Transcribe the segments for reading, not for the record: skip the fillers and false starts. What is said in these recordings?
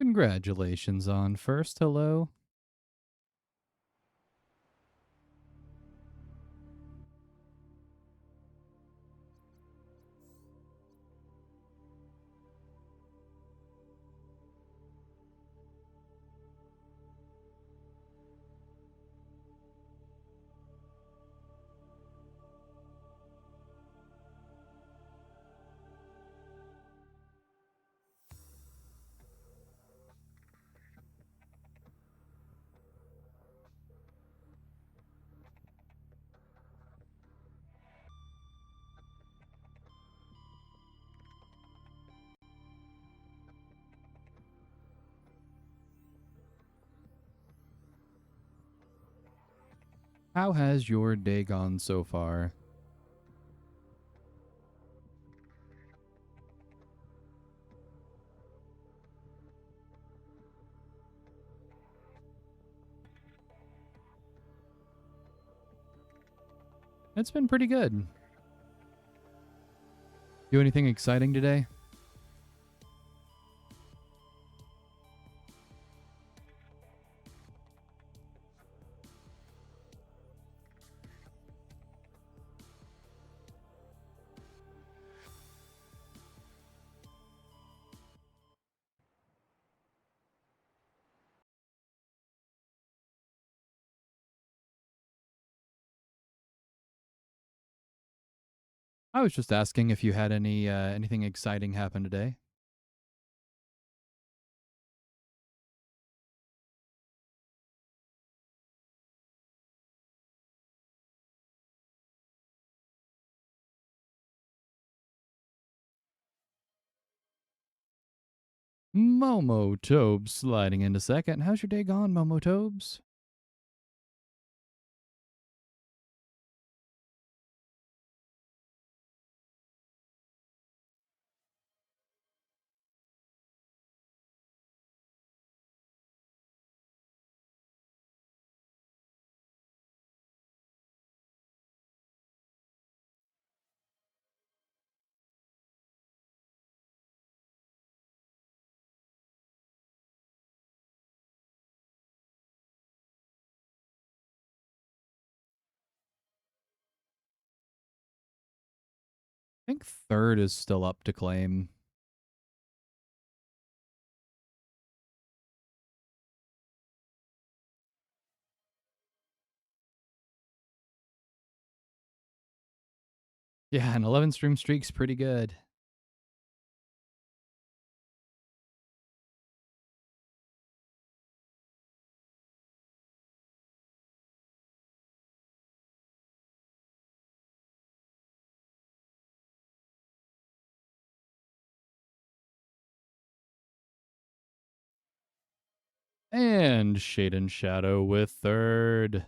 Congratulations on first hello. How has your day gone so far? It's been pretty good. Do anything exciting today? I was just asking if you had anything exciting happen today. Momo Tobes sliding into second. How's your day gone, Momo Tobes? I think third is still up to claim. Yeah, an 11 stream streak's pretty good. And Shade and Shadow with third.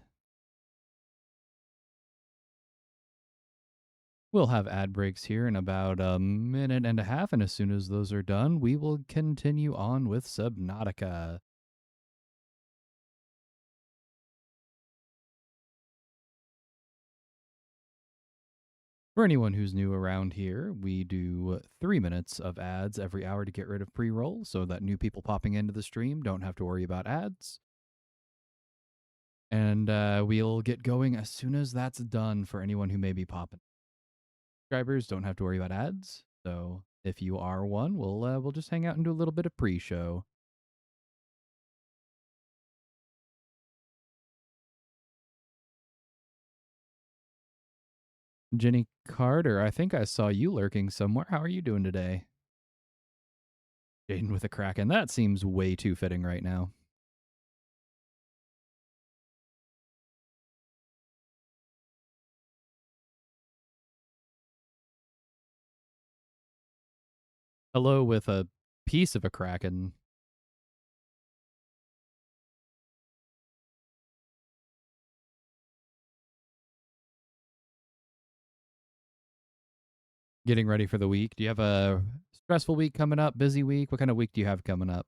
We'll have ad breaks here in about a minute and a half, and as soon as those are done, we will continue on with Subnautica. For anyone who's new around here, we do 3 minutes of ads every hour to get rid of pre-roll so that new people popping into the stream don't have to worry about ads. And we'll get going as soon as that's done for anyone who may be popping. Subscribers don't have to worry about ads. So if you are one, we'll just hang out and do a little bit of pre-show. Jenny Carter, I think I saw you lurking somewhere. How are you doing today? Jaden with a Kraken. That seems way too fitting right now. Hello with a piece of a Kraken. Getting ready for the week. Do you have a stressful week coming up? Busy week? What kind of week do you have coming up?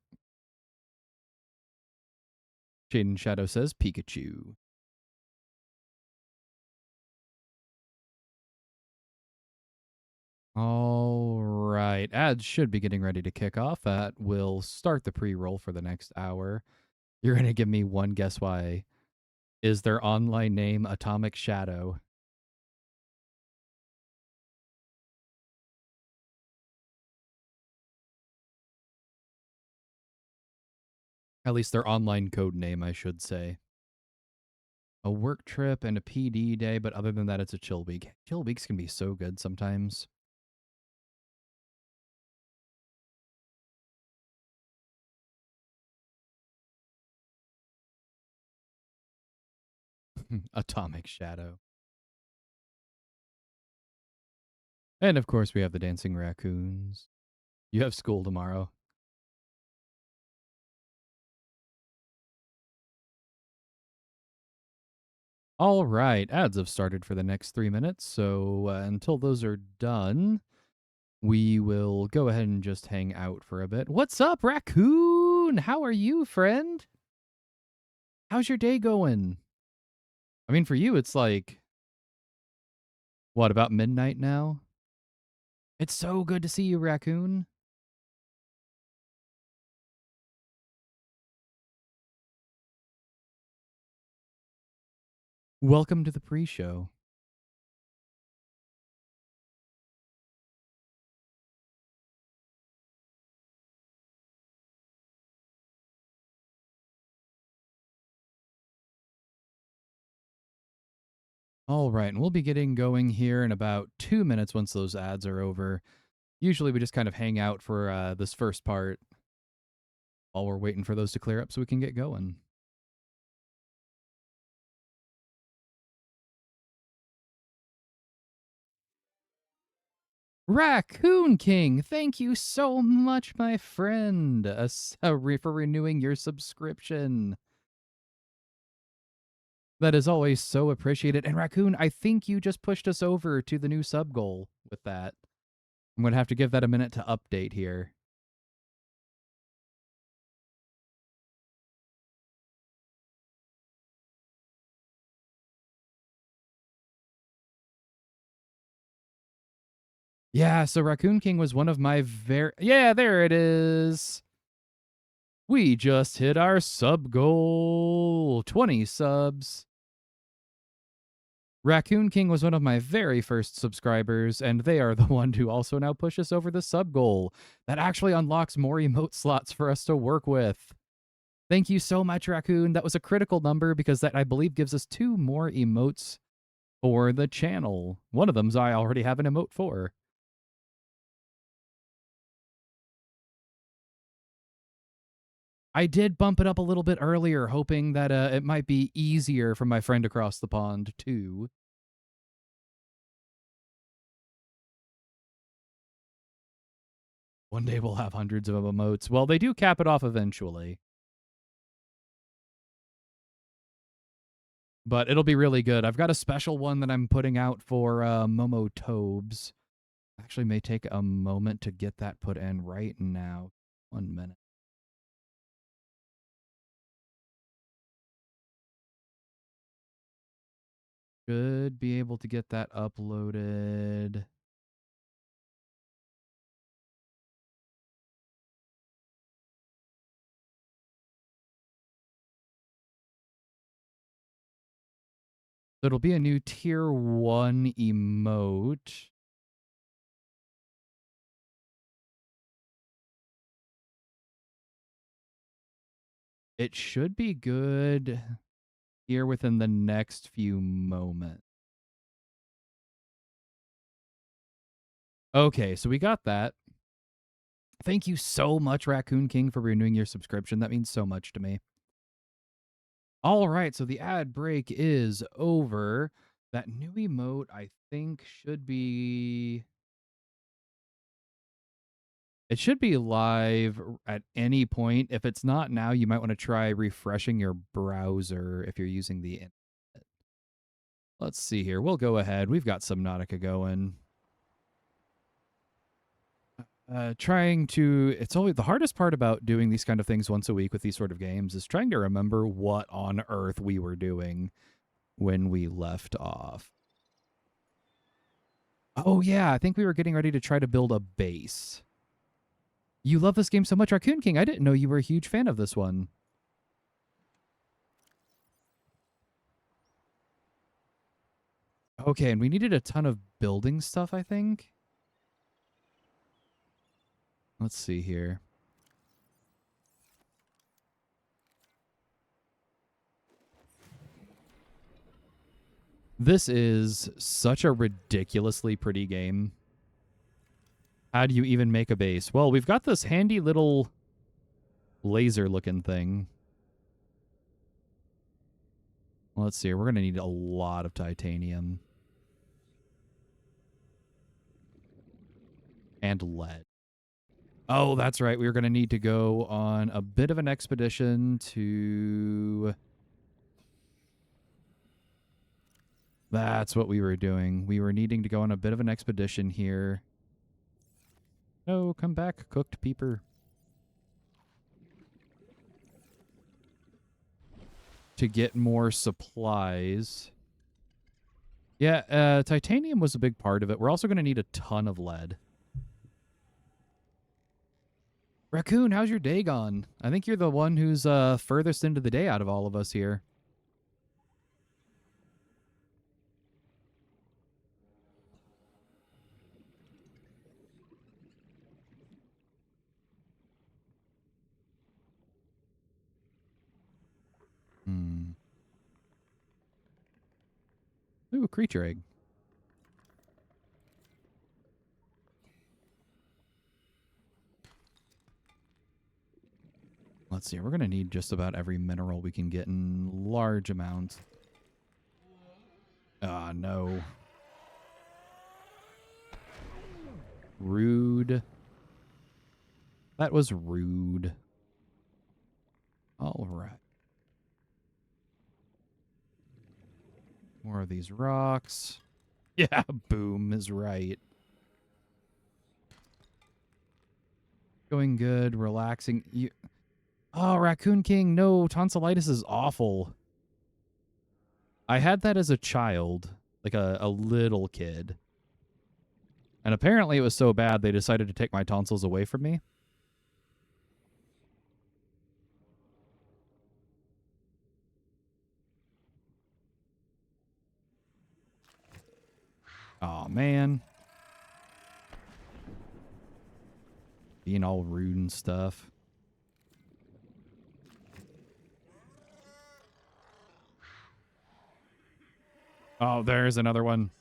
Jaden Shadow says Pikachu. All right. right, ads should be getting ready to kick off. That will start the pre-roll for the next hour. You're going to give me one guess why. Is their online name Atomic Shadow? At least their online code name, I should say. A work trip and a PD day, but other than that, it's a chill week. Chill weeks can be so good sometimes. Atomic Shadow. And of course, we have the dancing raccoons. You have school tomorrow. All right, ads have started for the next 3 minutes, so until those are done, we will go ahead and just hang out for a bit. What's up, raccoon? How are you, friend? How's your day going? I mean, for you, it's like, what, about midnight now? It's so good to see you, raccoon. Welcome to the pre-show. All right, and we'll be getting going here in about 2 minutes once those ads are over. Usually we just kind of hang out for this first part while we're waiting for those to clear up so we can get going. Raccoon King, thank you so much, my friend, for renewing your subscription. That is always so appreciated. And Raccoon, I think you just pushed us over to the new sub goal with that. I'm going to have to give that a minute to update here. Yeah, so Raccoon King was one of my Yeah, there it is. We just hit our sub goal. 20 subs. Raccoon King was one of my very first subscribers, and they are the one who also now push us over the sub goal. That actually unlocks more emote slots for us to work with. Thank you so much, Raccoon. That was a critical number because that, I believe, gives us 2 more emotes for the channel. One of them's I already have an emote for. I did bump it up a little bit earlier, hoping that it might be easier for my friend across the pond, too. One day we'll have hundreds of emotes. Well, they do cap it off eventually. But it'll be really good. I've got a special one that I'm putting out for Momo Tobes. Actually, may take a moment to get that put in right now. 1 minute. Should be able to get that uploaded. So it'll be a new tier 1 emote. It should be good here within the next few moments. Okay, so we got that. Thank you so much, Raccoon King, for renewing your subscription. That means so much to me. All right, so the ad break is over. That new emote, I think, should be... It should be live at any point. If it's not now, you might want to try refreshing your browser if you're using the internet. Let's see here. We'll go ahead. We've got Subnautica going. Trying to... It's always... The hardest part about doing these kind of things once a week with these sort of games is trying to remember what on earth we were doing when we left off. Oh, yeah. I think we were getting ready to try to build a base. You love this game so much, Raccoon King. I didn't know you were a huge fan of this one. Okay, and we needed a ton of building stuff, I think. Let's see here. This is such a ridiculously pretty game. How do you even make a base? Well, we've got this handy little laser-looking thing. Let's see. We're going to need a lot of titanium. And lead. Oh, that's right. We were going to need to go on a bit of an expedition to... That's what we were doing. We were needing to go on a bit of an expedition here. No, come back, cooked peeper. To get more supplies. Yeah, titanium was a big part of it. We're also going to need a ton of lead. Raccoon, how's your day gone? I think you're the one who's furthest into the day out of all of us here. Ooh, a creature egg. Let's see. We're going to need just about every mineral we can get in large amounts. Ah, no. Rude. That was rude. All right. More of these rocks. Yeah, boom is right. Going good, relaxing. Oh, Raccoon King, no, tonsillitis is awful. I had that as a child, like a little kid. And apparently it was so bad they decided to take my tonsils away from me. Oh man. Being all rude and stuff. Oh, there's another one.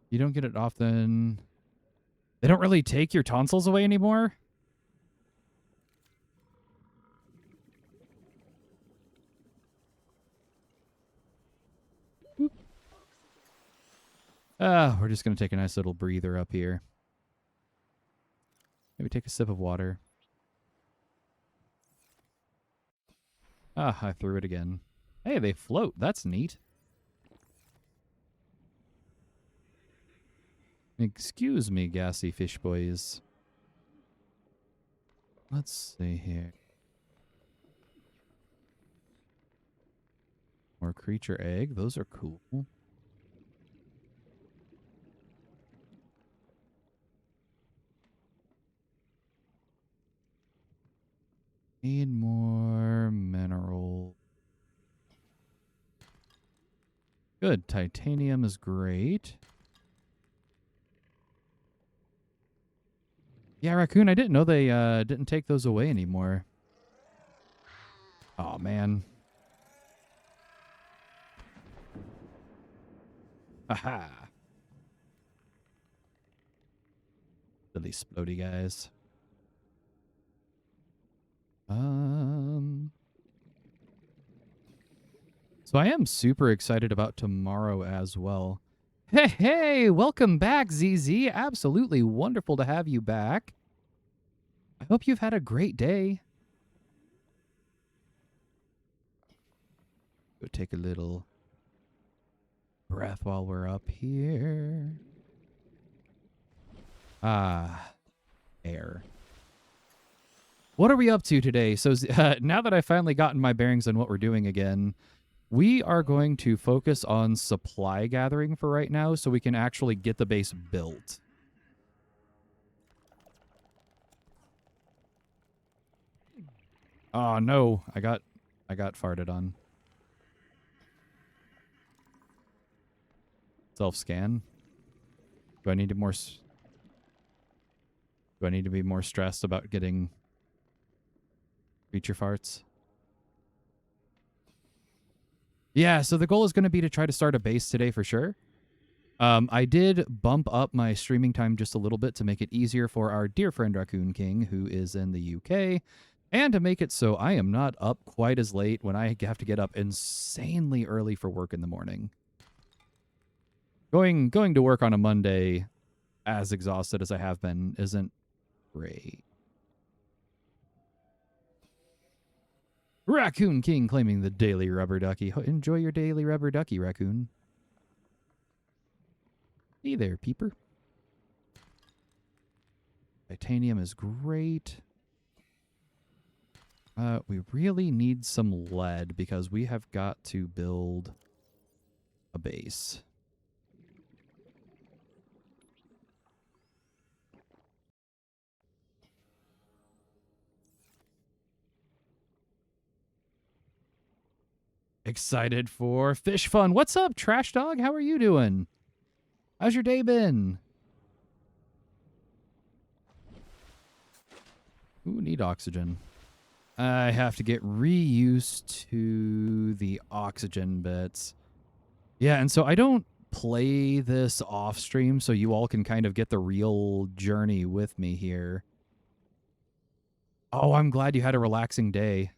You don't get it often. They don't really take your tonsils away anymore? We're just going to take a nice little breather up here. Maybe take a sip of water. Ah, I threw it again. Hey, they float. That's neat. Excuse me, gassy fish boys. Let's see here. More creature egg. Those are cool. Need more mineral. Good. Titanium is great. Yeah, Raccoon, I didn't know they didn't take those away anymore. Oh, man. Haha. Silly splody guys. So I am super excited about tomorrow as well. Hey, welcome back, ZZ. Absolutely wonderful to have you back. I hope you've had a great day. Go take a little breath while we're up here. Ah, air. What are we up to today? So now that I've finally gotten my bearings on what we're doing again, We are going to focus on supply gathering for right now so we can actually get the base built. Oh no, I got farted on. Self-scan. Do I need to be more stressed about getting creature farts? Yeah, so the goal is going to be to try to start a base today for sure. I did bump up my streaming time just a little bit to make it easier for our dear friend Raccoon King, who is in the UK, and to make it so I am not up quite as late when I have to get up insanely early for work in the morning. Going to work on a Monday as exhausted as I have been isn't great. Raccoon King claiming the daily rubber ducky. Enjoy your daily rubber ducky, Raccoon. Hey there, peeper. Titanium is great. We really need some lead because we have got to build a base. Excited for fish fun. What's up, Trash Dog? How are you doing? How's your day been? Ooh, need oxygen. I have to get reused to the oxygen bits. Yeah, and so I don't play this off stream so you all can kind of get the real journey with me here. Oh, I'm glad you had a relaxing day.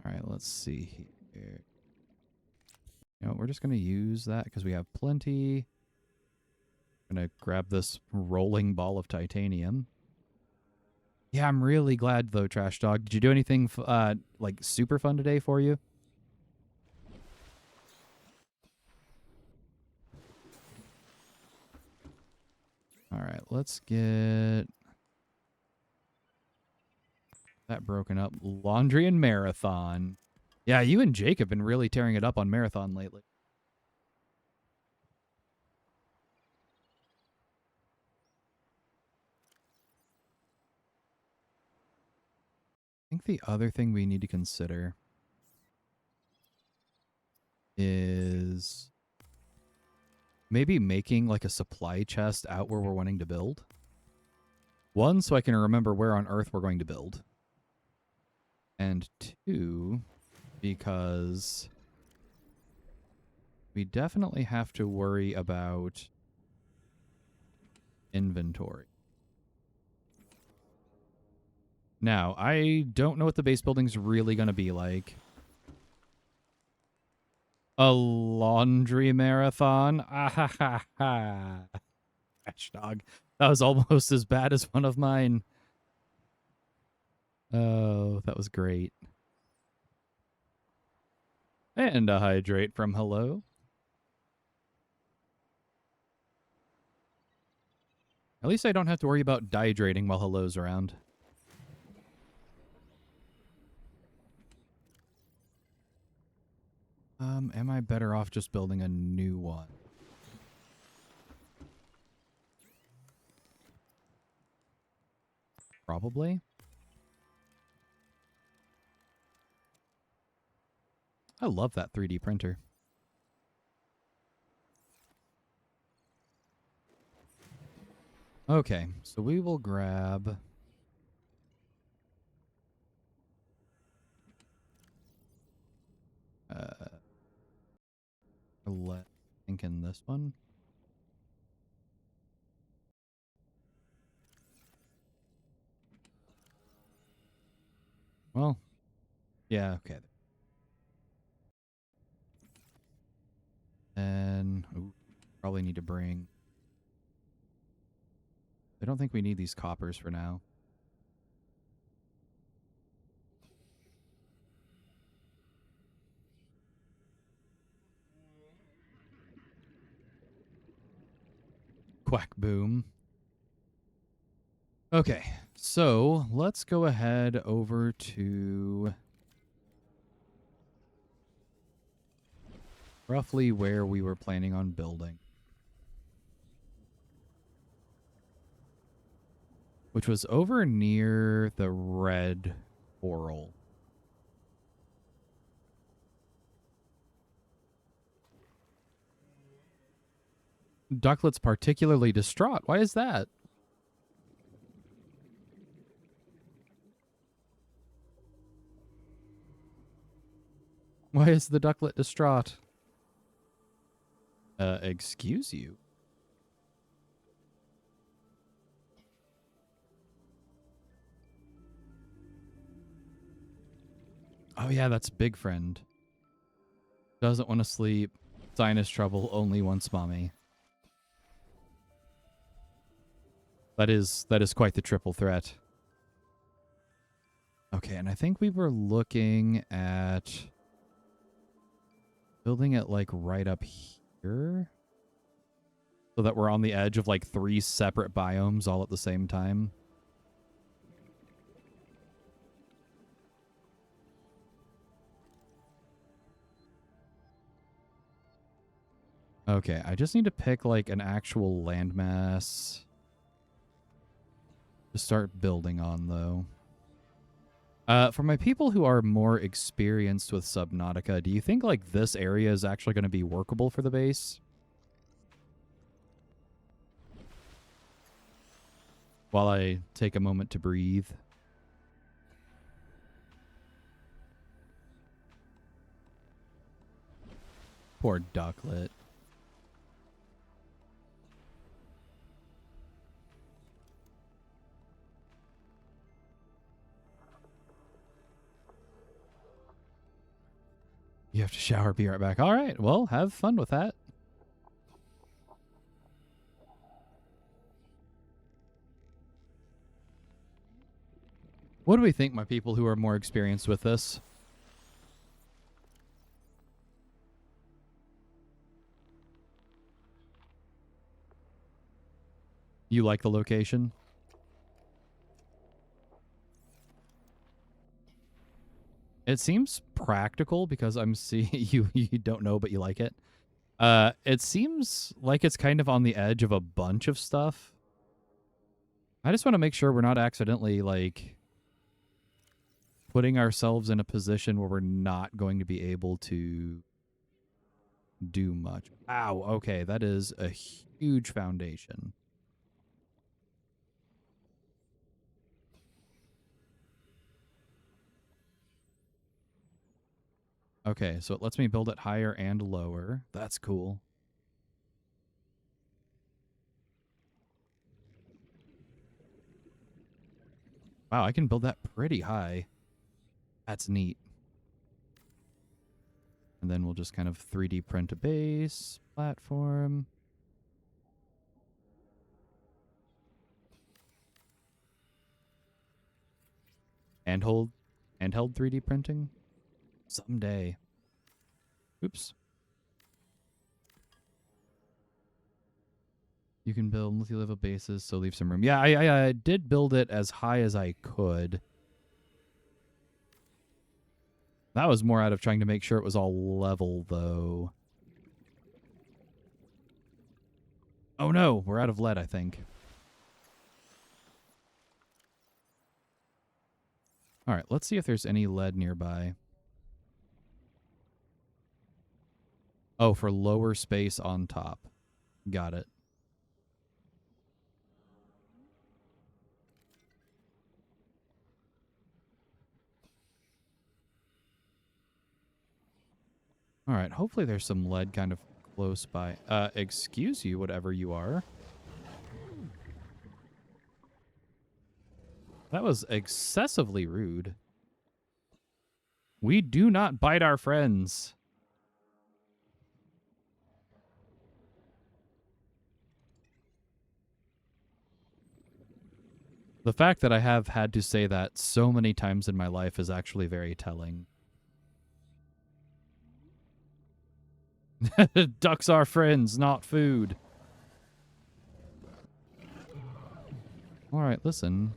All right, let's see here. You know, we're just going to use that because we have plenty. I'm going to grab this rolling ball of titanium. Yeah, I'm really glad, though, Trash Dog. Did you do anything, like, super fun today for you? All right, let's get that broken up. Laundry and marathon. Yeah, you and Jake have been really tearing it up on marathon lately. I think the other thing we need to consider is maybe making like a supply chest out where we're wanting to build. One, so I can remember where on Earth we're going to build. And two, because we definitely have to worry about inventory. Now, I don't know what the base building's really going to be like. A laundry marathon? Ah ha ha ha. Gosh, dog. That was almost as bad as one of mine. Oh, that was great. And a hydrate from hello. At least I don't have to worry about dehydrating while hello's around. Am I better off just building a new one? Probably. I love that 3D printer. Okay, so we will grab... think in this one. Well, yeah, okay. And probably need to bring... I don't think we need these coppers for now. Quack boom. Okay, So let's go ahead over to roughly where we were planning on building, which was over near the red coral. Ducklet's particularly distraught. Why is that? Why is the ducklet distraught? Excuse you? Oh yeah, that's Big Friend. Doesn't want to sleep. Sinus trouble, only wants mommy. That is quite the triple threat. Okay, and I think we were looking at building it like right up here, so that we're on the edge of like 3 separate biomes all at the same time. Okay, I just need to pick like an actual landmass to start building on, though. For my people who are more experienced with Subnautica, do you think like this area is actually going to be workable for the base? While I take a moment to breathe. Poor ducklet. You have to shower, be right back. All right, well, have fun with that. What do we think, my people who are more experienced with this? You like the location? It seems practical because I'm seeing you don't know, but you like it. It seems like it's kind of on the edge of a bunch of stuff. I just want to make sure we're not accidentally like putting ourselves in a position where we're not going to be able to do much. Ow, okay, that is a huge foundation. Okay, so it lets me build it higher and lower. That's cool. Wow, I can build that pretty high. That's neat. And then we'll just kind of 3D print a base platform. Handheld 3D printing? Someday. Oops. You can build multi-level bases, so leave some room. Yeah, I did build it as high as I could. That was more out of trying to make sure it was all level, though. Oh no, we're out of lead, I think. All right, let's see if there's any lead nearby. Oh, for lower space on top. Got it. All right, hopefully there's some lead kind of close by. Excuse you, whatever you are. That was excessively rude. We do not bite our friends. The fact that I have had to say that so many times in my life is actually very telling. Ducks are friends, not food. All right, listen.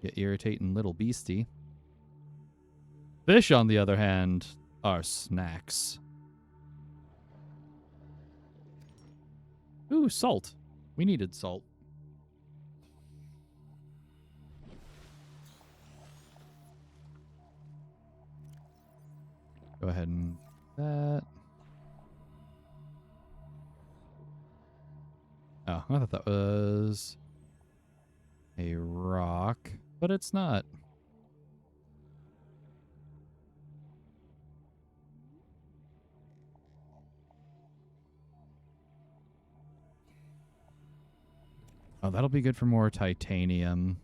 You irritating little beastie. Fish, on the other hand, are snacks. Ooh, salt. We needed salt. Go ahead and that. Oh, I thought that was a rock, but it's not. Oh, that'll be good for more titanium.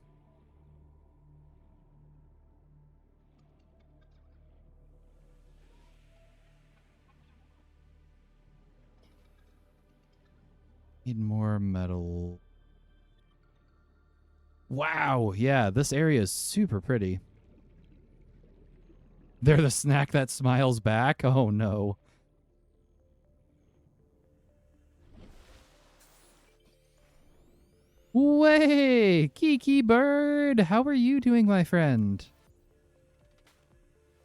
Need more metal. Wow, yeah, this area is super pretty. They're the snack that smiles back? Oh, no. Way! Kiki Bird! How are you doing, my friend?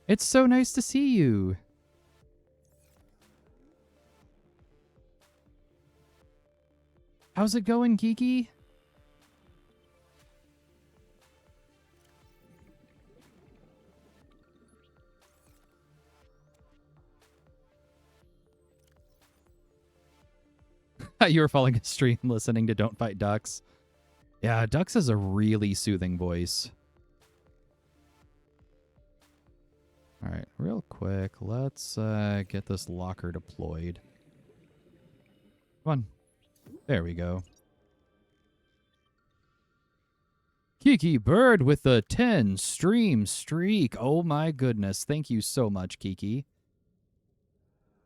It's so nice to see you. How's it going, Kiki? You were falling asleep listening to Don't Fight Ducks. Yeah, Ducks has a really soothing voice. All right, real quick, let's get this locker deployed. Come on. There we go. Kiki Bird with the 10 stream streak. Oh my goodness. Thank you so much, Kiki.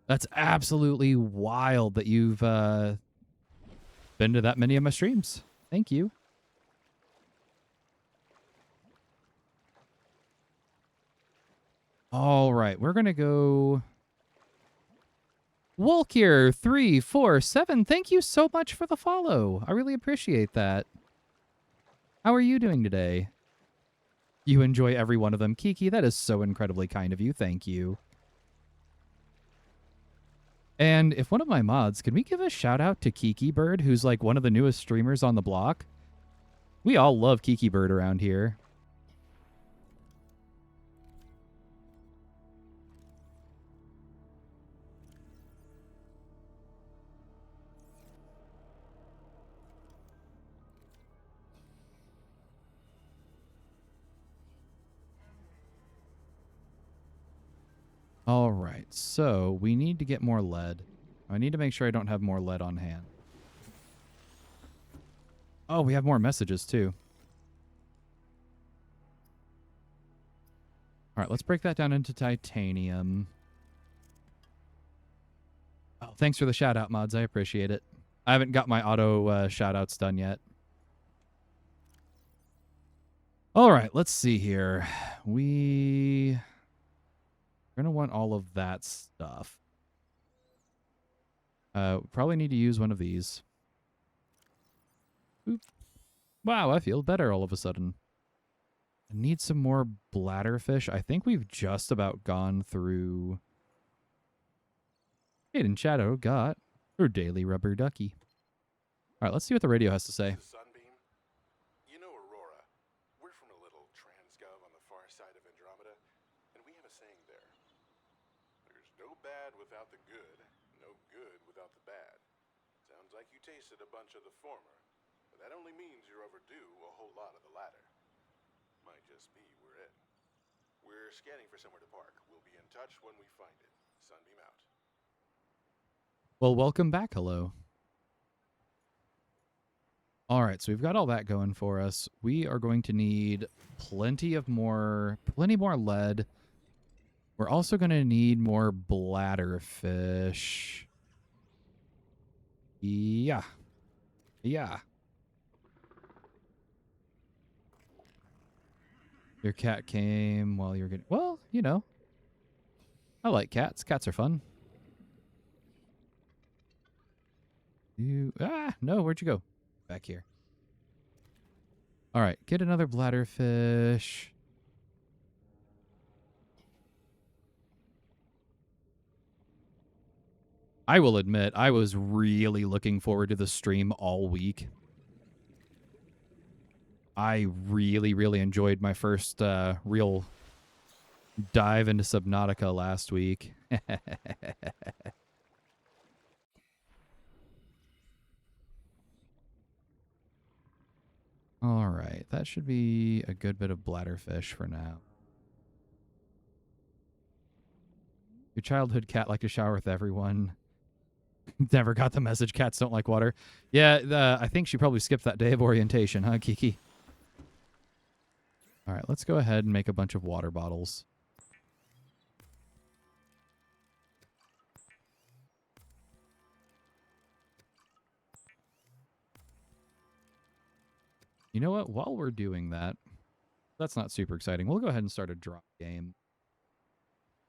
That's absolutely wild that you've been to that many of my streams. Thank you. All right, we're going to go... Wolkier 347, thank you so much for the follow. I really appreciate that. How are you doing today? You enjoy every one of them. Kiki, that is so incredibly kind of you. Thank you. And if one of my mods, can we give a shout out to Kiki Bird, who's like one of the newest streamers on the block? We all love Kiki Bird around here. All right, so we need to get more lead. I need to make sure I don't have more lead on hand. Oh, we have more messages too. All right, let's break that down into titanium. Oh, thanks for the shout out, mods. I appreciate it. I haven't got my auto shout outs done yet. All right, let's see here. We're going to want all of that stuff. Probably need to use one of these. Oop. Wow, I feel better all of a sudden. I need some more bladderfish. I think we've just about gone through... Hidden Shadow got her daily rubber ducky. All right, let's see what the radio has to say. Sunbeam, you know Aurora. We're from a little transgov on the far side of Andromeda, and we have a saying there. There's no bad without the good, no good without the bad. Sounds like you tasted a bunch of the former, but that only means you're overdue a whole lot of the latter. Might just be we're it. We're scanning for somewhere to park. We'll be in touch when we find it. Sunbeam out. Well, welcome back, hello. All right, so we've got all that going for us. We are going to need plenty more lead. We're also going to need more bladderfish. Yeah. Yeah. Your cat came while you were getting... Well, you know. I like cats. Cats are fun. No, where'd you go? Back here. All right, get another bladderfish. I will admit, I was really looking forward to the stream all week. I really, really enjoyed my first real dive into Subnautica last week. All right, that should be a good bit of bladderfish for now. Your childhood cat liked to shower with everyone. Never got the message. Cats don't like water. Yeah, I think she probably skipped that day of orientation, huh, Kiki? All right, let's go ahead and make a bunch of water bottles. You know what? While we're doing that, that's not super exciting. We'll go ahead and start a drop game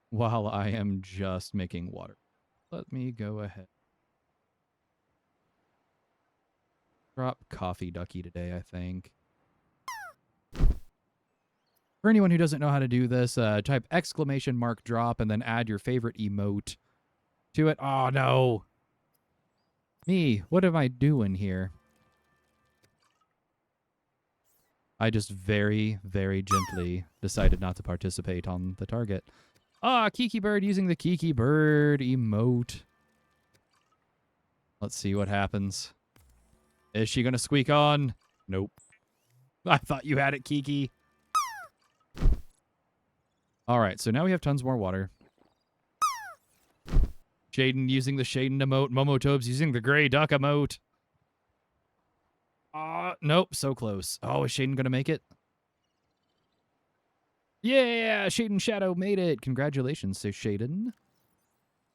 while I am just making water. Let me go ahead. Drop coffee ducky today, I think. For anyone who doesn't know how to do this, type exclamation mark drop and then add your favorite emote to it. Oh, no. Me, what am I doing here? I just very, very gently decided not to participate on the target. Ah, Kiki Bird using the Kiki Bird emote. Let's see what happens. Is she going to squeak on? Nope. I thought you had it, Kiki. All right, so now we have tons more water. Shaden using the Shaden emote. Momotobes using the Gray Duck emote. Nope, so close. Oh, is Shaden going to make it? Yeah, Shaden Shadow made it. Congratulations to Shaden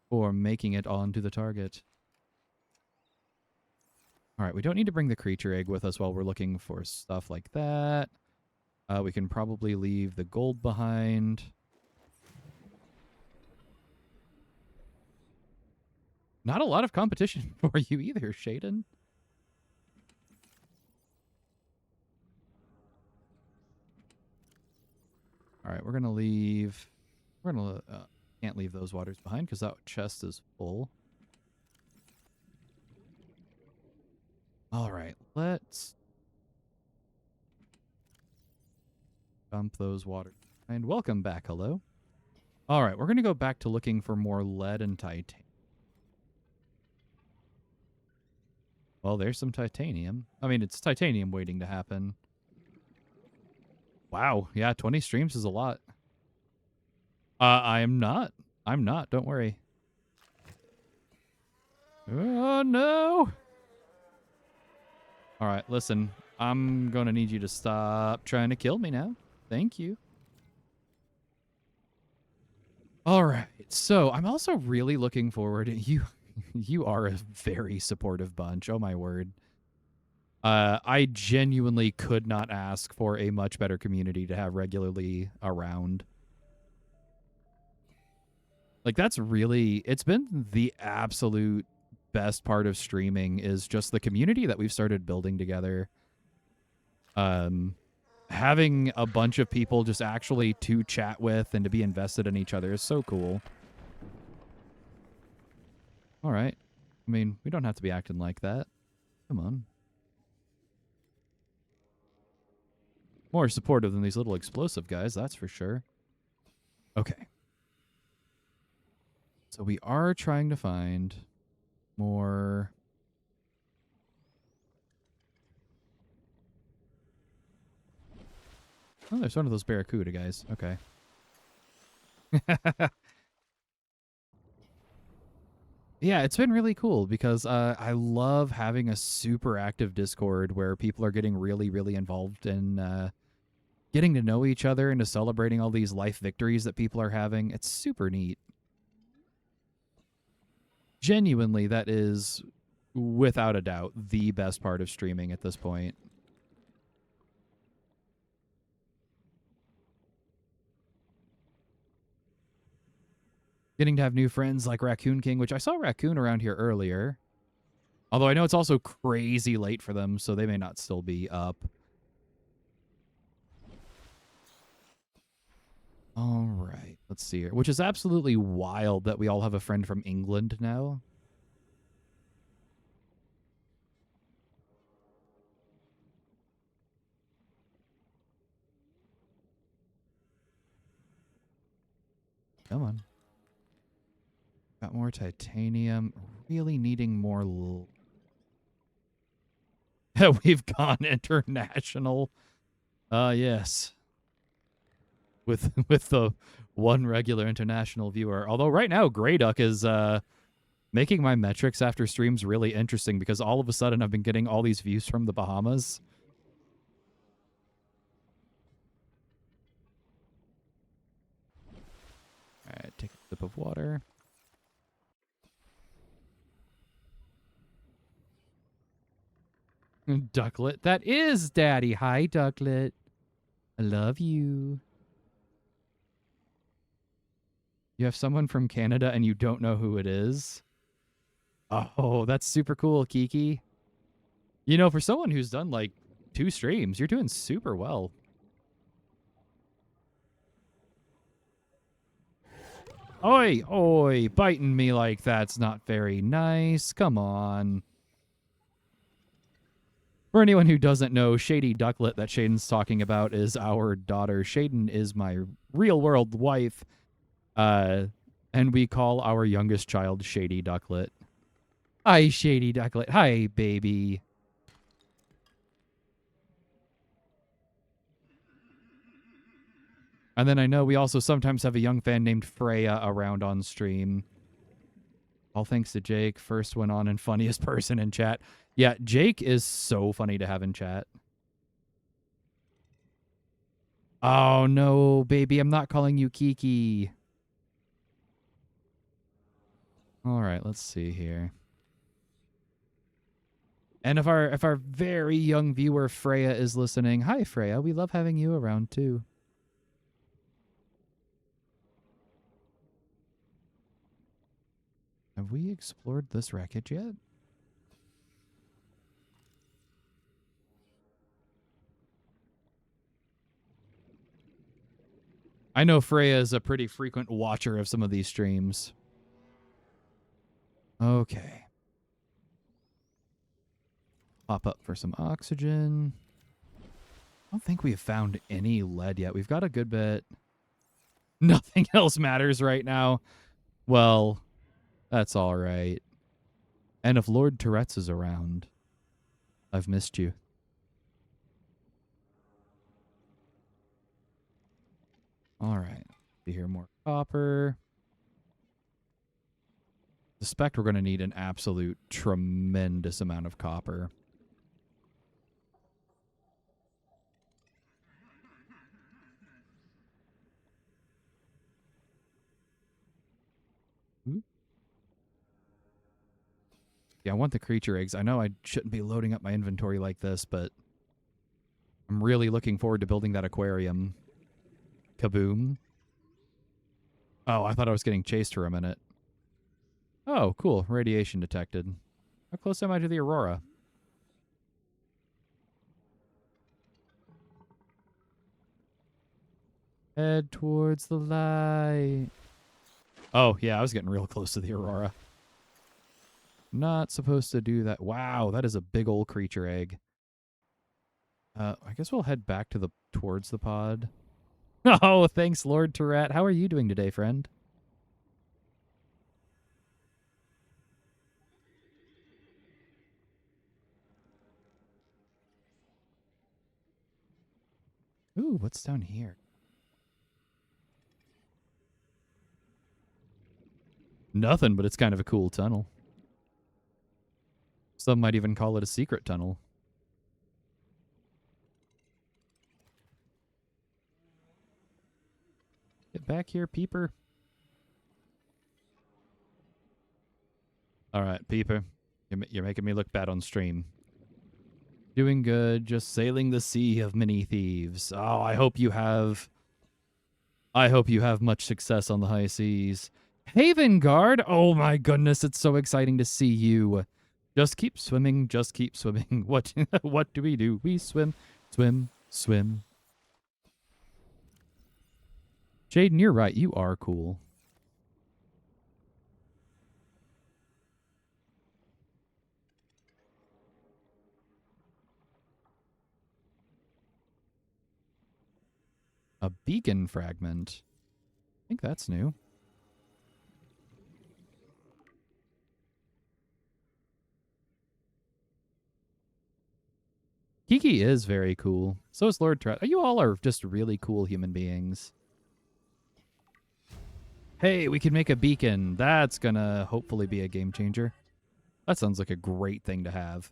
for making it onto the target. All right, we don't need to bring the creature egg with us while we're looking for stuff like that. We can probably leave the gold behind. Not a lot of competition for you either, Shaden. All right, we're going to leave... We're going to... can't leave those waters behind because that chest is full. All right, let's dump those waters. And welcome back, hello. All right, we're going to go back to looking for more lead and titanium. Well, there's some titanium. I mean, it's titanium waiting to happen. Wow, yeah, 20 streams is a lot. I am not. I'm not, don't worry. Oh, no. All right, listen. I'm going to need you to stop trying to kill me now. Thank you. All right. So I'm also really looking forward. You are a very supportive bunch. Oh, my word. I genuinely could not ask for a much better community to have regularly around. Like, that's really... It's been the absolute best part of streaming is just the community that we've started building together. Having a bunch of people just actually to chat with and to be invested in each other is so cool. All right. I mean, we don't have to be acting like that. Come on. More supportive than these little explosive guys, that's for sure. Okay. So we are trying to find more... Oh, there's one of those barracuda guys. Okay. Yeah, it's been really cool because I love having a super active Discord where people are getting really, really involved in getting to know each other and to celebrating all these life victories that people are having. It's super neat. Genuinely, that is, without a doubt, the best part of streaming at this point. Getting to have new friends like Raccoon King, which I saw Raccoon around here earlier. Although I know it's also crazy late for them, so they may not still be up. All right. Let's see here. Which is absolutely wild that we all have a friend from England now. Come on. Got more titanium. Really needing more. We've gone international. Yes. With the one regular international viewer. Although right now Grey Duck is making my metrics after streams really interesting because all of a sudden I've been getting all these views from the Bahamas. All right, take a sip of water. Ducklet. That is Daddy. Hi, Ducklet. I love you. You have someone from Canada and you don't know who it is? Oh, that's super cool, Kiki. You know, for someone who's done like 2 streams, you're doing super well. Oi, oi, biting me like that's not very nice. Come on. For anyone who doesn't know, Shady Ducklet that Shaden's talking about is our daughter. Shaden is my real world wife. And we call our youngest child Shady Ducklet. Hi, Shady Ducklet. Hi, baby. And then I know we also sometimes have a young fan named Freya around on stream. All thanks to Jake, first one on and funniest person in chat. Yeah, Jake is so funny to have in chat. Oh no, baby, I'm not calling you Kiki. All right, let's see here. And if our very young viewer Freya is listening, hi Freya, we love having you around too. Have we explored this wreckage yet? I know Freya is a pretty frequent watcher of some of these streams. Okay. Pop up for some oxygen. I don't think we have found any lead yet. We've got a good bit. Nothing else matters right now. Well, that's all right. And if Lord Tourette's is around, I've missed you. All right. We hear more copper. Suspect we're going to need an absolute tremendous amount of copper. Ooh. Yeah, I want the creature eggs. I know I shouldn't be loading up my inventory like this, but I'm really looking forward to building that aquarium. Kaboom. Oh, I thought I was getting chased for a minute. Oh, cool. Radiation detected. How close am I to the Aurora? Head towards the light. Oh, yeah, I was getting real close to the Aurora. Not supposed to do that. Wow, that is a big old creature egg. I guess we'll head back to towards the pod. Oh, thanks, Lord Tourette. How are you doing today, friend? Ooh, what's down here? Nothing, but it's kind of a cool tunnel. Some might even call it a secret tunnel. Get back here, Peeper. All right, Peeper. You're making me look bad on stream. Doing good, just sailing the sea of many thieves. Oh, I hope you have much success on the high seas. Haven Guard, oh my goodness, it's so exciting to see you. Just keep swimming, just keep swimming. What do? We swim, swim, swim. Jaden, you're right. You are cool. A beacon fragment. I think that's new. Kiki is very cool. So is Lord Trout. You all are just really cool human beings. Hey, we can make a beacon. That's gonna hopefully be a game changer. That sounds like a great thing to have.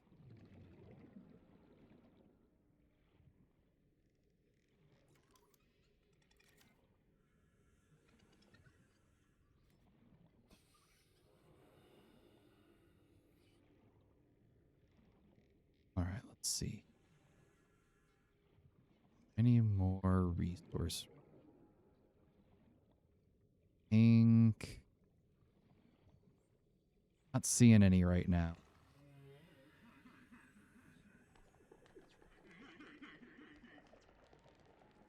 All right, let's see. Any more resource? Ink. Not seeing any right now.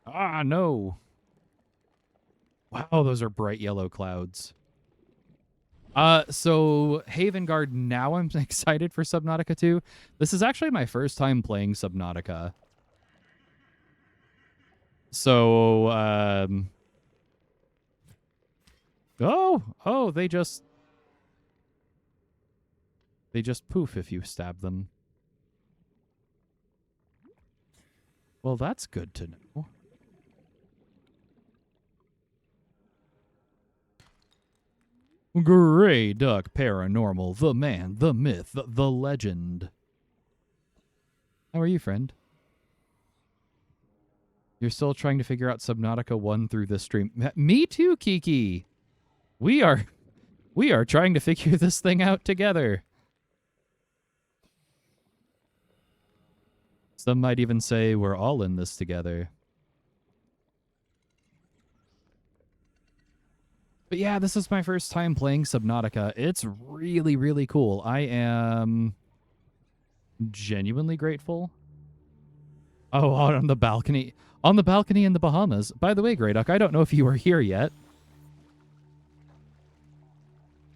Ah, no. Wow, those are bright yellow clouds. So Havengard, now I'm excited for Subnautica 2. This is actually my first time playing Subnautica. So, oh, they just poof if you stab them. Well, that's good to know. Gray Duck Paranormal, the man, the myth, the legend. How are you, friend? You're still trying to figure out Subnautica 1 through this stream. Me too, Kiki. We are trying to figure this thing out together. Some might even say we're all in this together. But yeah, this is my first time playing Subnautica. It's really, really cool. I am genuinely grateful. Oh, out on the balcony. On the balcony in the Bahamas. By the way, Grey Duck, I don't know if you were here yet.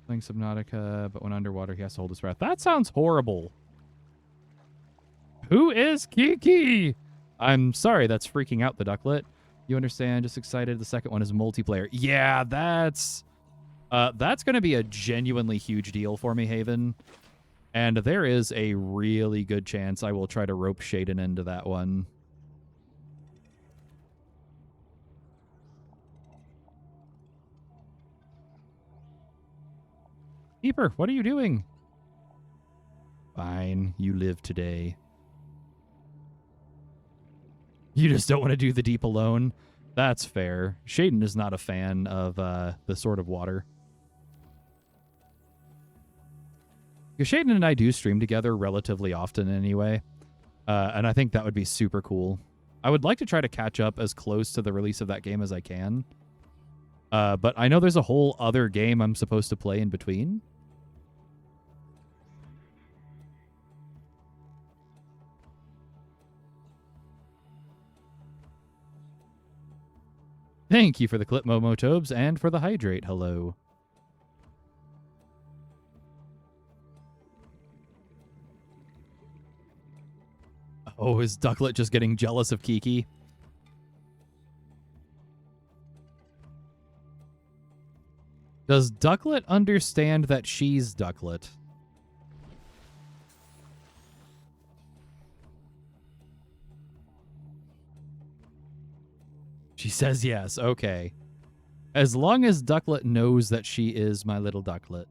Playing Subnautica, but when underwater, he has to hold his breath. That sounds horrible. Who is Kiki? I'm sorry, that's freaking out the ducklet. You understand, just excited. The second one is multiplayer. Yeah, that's going to be a genuinely huge deal for me, Haven. And there is a really good chance I will try to rope Shaden into that one. Keeper, what are you doing? Fine, you live today. You just don't want to do the deep alone. That's fair. Shaden is not a fan of the sort of water. Because Shaden and I do stream together relatively often anyway. And I think that would be super cool. I would like to try to catch up as close to the release of that game as I can. But I know there's a whole other game I'm supposed to play in between. Thank you for the clip, Momotobes, and for the hydrate. Hello. Oh, is Ducklet just getting jealous of Kiki? Does Ducklet understand that she's Ducklet? She says yes. Okay. As long as Ducklet knows that she is my little Ducklet.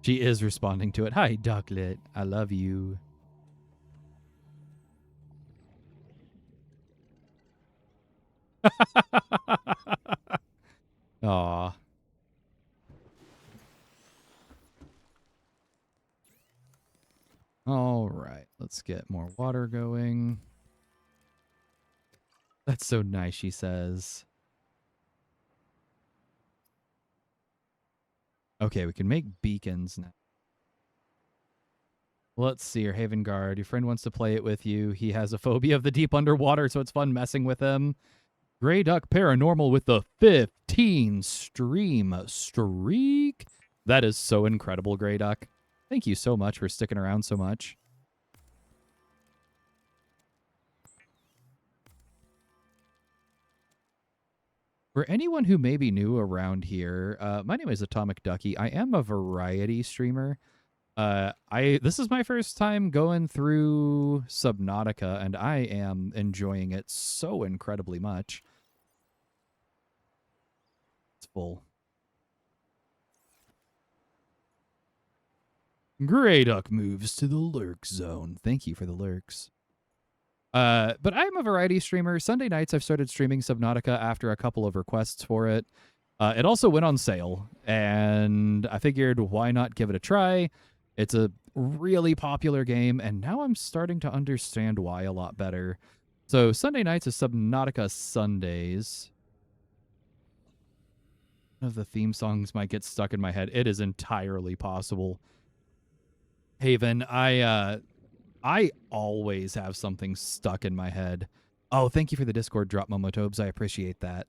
She is responding to it. Hi, Ducklet. I love you. Aw. All right. Let's get more water going. That's so nice, she says. Okay, we can make beacons now. Let's see here, Haven Guard. Your friend wants to play it with you. He has a phobia of the deep underwater, so it's fun messing with him. Grey Duck Paranormal with the 15 stream streak. That is so incredible, Grey Duck. Thank you so much for sticking around so much. For anyone who may be new around here, my name is Atomic Ducky. I am a variety streamer. This is my first time going through Subnautica, and I am enjoying it so incredibly much. It's full. Grey Duck moves to the lurk zone. Thank you for the lurks. But I'm a variety streamer. Sunday nights I've started streaming Subnautica after a couple of requests for it. It also went on sale, and I figured why not give it a try. It's a really popular game, and now I'm starting to understand why a lot better. So Sunday nights is Subnautica Sundays. One of the theme songs might get stuck in my head. It is entirely possible. Haven, I always have something stuck in my head. Oh, thank you for the Discord drop, Momotobes. I appreciate that.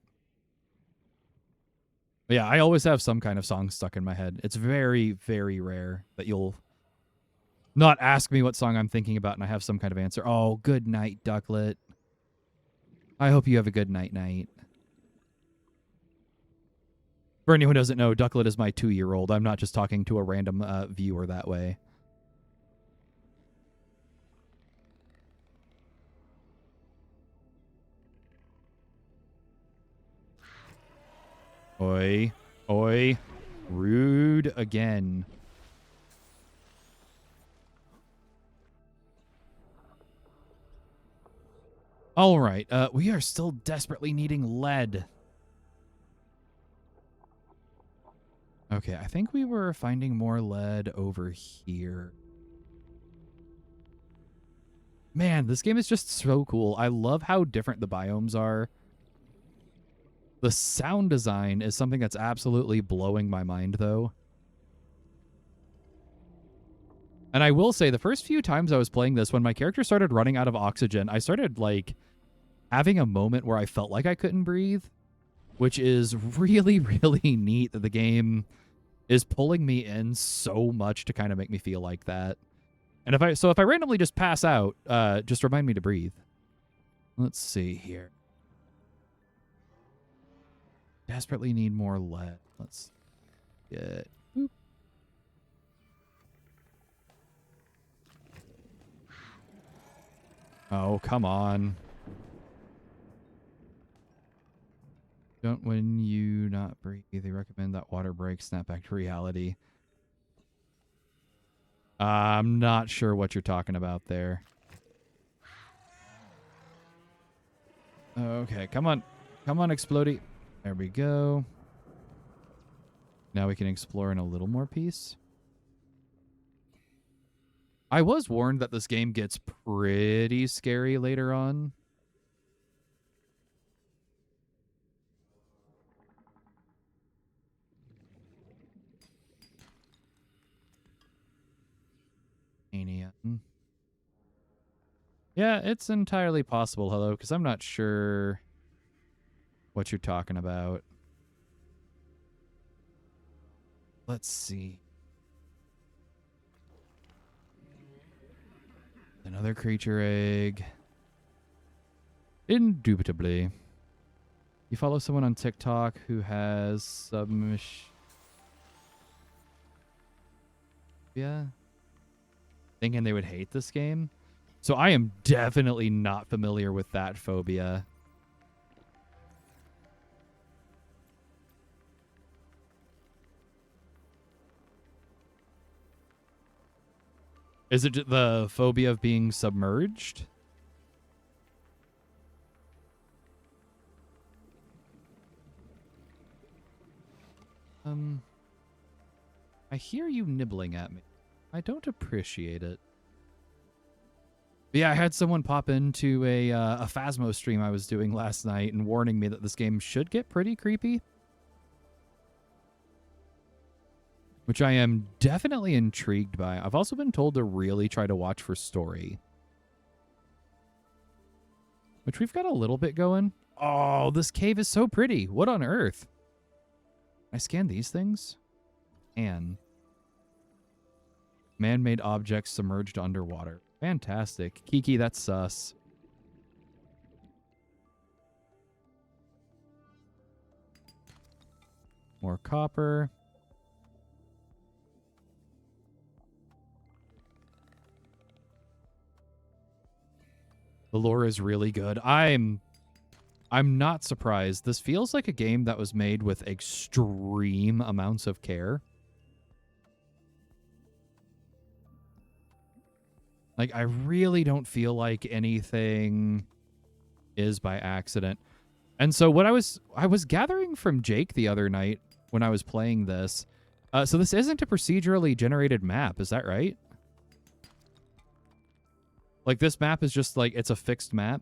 But yeah, I always have some kind of song stuck in my head. It's very, very rare that you'll not ask me what song I'm thinking about and I have some kind of answer. Oh, good night, Ducklet. I hope you have a good night. For anyone who doesn't know, Ducklet is my 2-year-old. I'm not just talking to a random viewer that way. Oi. Oi. Rude again. All right. We are still desperately needing lead. Okay, I think we were finding more lead over here. Man, this game is just so cool. I love how different the biomes are. The sound design is something that's absolutely blowing my mind, though. And I will say, the first few times I was playing this, when my character started running out of oxygen, I started, like, having a moment where I felt like I couldn't breathe, which is really, really neat that the game is pulling me in so much to kind of make me feel like that. And if I randomly just pass out, just remind me to breathe. Let's see here. Desperately need more lead. Let's get. Boop. Oh, come on. Don't when you not breathe. They recommend that water break, snap back to reality. I'm not sure what you're talking about there. Okay, come on. Come on, Explodey. There we go. Now we can explore in a little more peace. I was warned that this game gets pretty scary later on. Yeah, it's entirely possible, hello, because I'm not sure what you're talking about. Let's see. Another creature egg. Indubitably. You follow someone on TikTok who has yeah. Thinking they would hate this game. So I am definitely not familiar with that phobia. Is it the phobia of being submerged? I hear you nibbling at me. I don't appreciate it. But yeah, I had someone pop into a Phasmo stream I was doing last night and warning me that this game should get pretty creepy. which I am definitely intrigued by. I've also been told to really try to watch for story, which we've got a little bit going. Oh, this cave is so pretty. What on earth? I scan these things? And man-made objects submerged underwater. Fantastic. Kiki, that's sus. More copper. The lore is really good. I'm not surprised. This feels like a game that was made with extreme amounts of care. Like, I really don't feel like anything is by accident. And so what I was gathering from Jake the other night when I was playing this, so this isn't a procedurally generated map, is that right? Like, this map is just like, it's a fixed map?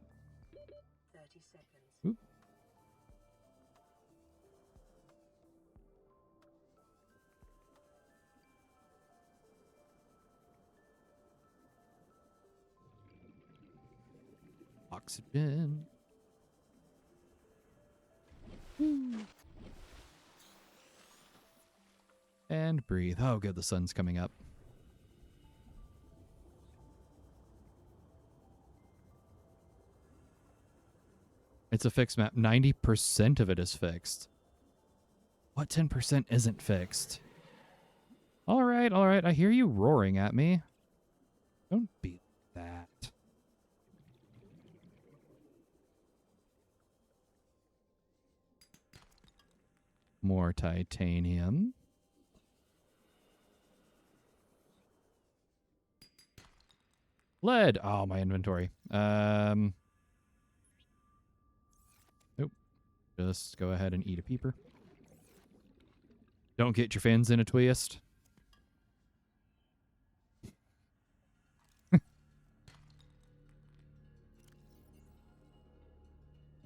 30 seconds. Oop. Oxygen. And breathe. Oh, good. The sun's coming up. It's a fixed map. 90% of it is fixed. What 10% isn't fixed? All right, all right. I hear you roaring at me. Don't be that. More titanium. Lead. Oh, my inventory. Nope. Just go ahead and eat a peeper. Don't get your fins in a twist.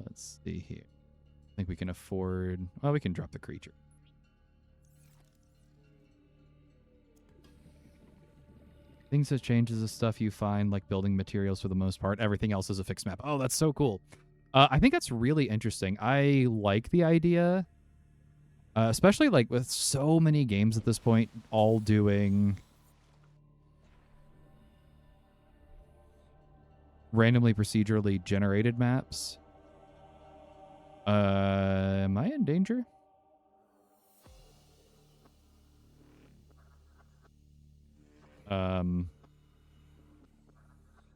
Let's see here. I think we can afford... Well, we can drop the creature. Things that changes the stuff you find, like building materials for the most part. Everything else is a fixed map. Oh, that's so cool. I think that's really interesting. I like the idea, especially like with so many games at this point, all doing randomly procedurally generated maps. Am I in danger?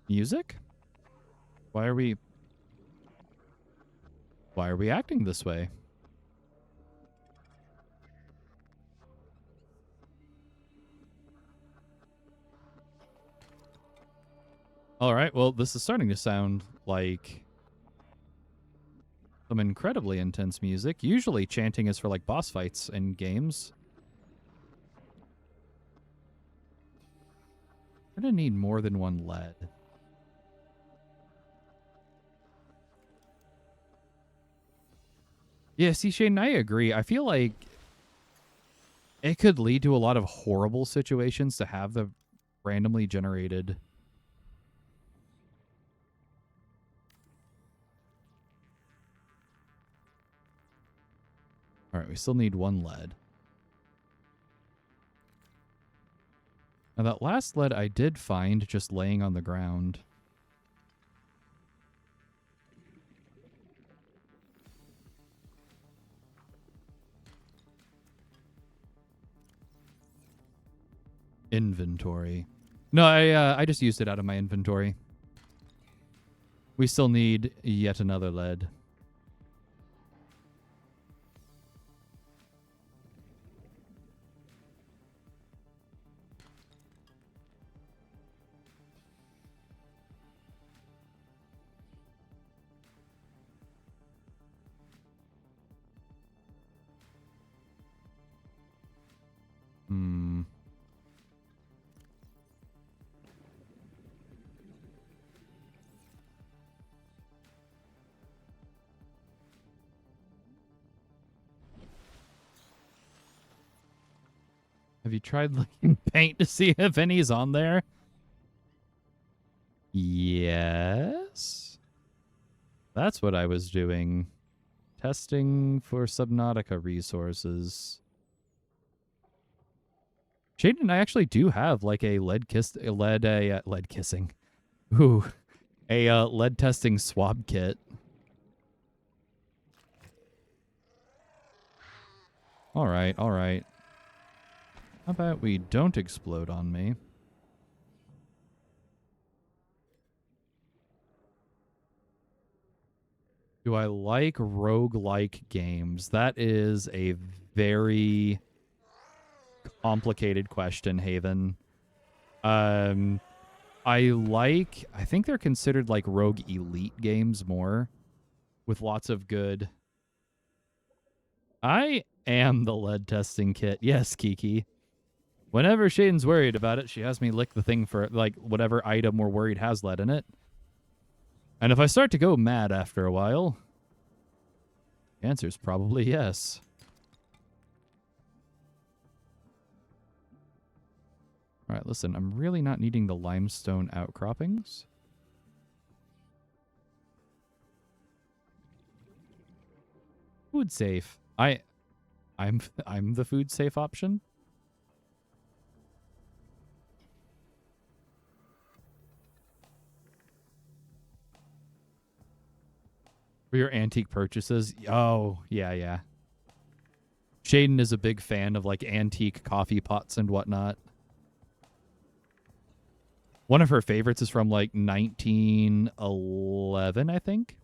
Music? Why are we acting this way? All right, well, this is starting to sound like some incredibly intense music. Usually chanting is for like boss fights in games. I'm gonna need more than one lead. Yeah, see, Shane, I agree. I feel like it could lead to a lot of horrible situations to have the randomly generated. All right, we still need one lead. Now, that last lead I did find just laying on the ground. Inventory. No, I just used it out of my inventory. We still need yet another lead. Hmm. Have you tried looking paint to see if any's on there? Yes. That's what I was doing. Testing for Subnautica resources. Shaden and I actually do have like a lead kissing. Ooh, a lead testing swab kit. All right, all right. How about we don't explode on me? Do I like roguelike games? That is a very complicated question, Haven. I think they're considered like rogue elite games more with lots of good. I am the lead testing kit. Yes, Kiki. Whenever Shaden's worried about it, she has me lick the thing for like whatever item we're worried has lead in it. And if I start to go mad after a while, the answer's probably yes. All right, listen, I'm really not needing the limestone outcroppings. Food safe. I'm the food safe option. For your antique purchases. Oh, yeah, yeah. Shaden is a big fan of like antique coffee pots and whatnot. One of her favorites is from like 1911, I think.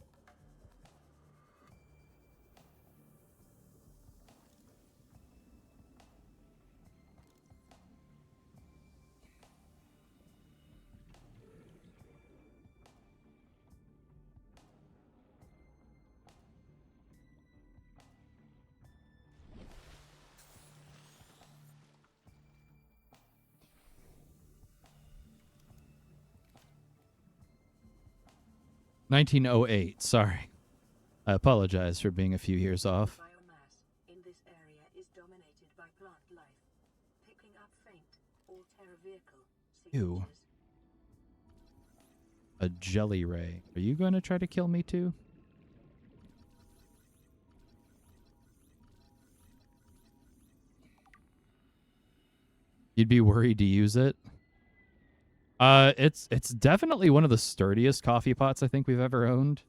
$1908. Sorry. I apologize for being a few years off. Biomass in this area is dominated by plant life. Picking up faint all-terror vehicle Ew. signatures. A jelly ray. Are you going to try to kill me too? You'd be worried to use it? It's definitely one of the sturdiest coffee pots I think we've ever owned.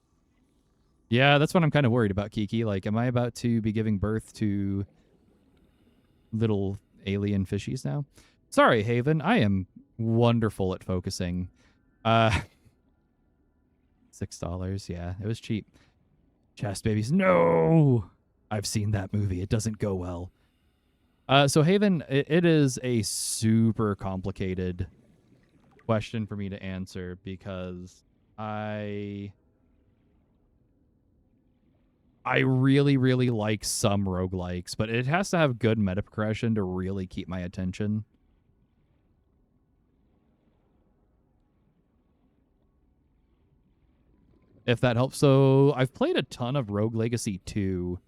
Yeah, that's what I'm kind of worried about, Kiki. Like, am I about to be giving birth to little alien fishies now? Sorry, Haven. I am wonderful at focusing. $6. Yeah, it was cheap. Chest babies. No! I've seen that movie. It doesn't go well. So Haven, it is a super complicated question for me to answer because I really, really like some roguelikes, but it has to have good meta progression to really keep my attention. If that helps. So I've played a ton of Rogue Legacy 2.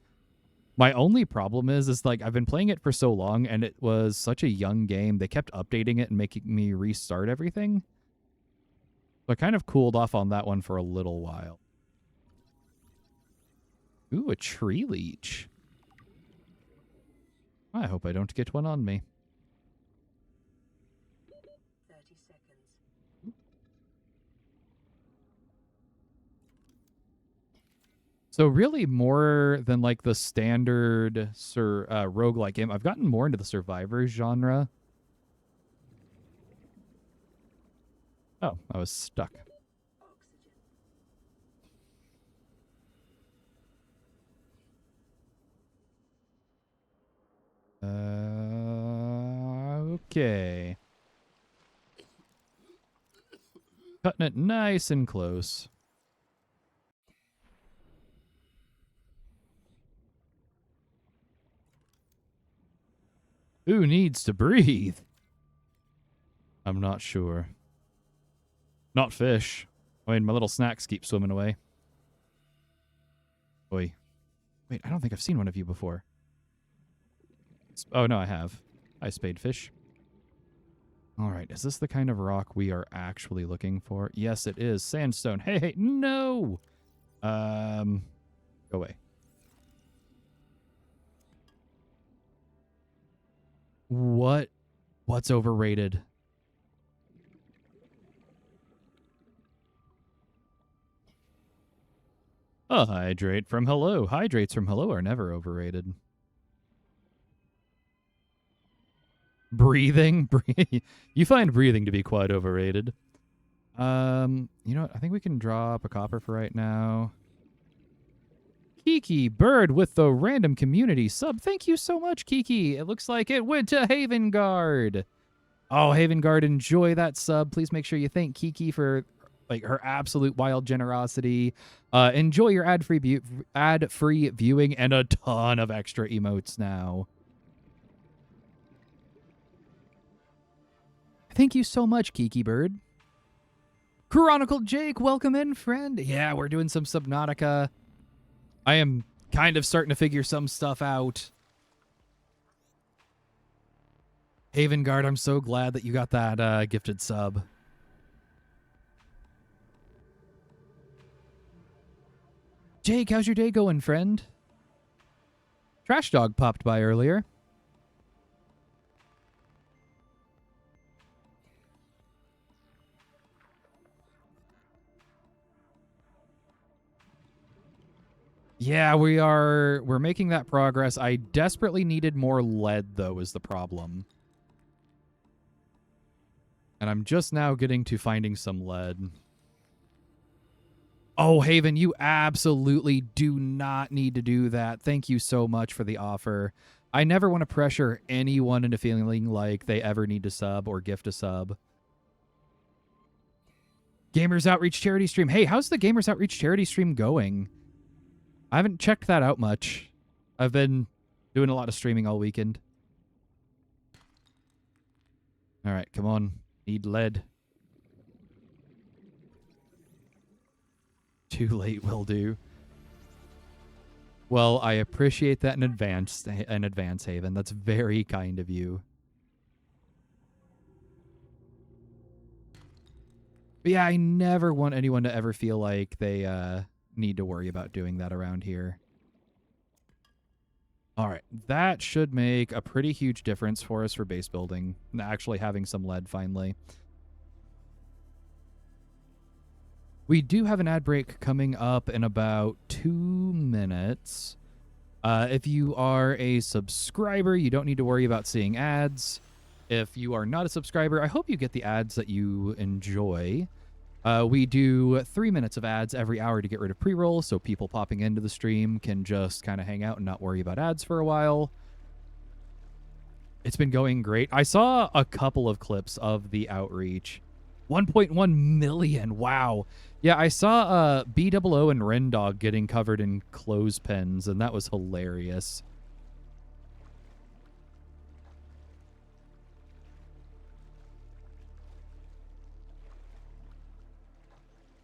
My only problem is like I've been playing it for so long and it was such a young game. They kept updating it and making me restart everything. So I kind of cooled off on that one for a little while. Ooh, a tree leech. I hope I don't get one on me. 30 seconds. So really more than like the standard roguelike game, I've gotten more into the survivor genre. Oh, I was stuck. Oxygen. Okay. Cutting it nice and close. Who needs to breathe? I'm not sure. Not fish. I mean, my little snacks keep swimming away. Oi. Wait, I don't think I've seen one of you before. Oh, no, I have. Hi, spadefish. All right, is this the kind of rock we are actually looking for? Yes, it is. Sandstone. Hey, no! Go away. What's overrated? A hydrate from hello. Hydrates from hello are never overrated. Breathing? You find breathing to be quite overrated. You know what? I think we can drop a copper for right now. Kiki Bird with the random community sub. Thank you so much, Kiki. It looks like it went to Haven Guard. Oh, Haven Guard, enjoy that sub. Please make sure you thank Kiki for like her absolute wild generosity. Enjoy your ad-free viewing and a ton of extra emotes now. Thank you so much, Kiki Bird. Chronicle Jake, welcome in, friend. Yeah, we're doing some Subnautica. I am kind of starting to figure some stuff out. Haven Guard, I'm so glad that you got that gifted sub. Jake, how's your day going, friend? Trash Dog popped by earlier. Yeah, we're making that progress. I desperately needed more lead, though, is the problem. And I'm just now getting to finding some lead. Oh, Haven, you absolutely do not need to do that. Thank you so much for the offer. I never want to pressure anyone into feeling like they ever need to sub or gift a sub. Gamers Outreach charity stream. Hey, how's the Gamers Outreach charity stream going? I haven't checked that out much. I've been doing a lot of streaming all weekend. All right, come on. Need lead. Too late will do. Well, I appreciate that in advance, Haven. That's very kind of you. But yeah, I never want anyone to ever feel like they need to worry about doing that around here. All right, that should make a pretty huge difference for us for base building, actually having some lead finally. We do have an ad break coming up in about 2 minutes. If you are a subscriber, you don't need to worry about seeing ads. If you are not a subscriber, I hope you get the ads that you enjoy. We do 3 minutes of ads every hour to get rid of pre-roll, so people popping into the stream can just kind of hang out and not worry about ads for a while. It's been going great. I saw a couple of clips of the outreach. 1.1 million. Wow. Yeah, I saw BOO and Rendog getting covered in clothespins, and that was hilarious.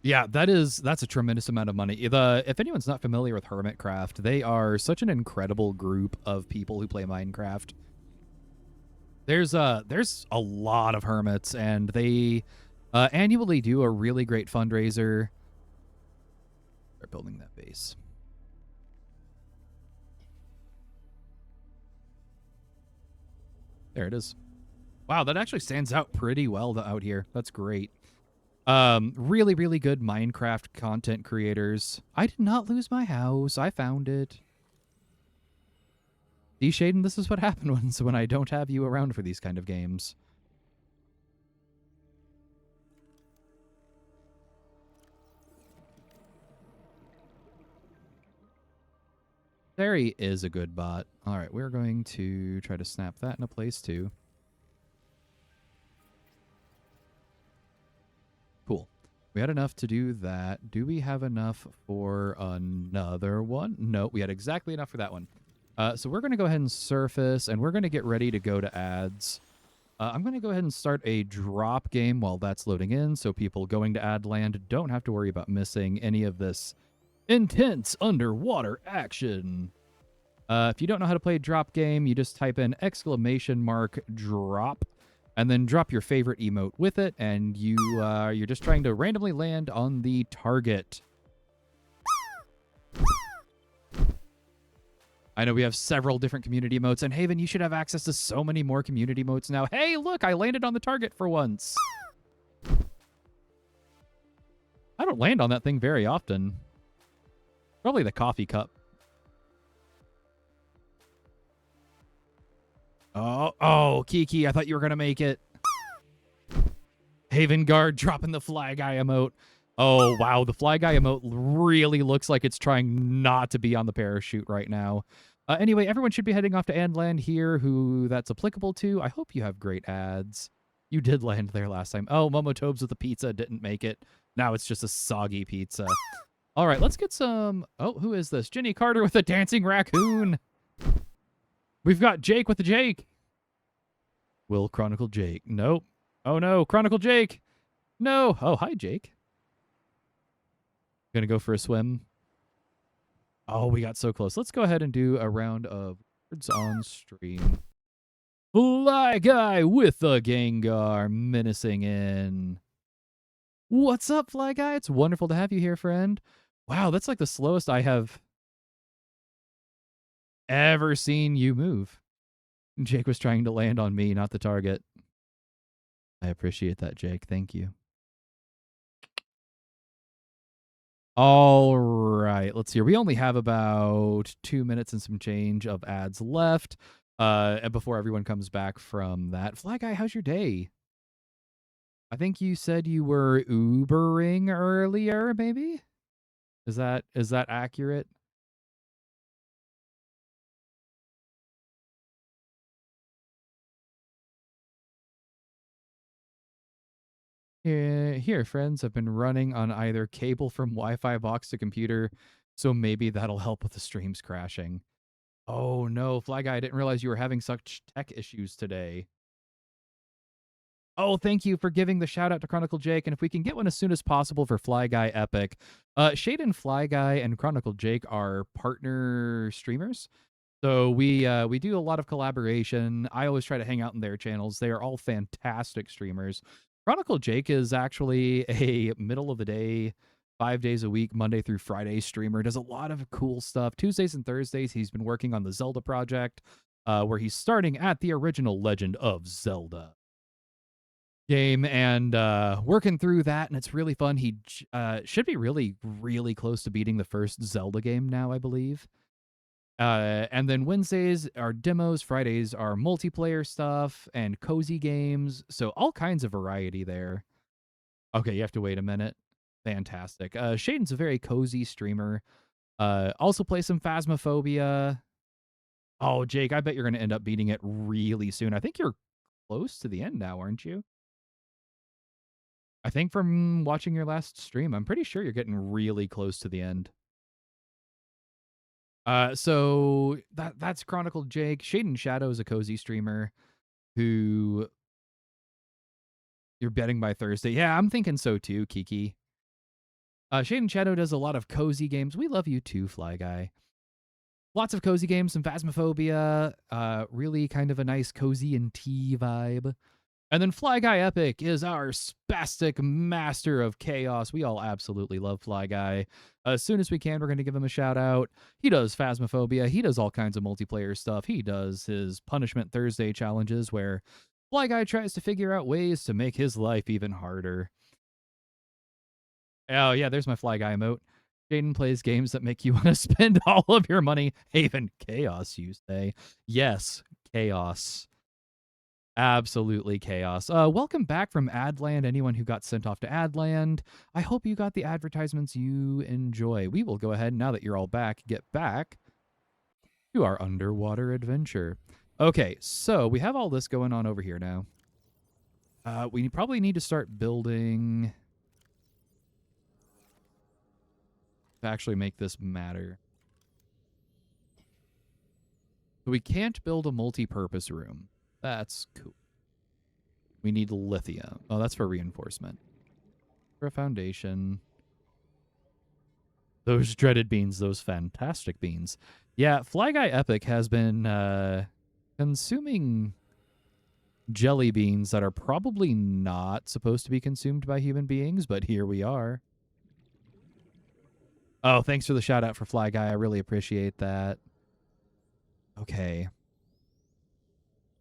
Yeah, that's a tremendous amount of money. If anyone's not familiar with Hermitcraft, they are such an incredible group of people who play Minecraft. There's a lot of hermits, and they annually do a really great fundraiser. They're building that base. There it is. Wow, that actually stands out pretty well out here. That's great. Really, really good Minecraft content creators. I did not lose my house. I found it. D-Shaden, this is what happens when I don't have you around for these kind of games. Terry is a good bot. All right, we're going to try to snap that into place too. Cool. We had enough to do that. Do we have enough for another one? No, we had exactly enough for that one. So we're going to go ahead and surface, and we're going to get ready to go to ads. I'm going to go ahead and start a drop game while that's loading in, so people going to ad land don't have to worry about missing any of this intense underwater action. If you don't know how to play drop game, you just type in !drop and then drop your favorite emote with it, and you're just trying to randomly land on the target. I know we have several different community emotes, and Haven, you should have access to so many more community emotes now. Hey, look, I landed on the target for once. I don't land on that thing very often. Probably the coffee cup. Oh, Kiki, I thought you were going to make it. Haven Guard dropping the Fly Guy emote. Oh, wow. The Fly Guy emote really looks like it's trying not to be on the parachute right now. Anyway, everyone should be heading off to Andland here who that's applicable to. I hope you have great ads. You did land there last time. Oh, Momo Tobes with the pizza didn't make it. Now it's just a soggy pizza. All right, let's get some... Oh, who is this? Jenny Carter with a dancing raccoon. We've got Jake with the Jake. Will Chronicle Jake. Nope. Oh, no. Chronicle Jake. No. Oh, hi, Jake. Gonna go for a swim. Oh, we got so close. Let's go ahead and do a round of words on stream. Fly Guy with the Gengar menacing in. What's up, Fly Guy? It's wonderful to have you here, friend. Wow, that's like the slowest I have ever seen you move. Jake was trying to land on me, not the target. I appreciate that, Jake. Thank you. All right, let's see. We only have about 2 minutes and some change of ads left before everyone comes back from that. Fly Guy, how's your day? I think you said you were Ubering earlier, maybe? Is that accurate? Here, friends, I've been running on either cable from Wi-Fi box to computer, so maybe that'll help with the streams crashing. Oh no, Fly Guy, I didn't realize you were having such tech issues today. Oh, thank you for giving the shout out to Chronicle Jake, and if we can get one as soon as possible for Fly Guy Epic. Shaden, Fly Guy, and Chronicle Jake are partner streamers. So we do a lot of collaboration. I always try to hang out in their channels. They are all fantastic streamers. Chronicle Jake is actually a middle of the day, 5 days a week, Monday through Friday streamer. Does a lot of cool stuff. Tuesdays and Thursdays, he's been working on the Zelda project, where he's starting at the original Legend of Zelda game and working through that, and it's really fun. He should be really, really close to beating the first Zelda game now, I believe. And then Wednesdays are demos, Fridays are multiplayer stuff and cozy games. So all kinds of variety there. Okay, you have to wait a minute. Fantastic. Shaden's a very cozy streamer. Also play some Phasmophobia. Oh, Jake, I bet you're going to end up beating it really soon. I think you're close to the end now, aren't you? I think from watching your last stream, I'm pretty sure you're getting really close to the end. So that's Chronicle Jake. Shaden Shadow is a cozy streamer who you're betting by Thursday. Yeah, I'm thinking so too, Kiki. Shaden Shadow does a lot of cozy games. We love you too, Fly Guy. Lots of cozy games, some Phasmophobia, really kind of a nice cozy and tea vibe. And then Fly Guy Epic is our spastic master of chaos. We all absolutely love Fly Guy. As soon as we can, we're going to give him a shout out. He does Phasmophobia. He does all kinds of multiplayer stuff. He does his Punishment Thursday challenges where Fly Guy tries to figure out ways to make his life even harder. Oh, yeah, there's my Fly Guy emote. Jaden plays games that make you want to spend all of your money. Haven chaos, you say. Yes, chaos. Absolutely chaos. Welcome back from Adland, anyone who got sent off to Adland. I hope you got the advertisements you enjoy. We will go ahead, now that you're all back, get back to our underwater adventure. Okay, so we have all this going on over here now. We probably need to start building to actually make this matter. So we can't build a multi-purpose room. That's cool. We need lithium. Oh, that's for reinforcement. For a foundation. Those dreaded beans, those fantastic beans. Yeah, Fly Guy Epic has been consuming jelly beans that are probably not supposed to be consumed by human beings, but here we are. Oh, thanks for the shout out for Fly Guy. I really appreciate that. Okay.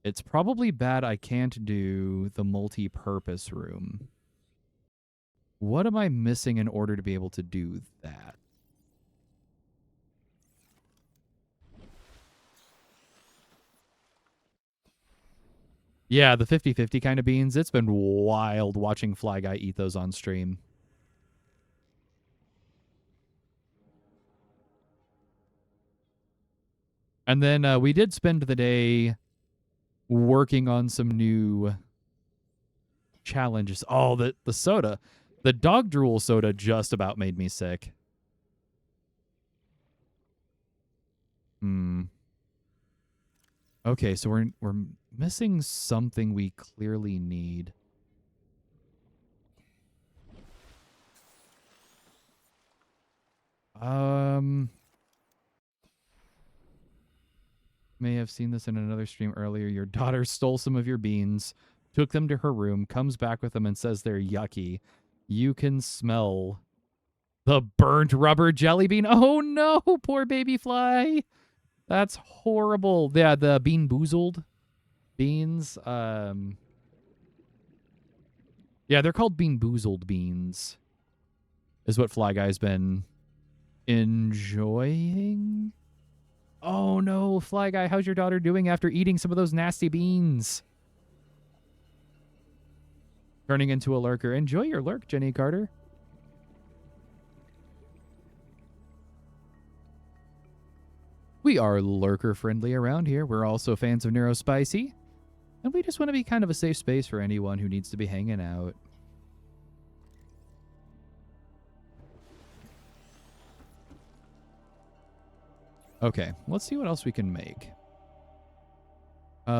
It's probably bad I can't do the multi-purpose room. What am I missing in order to be able to do that? Yeah, the 50-50 kind of beans. It's been wild watching Fly Guy eat those on stream. And then we did spend the day working on some new challenges. Oh, the soda. The dog drool soda just about made me sick. Hmm. Okay, so we're missing something we clearly need. May have seen this in another stream earlier. Your daughter stole some of your beans, took them to her room, comes back with them and says they're yucky. You can smell the burnt rubber jelly bean. Oh no, poor baby fly. That's horrible. Yeah, the bean boozled beans. Yeah, they're called bean boozled beans. Is what Fly Guy's been enjoying. Oh no, Fly Guy, how's your daughter doing after eating some of those nasty beans? Turning into a lurker. Enjoy your lurk, Jenny Carter. We are lurker friendly around here. We're also fans of Neurospicy. And we just want to be kind of a safe space for anyone who needs to be hanging out. Okay, let's see what else we can make.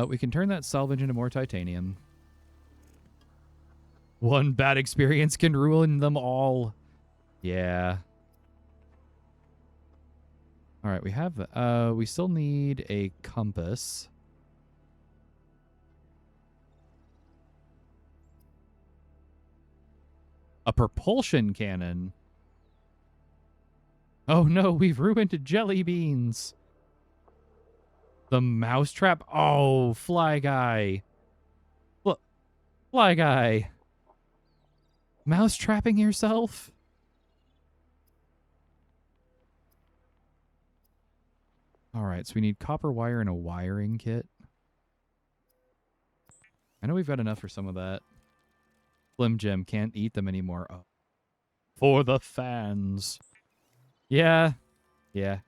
We can turn that salvage into more titanium. One bad experience can ruin them all. Yeah. All right, we still need a compass. A propulsion cannon. Oh no, we've ruined jelly beans. The mousetrap. Oh, Fly Guy. Fly Guy. Mousetrapping yourself? All right, so we need copper wire and a wiring kit. I know we've got enough for some of that. Slim Jim can't eat them anymore. Oh. For the fans. Yeah. Yeah.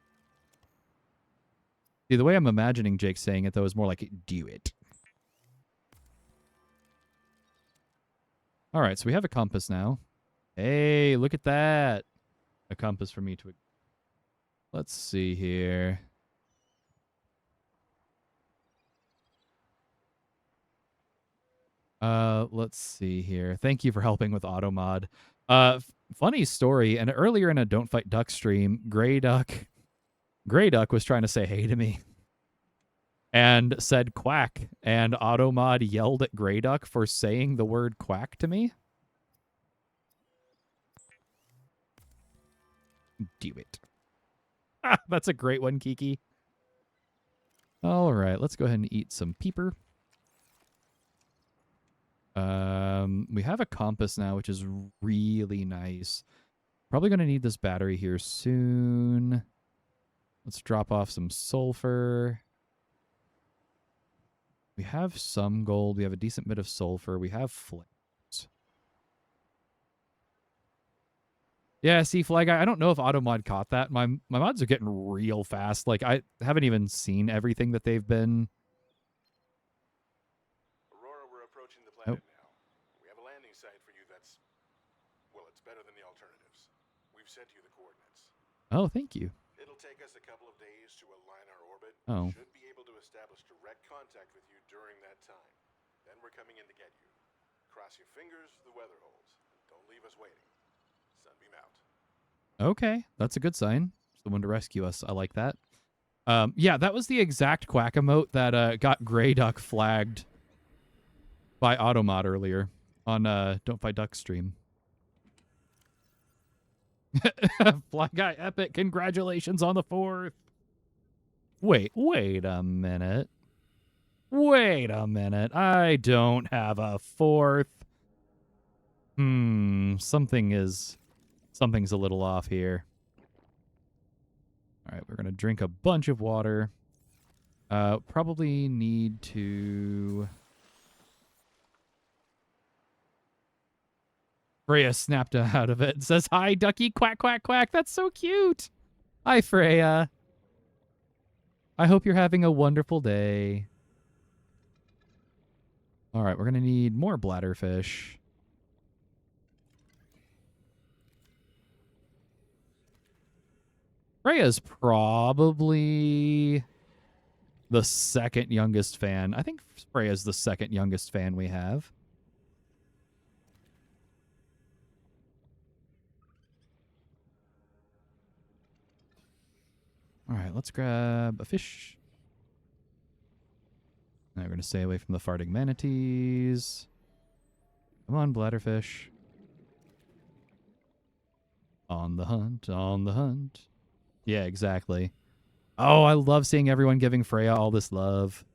See, the way I'm imagining Jake saying it, though, is more like, do it. All right, so we have a compass now. Hey, look at that. A compass for me to... Let's see here. Let's see here. Thank you for helping with AutoMod. Funny story, and earlier in a Don't Fight Duck stream, Grey Duck was trying to say hey to me and said quack, and AutoMod yelled at Grey Duck for saying the word quack to me. Do it. That's a great one, Kiki. All right, let's go ahead and eat some peeper. We have a compass now, which is really nice. Probably going to need this battery here soon. Let's drop off some sulfur. We have some gold. We have a decent bit of sulfur. We have flames. Yeah, see, Fly Guy, I don't know if AutoMod caught that. My mods are getting real fast. Like, I haven't even seen everything that they've been... Aurora, we're approaching the planet now. We have a landing site for you that's... well, it's better than the alternatives. We've sent you the coordinates. Oh, thank you. It'll take us a couple of days to align our orbit. Oh. We should be able to establish direct contact with you during that time. Then we're coming in to get you. Cross your fingers for the weather holds. Don't leave us waiting. Sunbeam out. Okay, that's a good sign. Someone to rescue us. I like that. Yeah, that was the exact quack emote that got Grey Duck flagged by Automod earlier on Don't Fight Duck stream. Fly Guy Epic, congratulations on the 4th. Wait a minute. Wait a minute. I don't have a 4th. Something's a little off here. All right, we're going to drink a bunch of water. Probably need to... Freya snapped out of it and says, "Hi, Ducky, quack, quack, quack." That's so cute. Hi, Freya. I hope you're having a wonderful day. All right, we're going to need more bladderfish. Freya's probably the second youngest fan. I think Freya's the second youngest fan we have. All right, let's grab a fish. Now we're going to stay away from the farting manatees. Come on, bladderfish. On the hunt, on the hunt. Yeah, exactly. Oh, I love seeing everyone giving Freya all this love.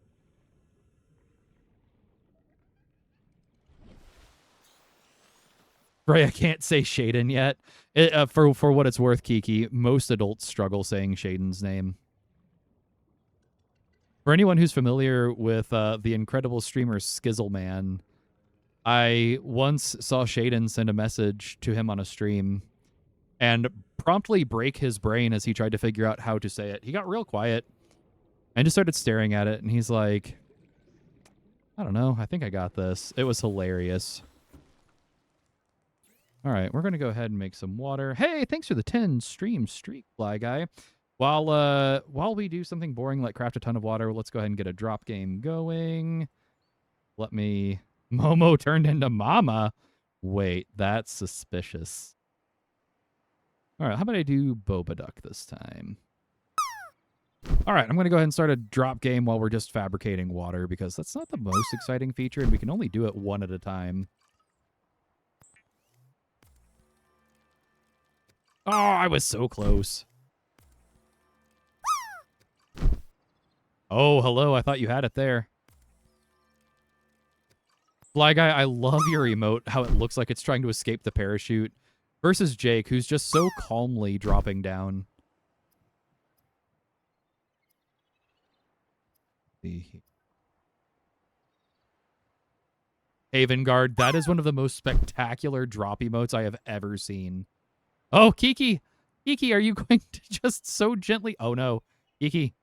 Freya can't say Shaden yet. For what it's worth, Kiki, most adults struggle saying Shaden's name. For anyone who's familiar with the incredible streamer Skizzleman, I once saw Shaden send a message to him on a stream and promptly break his brain as he tried to figure out how to say it. He got real quiet and just started staring at it, and he's like, I don't know, I think I got this. It was hilarious. All right, we're going to go ahead and make some water. Hey, thanks for the 10 stream streak, Fly Guy. While we do something boring like craft a ton of water, let's go ahead and get a drop game going. Let me... Momo turned into Mama. Wait, that's suspicious. All right, how about I do Boba Duck this time? All right, I'm going to go ahead and start a drop game while we're just fabricating water because that's not the most exciting feature and we can only do it one at a time. Oh, I was so close. Oh, hello. I thought you had it there. Fly Guy, I love your emote, how it looks like it's trying to escape the parachute, versus Jake, who's just so calmly dropping down. Haven Guard, that is one of the most spectacular drop emotes I have ever seen. Oh, Kiki! Kiki, are you going to just so gently... Oh, no. Kiki.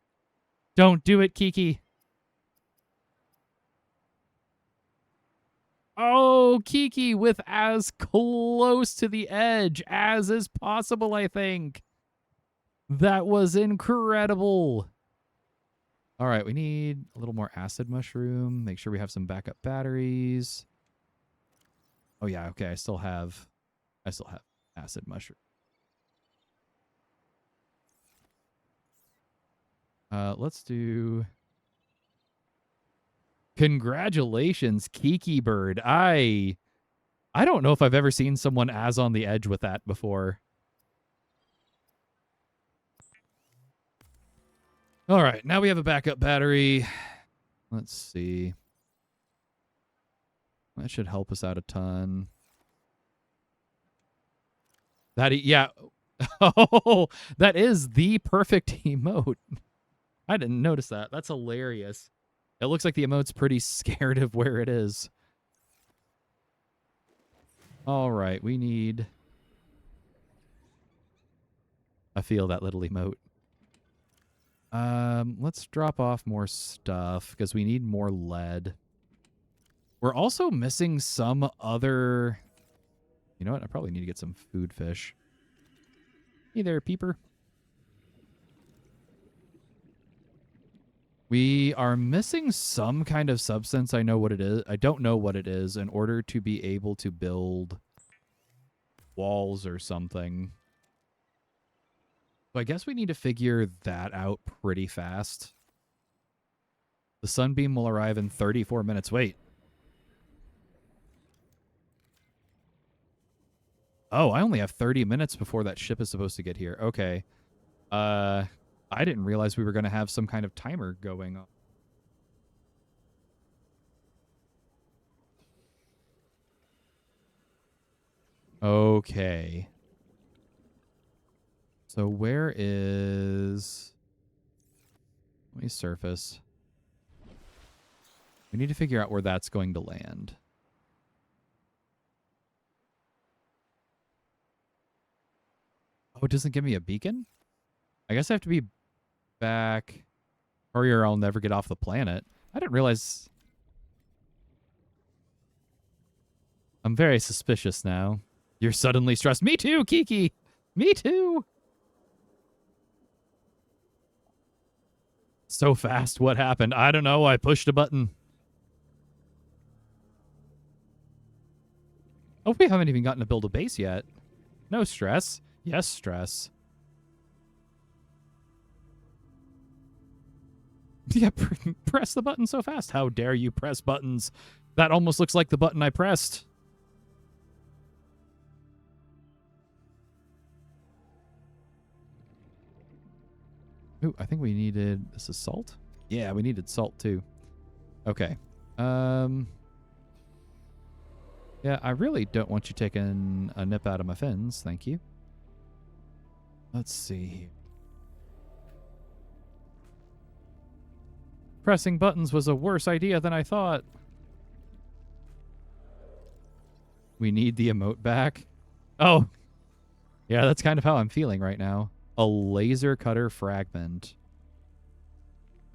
Don't do it, Kiki. Oh, Kiki with as close to the edge as is possible, I think. That was incredible. All right, we need a little more acid mushroom. Make sure we have some backup batteries. Oh, yeah, okay, I still have acid mushroom. Let's do... Congratulations, Kiki Bird. I don't know if I've ever seen someone as on the edge with that before. All right, now we have a backup battery. Let's see. That should help us out a ton. Yeah. Oh, that is the perfect emote. I didn't notice that. That's hilarious. It looks like the emote's pretty scared of where it is. All right, we need... I feel that little emote. Let's drop off more stuff because we need more lead. We're also missing some other... You know what? I probably need to get some food fish. Hey there, Peeper. We are missing some kind of substance. I know what it is. I don't know what it is in order to be able to build walls or something. So I guess we need to figure that out pretty fast. The sunbeam will arrive in 34 minutes. Wait. Oh, I only have 30 minutes before that ship is supposed to get here. Okay. I didn't realize we were going to have some kind of timer going on. Okay. So where is... Let me surface. We need to figure out where that's going to land. Oh, it doesn't give me a beacon? I guess I have to be back, or I'll never get off the planet. I didn't realize... I'm very suspicious now. You're suddenly stressed. Me too, Kiki! Me too! So fast, what happened? I don't know, I pushed a button. Oh, we haven't even gotten to build a base yet. No stress. Yes, stress. Yeah, press the button so fast. How dare you press buttons? That almost looks like the button I pressed. Ooh, I think we needed... This is salt? Yeah, we needed salt too. Okay. Yeah, I really don't want you taking a nip out of my fins. Thank you. Let's see. Pressing buttons was a worse idea than I thought. We need the emote back. Oh. Yeah, that's kind of how I'm feeling right now. A laser cutter fragment.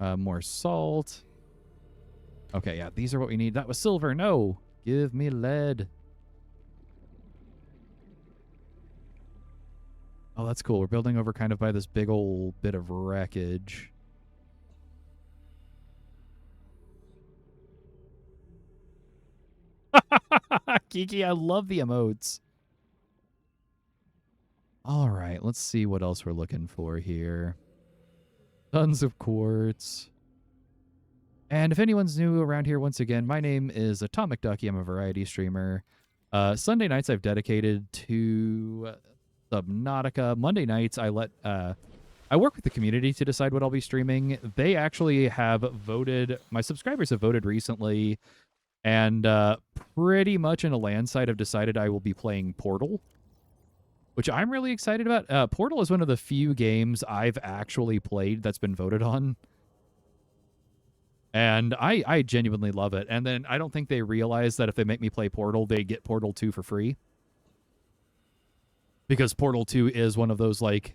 More salt. Okay, yeah, these are what we need. That was silver. No. Give me lead. Oh, that's cool. We're building over kind of by this big old bit of wreckage. Kiki, I love the emotes. All right, let's see what else we're looking for here. Tons of quartz. And if anyone's new around here, once again, my name is Atomic Ducky. I'm a variety streamer. Sunday nights I've dedicated to Subnautica. Monday nights I work with the community to decide what I'll be streaming. They actually have voted, my subscribers have voted recently, and pretty much in a landslide have decided I will be playing Portal, which I'm really excited about. Portal is one of the few games I've actually played that's been voted on. And I genuinely love it. And then I don't think they realize that if they make me play Portal, they get Portal 2 for free. Because Portal 2 is one of those, like,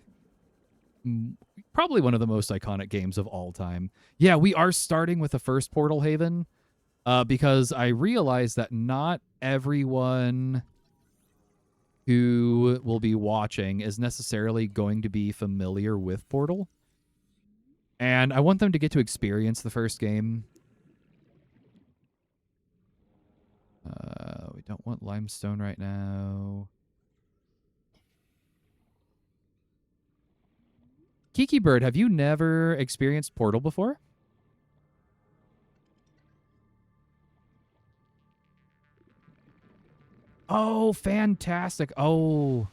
probably one of the most iconic games of all time. Yeah, we are starting with the first Portal Haven, because I realize that not everyone who will be watching is necessarily going to be familiar with Portal. And I want them to get to experience the first game. We don't want limestone right now. Kiki Bird, have you never experienced Portal before? Oh, fantastic. Oh.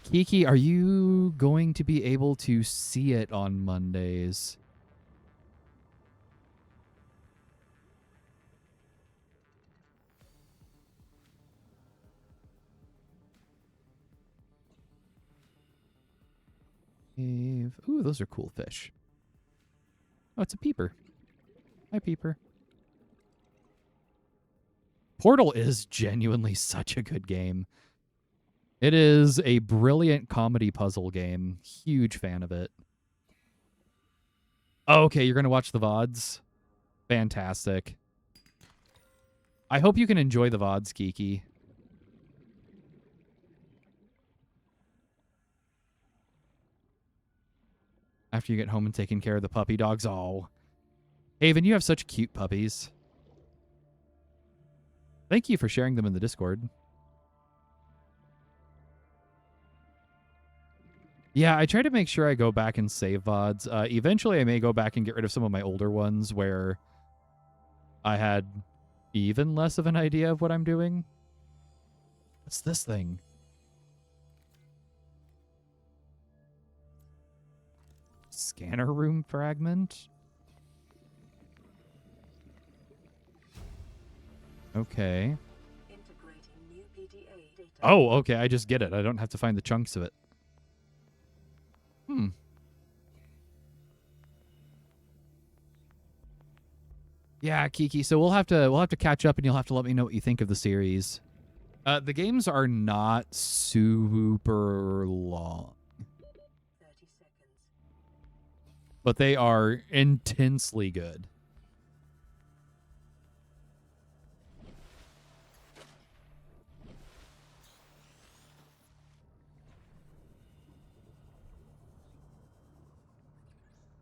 Kiki, are you going to be able to see it on Mondays? Ooh, those are cool fish. Oh, it's a peeper. Hi, peeper. Portal is genuinely such a good game. It is a brilliant comedy puzzle game. Huge fan of it. Oh, okay, you're going to watch the VODs? Fantastic. I hope you can enjoy the VODs, Kiki. After you get home and taking care of the puppy dogs. Oh. Haven, you have such cute puppies. Thank you for sharing them in the Discord. Yeah, I try to make sure I go back and save VODs. Eventually, I may go back and get rid of some of my older ones where I had even less of an idea of what I'm doing. What's this thing? Scanner room fragment? Okay. Integrating new PDA data. Oh, okay, I just get it. I don't have to find the chunks of it. Yeah, Kiki. So we'll have to catch up, and you'll have to let me know what you think of the series. The games are not super long, 30 seconds. but they are intensely good.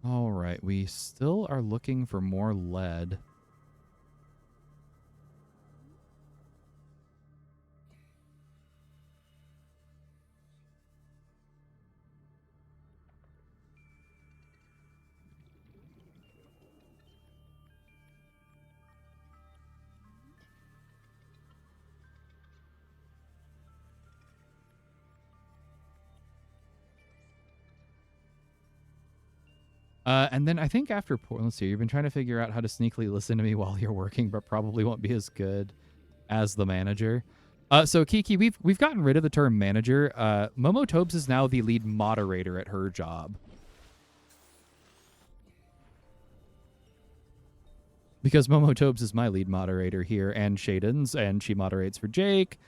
All right, we still are looking for more lead. And then I think after let's see, you've been trying to figure out how to sneakily listen to me while you're working, but probably won't be as good as the manager. So Kiki, we've gotten rid of the term manager. Momo Tobes is now the lead moderator at her job. Because Momo Tobes is my lead moderator here, and Shaden's, and she moderates for Jake.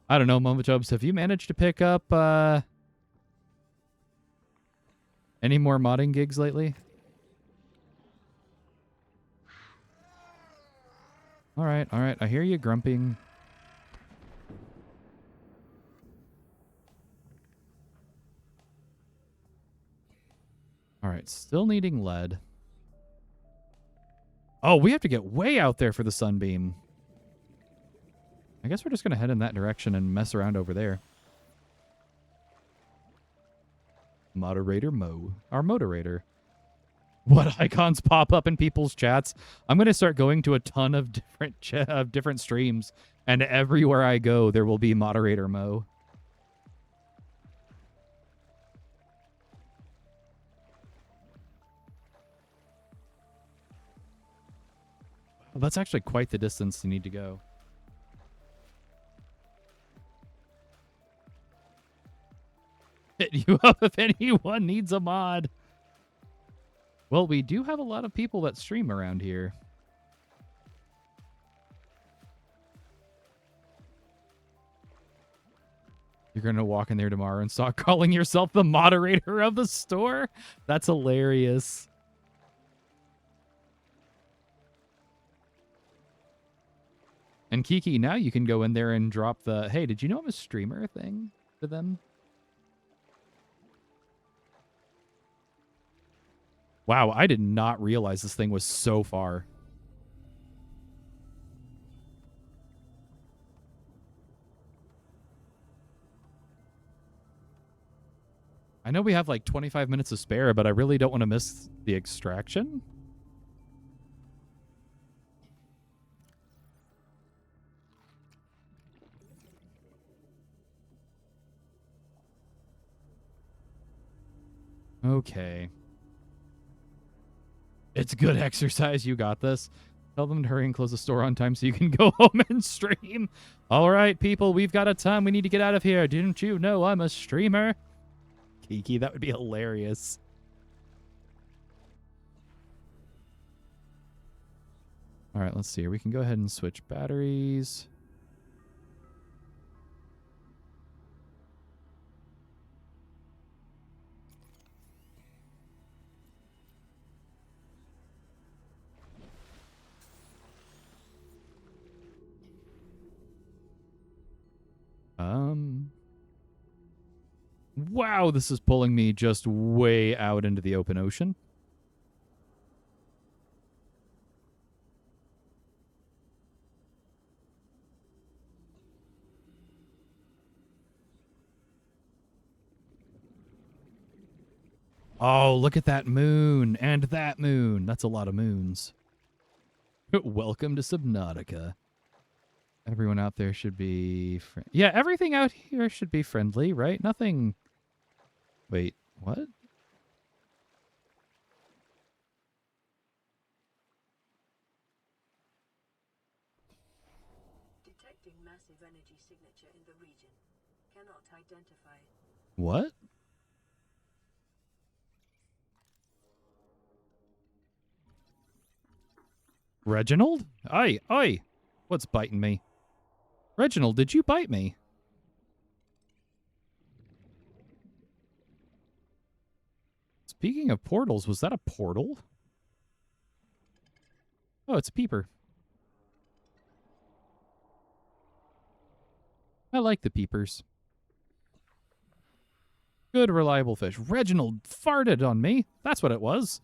I don't know, Momo Tobes, have you managed to pick up any more modding gigs lately? All right. I hear you grumping. All right, still needing lead. Oh, we have to get way out there for the sunbeam. I guess we're just going to head in that direction and mess around over there. Moderator Mo. Our moderator. What icons pop up in people's chats? I'm going to start going to a ton of different streams, and everywhere I go, there will be moderator Mo. Well, that's actually quite the distance you need to go. Hit you up if anyone needs a mod. Well, we do have a lot of people that stream around here. You're going to walk in there tomorrow and start calling yourself the moderator of the store? That's hilarious. And Kiki, now you can go in there and drop the, hey, did you know I'm a streamer thing to them? Wow, I did not realize this thing was so far. I know we have like 25 minutes to spare, but I really don't want to miss the extraction. Okay. It's good exercise. You got this. Tell them to hurry and close the store on time so you can go home and stream. All right, people, we've got a time. We need to get out of here. Didn't you know I'm a streamer? Kiki, that would be hilarious. All right, let's see. We can go ahead and switch batteries. Wow, this is pulling me just way out into the open ocean. Oh, look at that moon and that moon. That's a lot of moons. Welcome to Subnautica. Everyone out there should be... Yeah, everything out here should be friendly, right? Nothing... Wait, what? Detecting massive energy signature in the region. Cannot identify it. What? Reginald? Oi, oi! What's biting me? Reginald, did you bite me? Speaking of portals, was that a portal? Oh, it's a peeper. I like the peepers. Good, reliable fish. Reginald farted on me. That's what it was.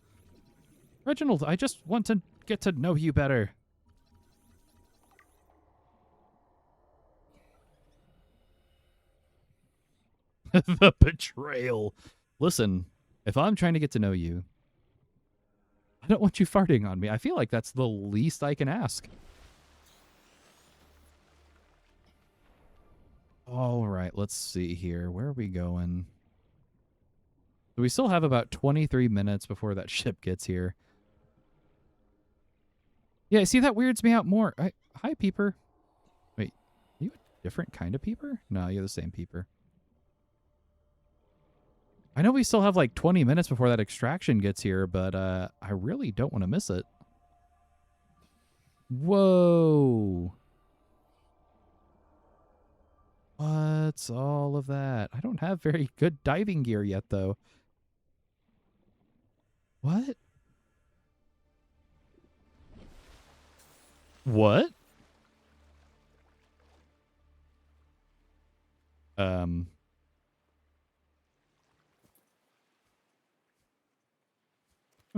Reginald, I just want to get to know you better. The betrayal. Listen, if I'm trying to get to know you, I don't want you farting on me. I feel like that's the least I can ask. All right, let's see here. Where are we going? So we still have about 23 minutes before that ship gets here. Yeah, see, that weirds me out more. Hi, peeper. Wait, are you a different kind of peeper? No, you're the same peeper. I know we still have like 20 minutes before that extraction gets here, but I really don't want to miss it. Whoa. What's all of that? I don't have very good diving gear yet, though. What? What? Come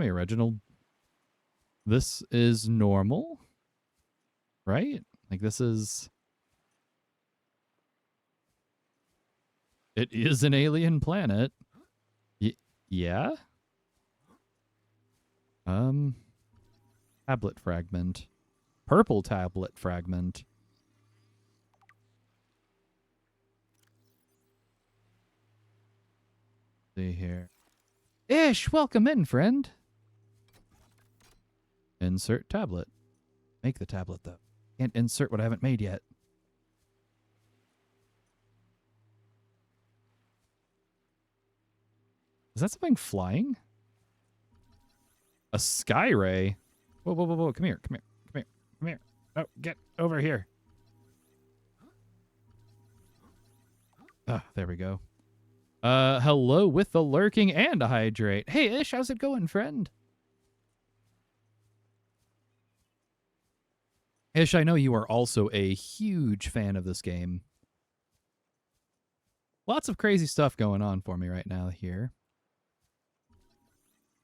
here, Reginald. This is normal, right? Like, this is... It is an alien planet. Yeah? Tablet fragment. Purple tablet fragment. See here. Ish, welcome in, friend. Insert tablet. Make the tablet, though. Can't insert what I haven't made yet. Is that something flying? A sky ray? Whoa, whoa, whoa, whoa. Come here, come here, come here, come here. Oh, get over here. Ah, there we go. Hello with the lurking and a hydrate. Hey, Ish, how's it going, friend? Ish, I know you are also a huge fan of this game. Lots of crazy stuff going on for me right now here.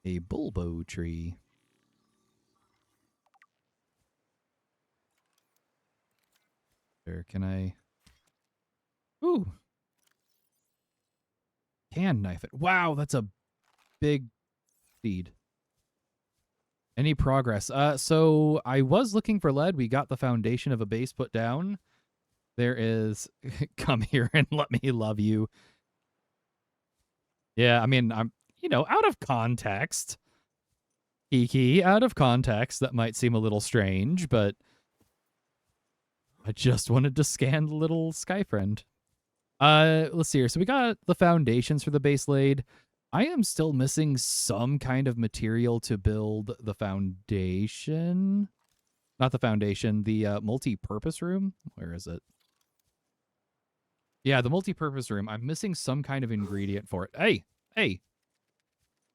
A bulbo tree. There, can I... Ooh. Can knife it. Wow, that's a big seed. Any progress? So I was looking for lead. We got the foundation of a base put down. There is... Come here and let me love you. Yeah, I mean, I'm, you know, out of context. Kiki, out of context, that might seem a little strange, but I just wanted to scan the little sky friend. Let's see here. So we got the foundations for the base laid. I am still missing some kind of material to build the foundation. Not the foundation, the multi-purpose room. Where is it? Yeah, the multi-purpose room. I'm missing some kind of ingredient for it. Hey, hey.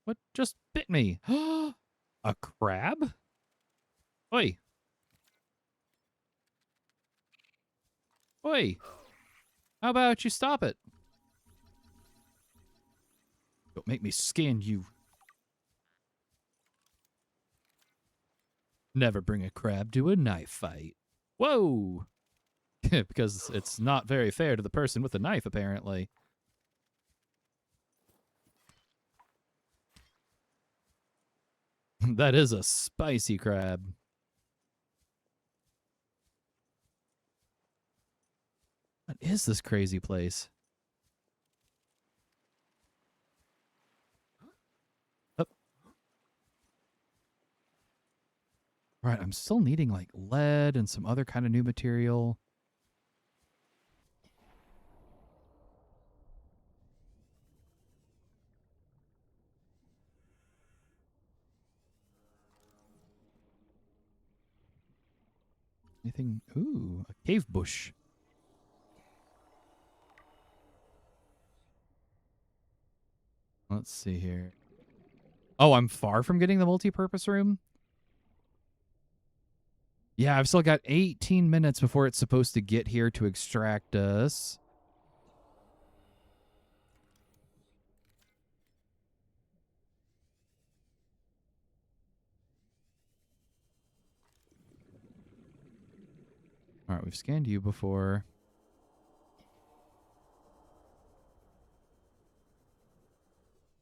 What just bit me? A crab? Oi. Oi. How about you stop it? Don't make me skin you. Never bring a crab to a knife fight. Whoa! Because it's not very fair to the person with the knife, apparently. That is a spicy crab. What is this crazy place? Oh. Right, I'm still needing like lead and some other kind of new material. Anything? Ooh, a cave bush. Let's see here. Oh, I'm far from getting the multi-purpose room? Yeah, I've still got 18 minutes before it's supposed to get here to extract us. All right, we've scanned you before.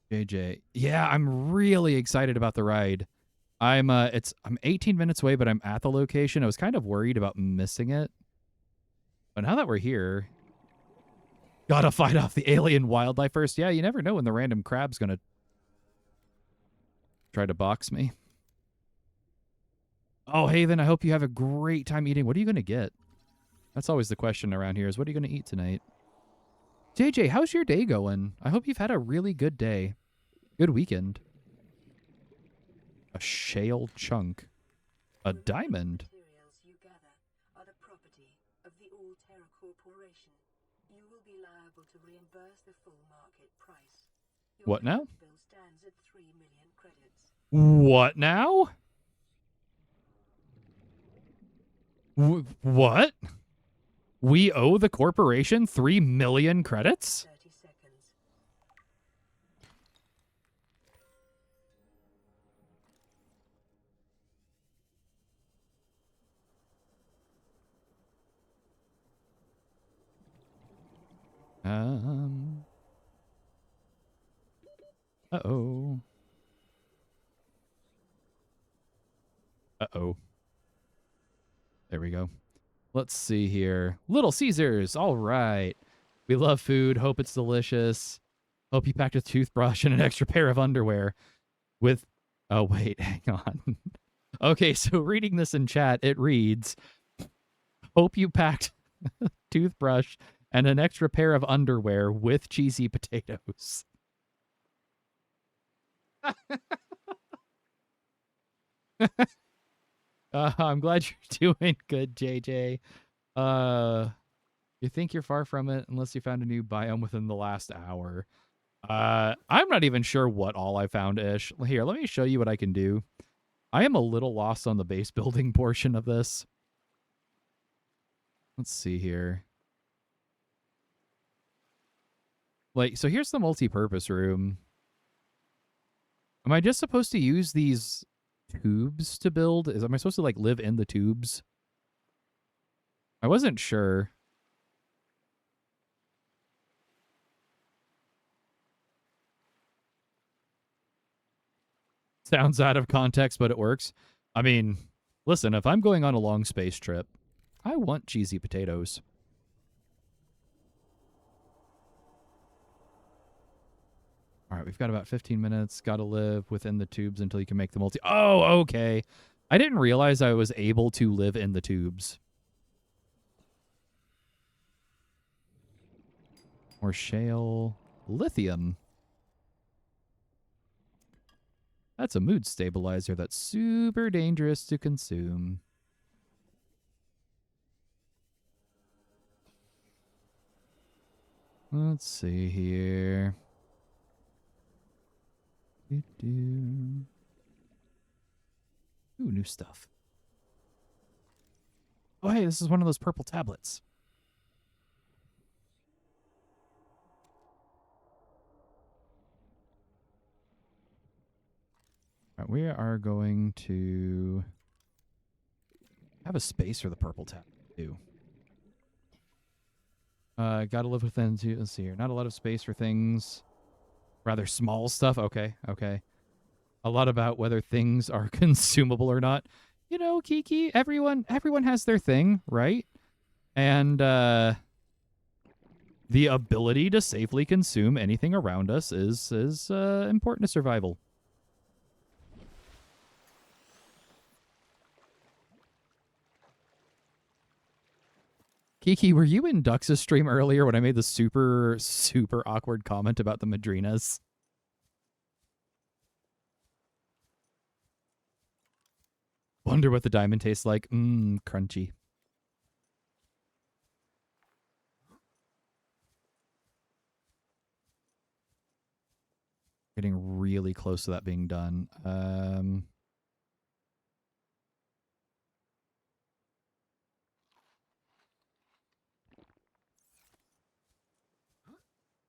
JJ. Yeah, I'm really excited about the ride. I'm 18 minutes away, but I'm at the location. I was kind of worried about missing it. But now that we're here, gotta fight off the alien wildlife first. Yeah, you never know when the random crab's gonna try to box me. Oh, Haven, I hope you have a great time eating. What are you gonna get? That's always the question around here is what are you gonna eat tonight? JJ, how's your day going? I hope you've had a really good day. Good weekend. A shale chunk. A diamond. Materials you gather are the property of the All-Terra Corporation. You will be liable to reimburse the full market price. Your What now? current bill stands at 3 million credits. What now? What? We owe the corporation 3 million credits? 30 seconds. Uh-oh. Uh-oh. There we go. Let's see here. Little Caesars. All right. We love food. Hope it's delicious. Hope you packed a toothbrush and an extra pair of underwear with... Oh, wait. Hang on. Okay, so reading this in chat, it reads, hope you packed a toothbrush and an extra pair of underwear with cheesy potatoes. I'm glad you're doing good, JJ. You think you're far from it unless you found a new biome within the last hour. I'm not even sure what all I found, Ish. Here, let me show you what I can do. I am a little lost on the base building portion of this. Let's see here. Like, so here's the multi-purpose room. Am I just supposed to use these tubes to build? Am I supposed to, like, live in the tubes? I wasn't sure. Sounds out of context, but it works. I mean, listen, if I'm going on a long space trip, I want cheesy potatoes. All right, we've got about 15 minutes. Got to live within the tubes until you can make the multi... Oh, okay. I didn't realize I was able to live in the tubes. More shale. Lithium. That's a mood stabilizer that's super dangerous to consume. Let's see here. Ooh, new stuff. Oh, hey, this is one of those purple tablets. All right, we are going to have a space for the purple tablet, too. Gotta live within, let's see here. Not a lot of space for things. Rather small stuff. Okay, okay. a lot about whether things are consumable or not. You know, Kiki, everyone has their thing, right? And the ability to safely consume anything around us is important to survival. Kiki, were you in Dux's stream earlier when I made the super awkward comment about the Madrinas? Wonder what the diamond tastes like. Mmm, crunchy. Getting really close to that being done.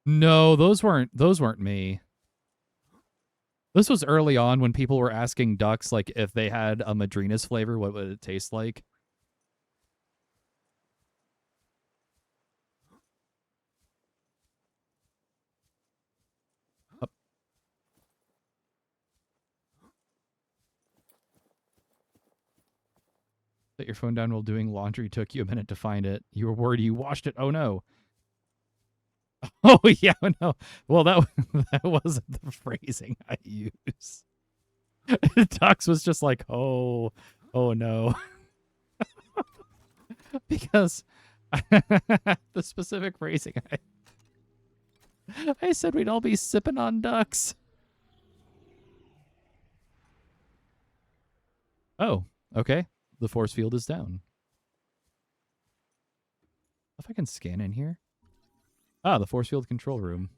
No, those weren't me. This was early on when people were asking ducks like if they had a Madrina's flavor, what would it taste like? Up. Set your phone down while doing laundry. Took you a minute to find it. You were worried you washed it. Oh no. Oh yeah, no. Well, that wasn't the phrasing I used. Tux was just like, oh no, because the specific phrasing I said we'd all be sipping on ducks. Oh, okay. The force field is down. If I can scan in here. Ah, the force field control room.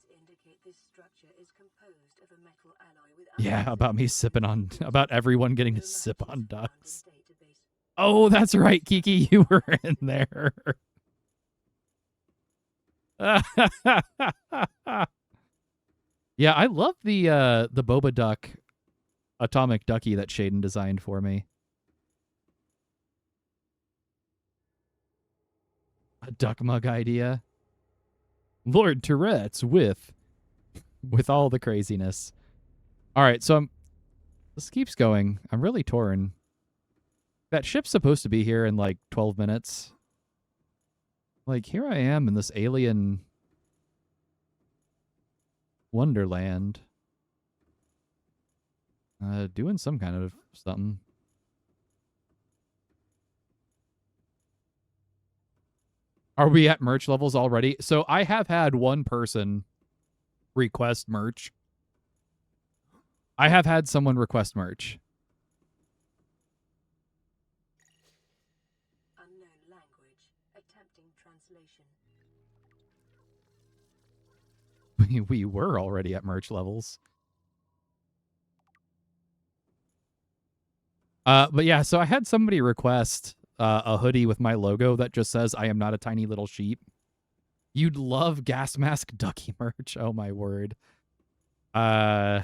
Yeah, about me sipping on, about everyone getting to sip on ducks. Oh, that's right, Kiki, you were in there. Yeah, I love the Boba Duck atomic ducky that Shaden designed for me. A duck mug idea. Lord Tourette's with all the craziness. All right, so this keeps going. I'm really torn. That ship's supposed to be here in like 12 minutes. Like, here I am in this alien wonderland. Doing some kind of something. Are we at merch levels already? So I have had one person request merch. I have had someone request merch. Unknown language. Attempting translation. We were already at merch levels. But yeah, so I had somebody request a hoodie with my logo that just says "I am not a tiny little sheep." You'd love gas mask ducky merch. Oh my word. Your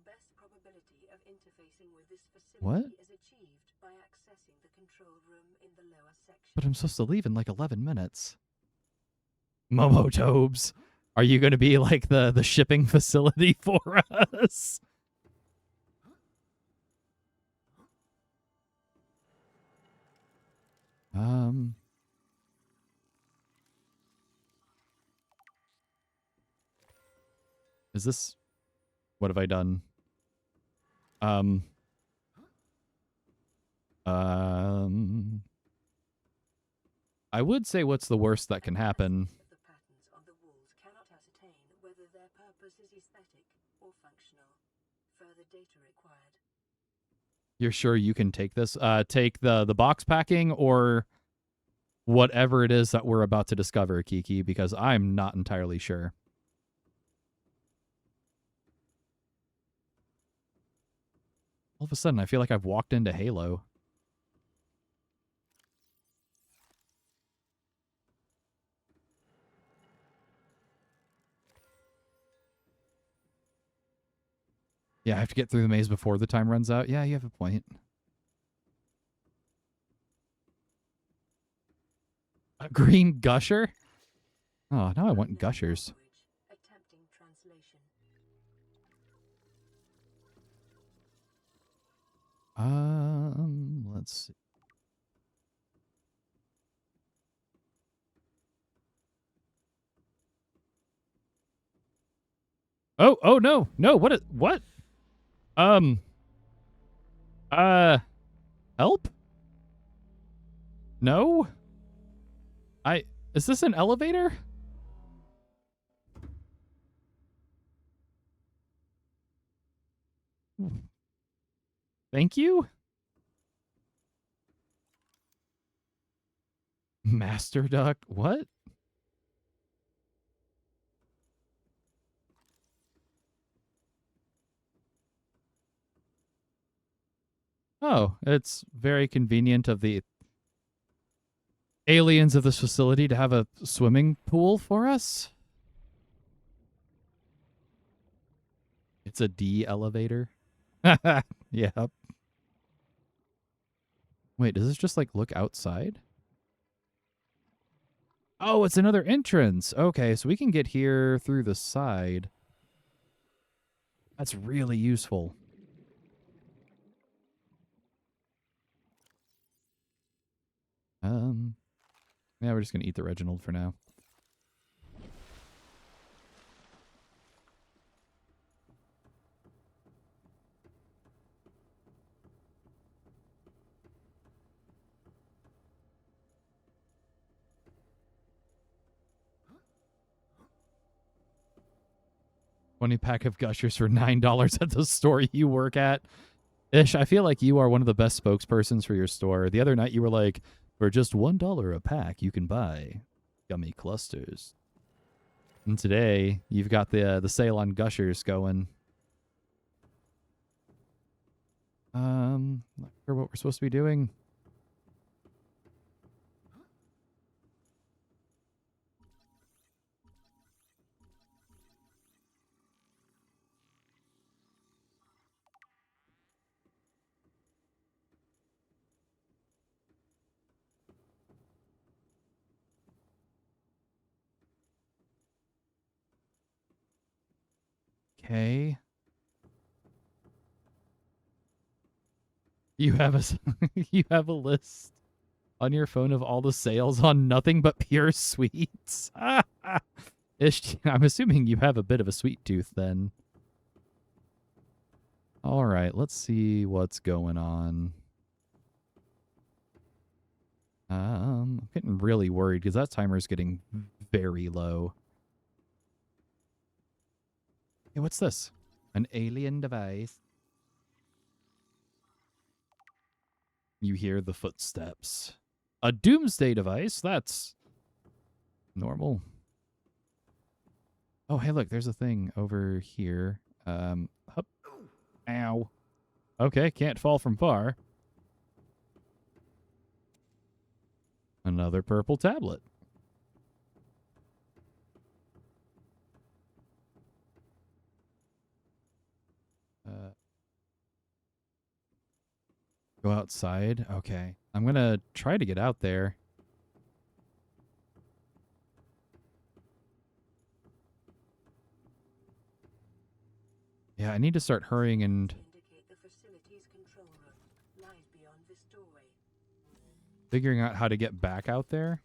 best probability of interfacing with this facility What? is achieved by accessing the control room in the lower section. But I'm supposed to leave in like 11 minutes. Momo Tobes, are you going to be like the shipping facility for us? Is this, what have I done? I would say what's the worst that can happen? The patterns on the walls cannot ascertain whether their purpose is aesthetic or functional. Further data required. You're sure you can take this? Take the box packing or whatever it is that we're about to discover, Kiki, because I'm not entirely sure. All of a sudden, I feel like I've walked into Halo. Yeah, I have to get through the maze before the time runs out. Yeah, you have a point. A green gusher? Oh, now I want gushers. Attempting translation. Let's see. Oh no. No, what? Um uh help? No? I Is this an elevator? Thank you? Master Duck? What? Oh, it's very convenient of the aliens of this facility to have a swimming pool for us. It's a D elevator. Yep. Wait, does this just like look outside? Oh, it's another entrance. Okay, so we can get here through the side. That's really useful. Yeah, we're just gonna eat the Reginald for now. $20 of gushers for $9 at the store you work at. Ish, I feel like you are one of the best spokespersons for your store. The other night you were like, for just $1 a pack, you can buy gummy clusters. And today you've got the sale on gushers going. Not sure what we're supposed to be doing. Okay. You have you have a list on your phone of all the sales on nothing but pure sweets. Ish, I'm assuming you have a bit of a sweet tooth then. All right, let's see what's going on. I'm getting really worried because that timer is getting very low. Hey, what's this? An alien device. You hear the footsteps. A doomsday device? That's normal. Oh, hey, look, there's a thing over here. Hup. Ow. Okay, can't fall from far. Another purple tablet. Go outside? Okay. I'm going to try to get out there. Yeah, I need to start hurrying and Indicate the facility's control room lies beyond this doorway. figuring out how to get back out there.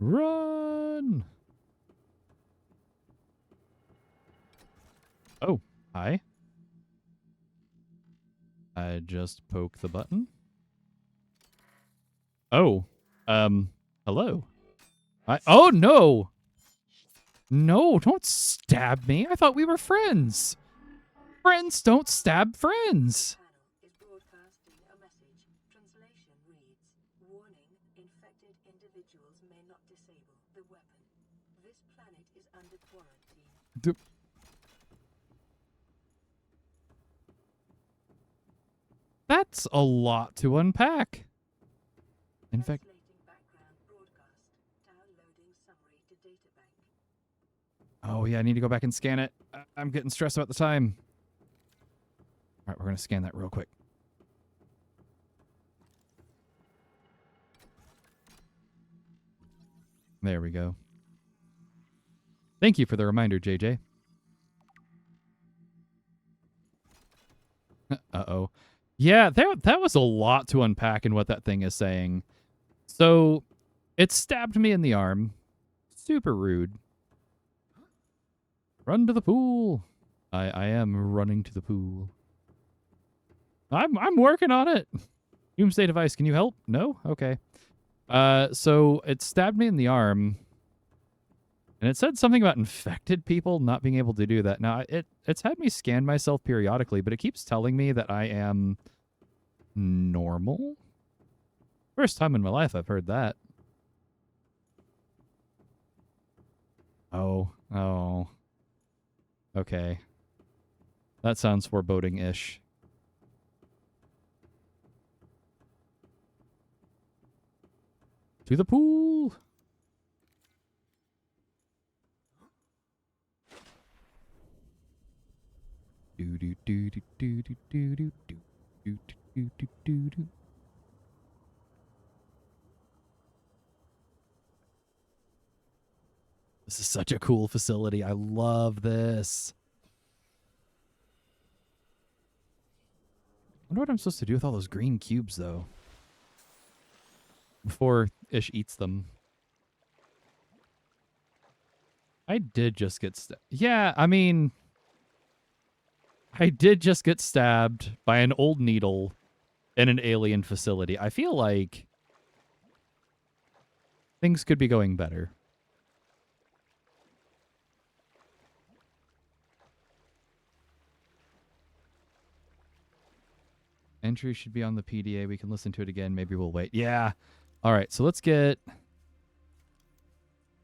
Run! Oh, hi. I just poke the button. Oh, hello. Oh no! No, don't stab me. I thought we were friends. Friends don't stab friends. Panel is broadcasting a message. Translation reads, warning, infected individuals may not disable the weapon. This planet is under quarantine. That's a lot to unpack. In fact, Translating background broadcast. Downloading summary to databank. oh yeah, I need to go back and scan it. I'm getting stressed about the time. All right, we're going to scan that real quick. There we go. Thank you for the reminder, JJ. Uh-oh. Yeah, that was a lot to unpack in what that thing is saying. So, it stabbed me in the arm. Super rude. Run to the pool. I am running to the pool. I'm working on it. Doomsday device, can you help? No? Okay. So it stabbed me in the arm. And it said something about infected people not being able to do that. Now, it's had me scan myself periodically, but it keeps telling me that I am normal. First time in my life I've heard that. Oh. Okay. That sounds foreboding-ish. To the pool! Do do do do do do do do do do do do do do. This is such a cool facility. I love this. I wonder what I'm supposed to do with all those green cubes, though. Before Ish eats them. I did just get stabbed. Yeah, I mean... I did just get stabbed by an old needle in an alien facility. I feel like things could be going better. Entry should be on the PDA. We can listen to it again. Maybe we'll wait. Yeah. All right, so let's get...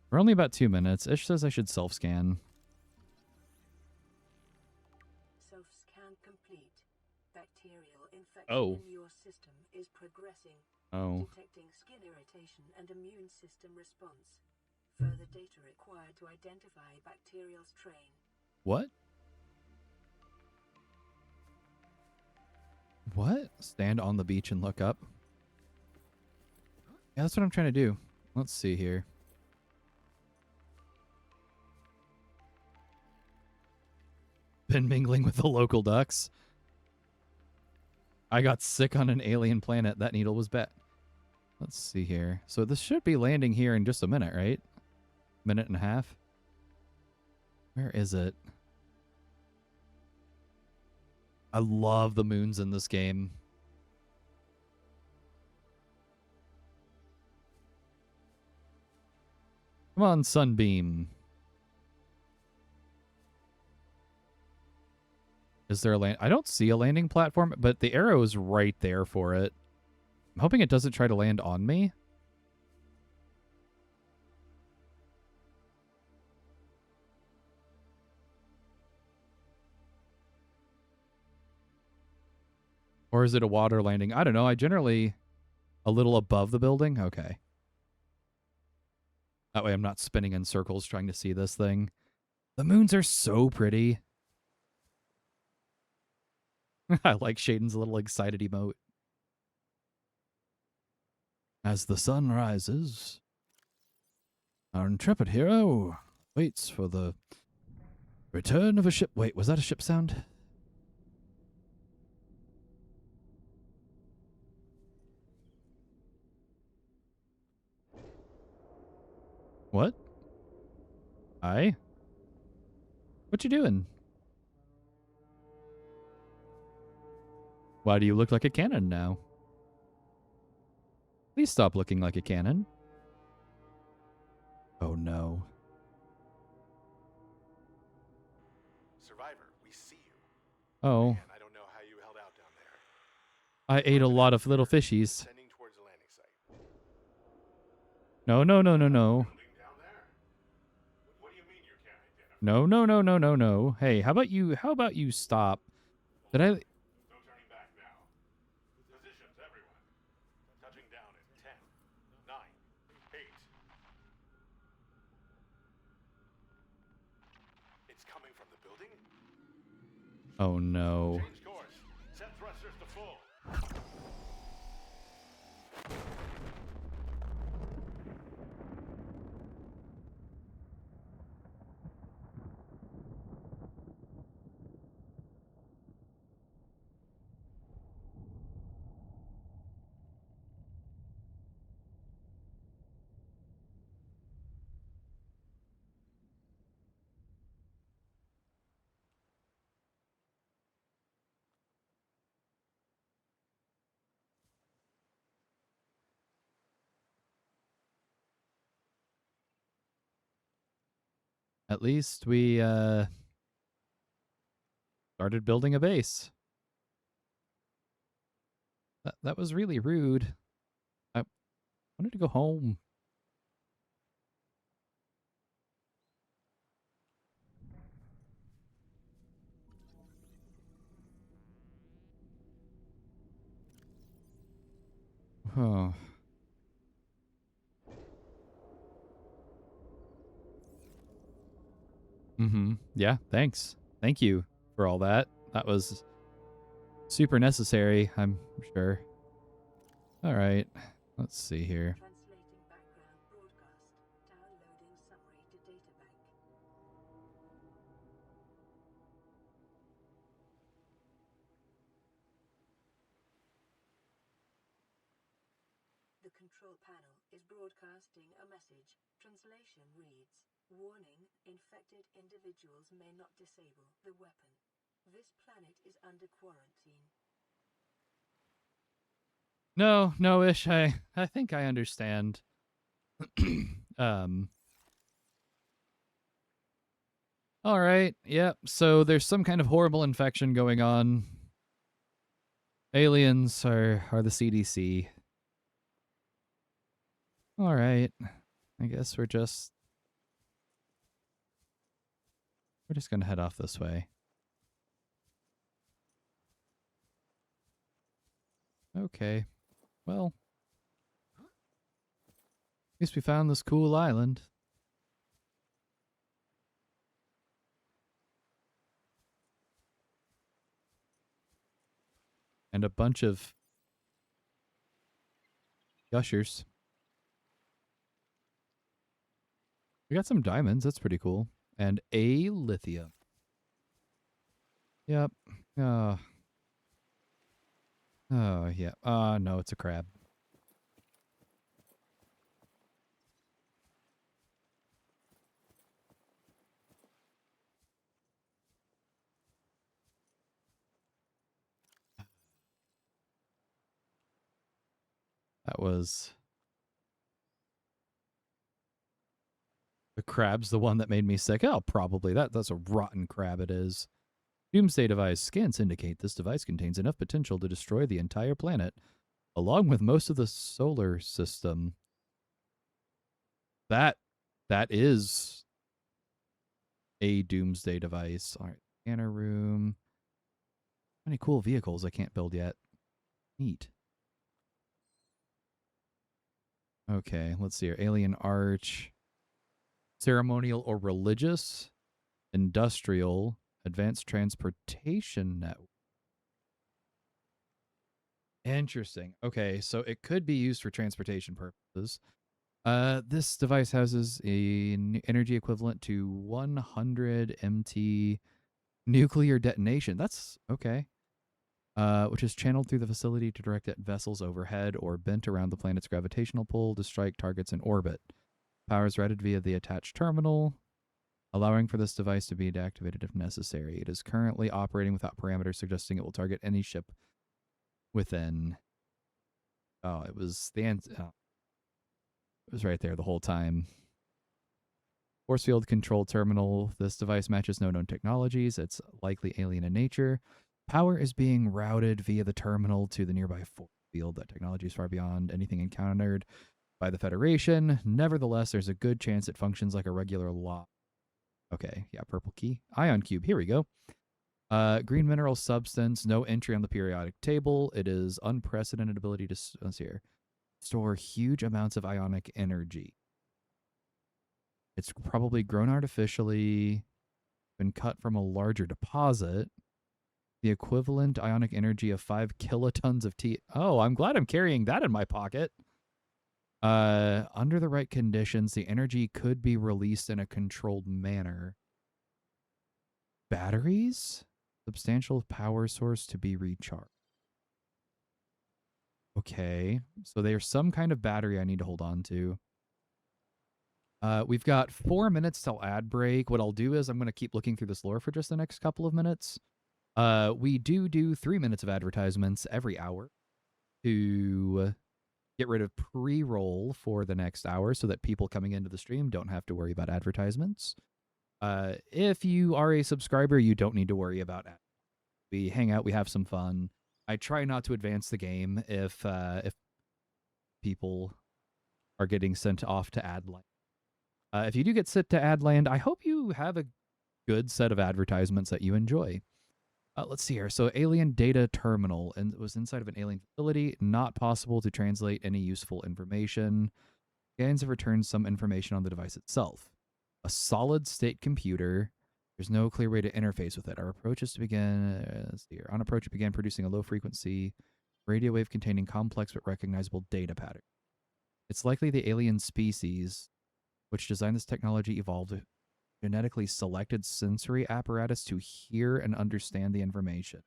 We're only about 2 minutes. Ish says I should self-scan. Self-scan complete. Bacterial infection Oh. in your system is progressing. Oh. Detecting skin irritation and immune system response. Further data required to identify bacterial strain. What? What? Stand on the beach and look up? Yeah, that's what I'm trying to do. Let's see here. Been mingling with the local ducks. I got sick on an alien planet. That needle was bad. Let's see here. So this should be landing here in just a minute, right? Minute and a half. Where is it? I love the moons in this game. Come on, Sunbeam. Is there a land? I don't see a landing platform, but the arrow is right there for it. I'm hoping it doesn't try to land on me. Or is it a water landing? I don't know. I generally... A little above the building? Okay. That way I'm not spinning in circles trying to see this thing. The moons are so pretty. I like Shaden's little excited emote. As the sun rises, our intrepid hero waits for the return of a ship. Wait, was that a ship sound? What? Hi? What you doing? Why do you look like a cannon now? Please stop looking like a cannon. Oh no. Survivor, we see you. Oh. Man, I don't know how you held out down there. I ate a lot of little fishies. Sending towards the landing site. No, no, no, no, no. Building down there? What do you mean you can't identify? No, no, no, no, no, no. Hey, how about you stop? Did I... No turning back now. Positions, everyone. Touching down in 10, 9, 8. It's coming from the building? Oh no. Change course. At least we started building a base. That was really rude. I wanted to go home. Oh. Yeah, thanks. Thank you for all that. That was super necessary, I'm sure. All right. Let's see here. Translating background broadcast. Downloading summary to databank. The control panel is broadcasting a message. Translation reads, "Warning, infected individuals may not disable the weapon. This planet is under quarantine." No, Ish. I think I understand. um. All right. Yep. So there's some kind of horrible infection going on. Aliens are the CDC. All right. I guess we're just gonna head off this way. Okay. Well, at least we found this cool island. And a bunch of gushers. We got some diamonds. That's pretty cool. And a lithium. Yep. Oh. Oh, yeah. No, it's a crab. That was... The crab's the one that made me sick. Oh, probably. That's a rotten crab it is. Doomsday device. Scans indicate this device contains enough potential to destroy the entire planet, along with most of the solar system. That is a doomsday device. All right. Scanner room. How many cool vehicles I can't build yet? Neat. Okay, let's see here. Alien arch. Ceremonial or religious. Industrial. Advanced transportation network. Interesting. Okay, so it could be used for transportation purposes. This device houses an energy equivalent to 100 MT nuclear detonation. That's okay. Which is channeled through the facility to direct at vessels overhead or bent around the planet's gravitational pull to strike targets in orbit. Power is routed via the attached terminal, allowing for this device to be deactivated if necessary. It is currently operating without parameters, suggesting it will target any ship within. Oh, it was it was right there the whole time. Force field control terminal. This device matches no known technologies. It's likely alien in nature. Power is being routed via the terminal to the nearby force field. That technology is far beyond anything encountered by the Federation. Nevertheless, there's a good chance it functions like a regular lock. Okay, yeah, purple key. Ion cube. Here we go. Green mineral substance. No entry on the periodic table. It is unprecedented ability to let's see here, store huge amounts of ionic energy. It's probably grown artificially, been cut from a larger deposit. The equivalent ionic energy of 5 kilotons of T. Oh, I'm glad I'm carrying that in my pocket. Under the right conditions, the energy could be released in a controlled manner. Batteries? Substantial power source to be recharged. Okay, so there's some kind of battery I need to hold on to. We've got 4 minutes till ad break. What I'll do is I'm going to keep looking through this lore for just the next couple of minutes. We do 3 minutes of advertisements every hour to get rid of pre-roll for the next hour so that people coming into the stream don't have to worry about advertisements. If you are a subscriber, you don't need to worry about it. We hang out, we have some fun. I try not to advance the game if people are getting sent off to Adland. If you do get sent to Adland, I hope you have a good set of advertisements that you enjoy. Let's see here. So, alien data terminal, and it was inside of an alien facility. Not possible to translate any useful information. Scans have returned some information on the device itself. A solid state computer. There's no clear way to interface with it. Our approach is to begin. Let's see here. On approach, it began producing a low frequency radio wave containing complex but recognizable data pattern. It's likely the alien species which designed this technology evolved a genetically selected sensory apparatus to hear and understand the information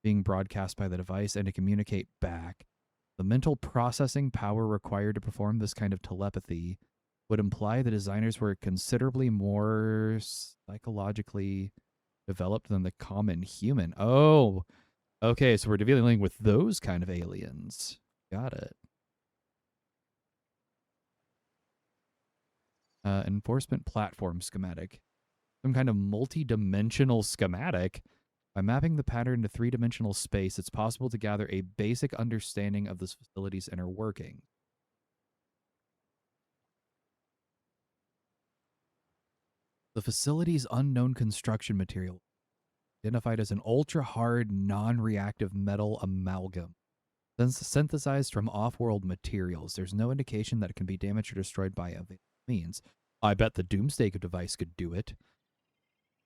being broadcast by the device and to communicate back. The mental processing power required to perform this kind of telepathy would imply the designers were considerably more psychologically developed than the common human. Oh, okay, so we're dealing with those kind of aliens. Got it. Enforcement platform schematic. Some kind of multi-dimensional schematic. By mapping the pattern to three-dimensional space, it's possible to gather a basic understanding of this facility's inner working. The facility's unknown construction material, identified as an ultra-hard, non-reactive metal amalgam, synthesized from off-world materials. There's no indication that it can be damaged or destroyed by available means. I bet the Doomsday device could do it.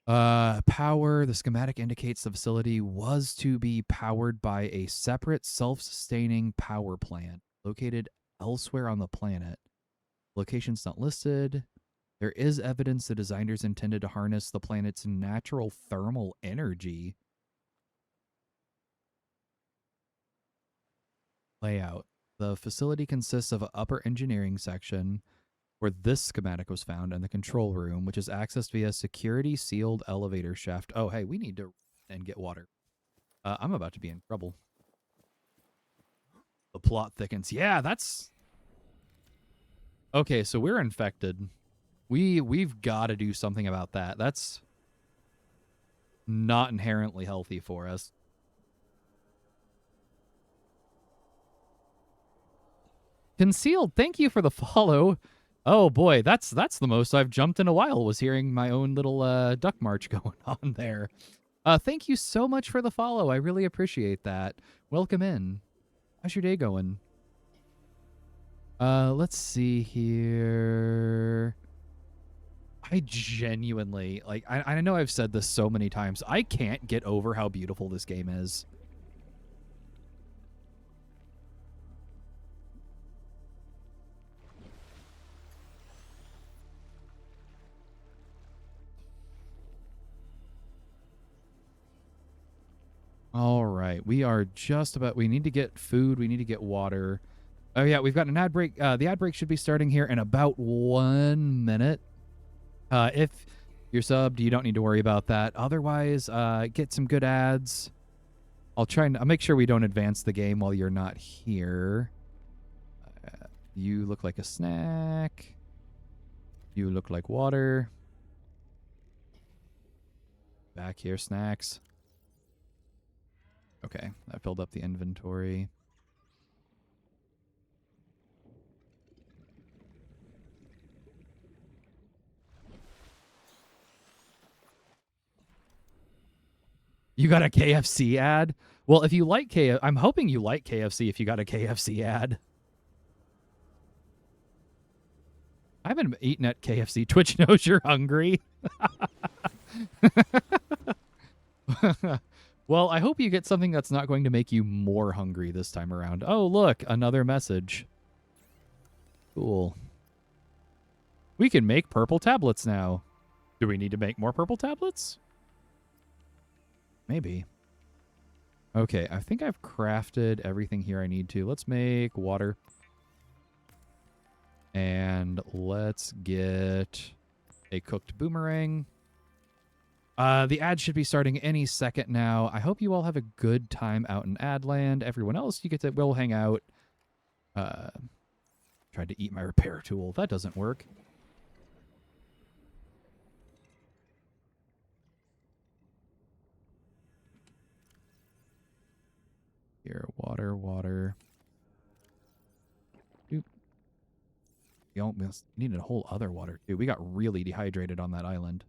Power. The schematic indicates the facility was to be powered by a separate self-sustaining power plant located elsewhere on the planet. Location's not listed. There is evidence the designers intended to harness the planet's natural thermal energy. Layout. The facility consists of an upper engineering section where this schematic was found, and the control room, which is accessed via security sealed elevator shaft. Oh, hey, we need to and get water. I'm about to be in trouble. The plot thickens. Yeah, that's okay. So we're infected. We've got to do something about that. That's not inherently healthy for us. Concealed. Thank you for the follow. Oh boy, that's the most I've jumped in a while, was hearing my own little duck march going on there. Thank you so much for the follow. I really appreciate that. Welcome in. How's your day going? Let's see here. I genuinely, like, I know I've said this so many times. I can't get over how beautiful this game is. All right, we are just about, we need to get food, we need to get water. Oh yeah, we've got an ad break. The ad break should be starting here in about 1 minute. If you're subbed, you don't need to worry about that. Otherwise, get some good ads. I'll make sure we don't advance the game while you're not here. You look like a snack. You look like water. Back here, snacks. Okay, that filled up the inventory. You got a KFC ad? Well, if you like I'm hoping you like KFC if you got a KFC ad. I haven't eaten at KFC. Twitch knows you're hungry. Well, I hope you get something that's not going to make you more hungry this time around. Oh, look, another message. Cool. We can make purple tablets now. Do we need to make more purple tablets? Maybe. Okay, I think I've crafted everything here I need to. Let's make water. And let's get a cooked boomerang. The ad should be starting any second now. I hope you all have a good time out in Adland. Everyone else, we'll hang out. Tried to eat my repair tool. That doesn't work. Water, water. Oop. We almost needed a whole other water, too. We got really dehydrated on that island.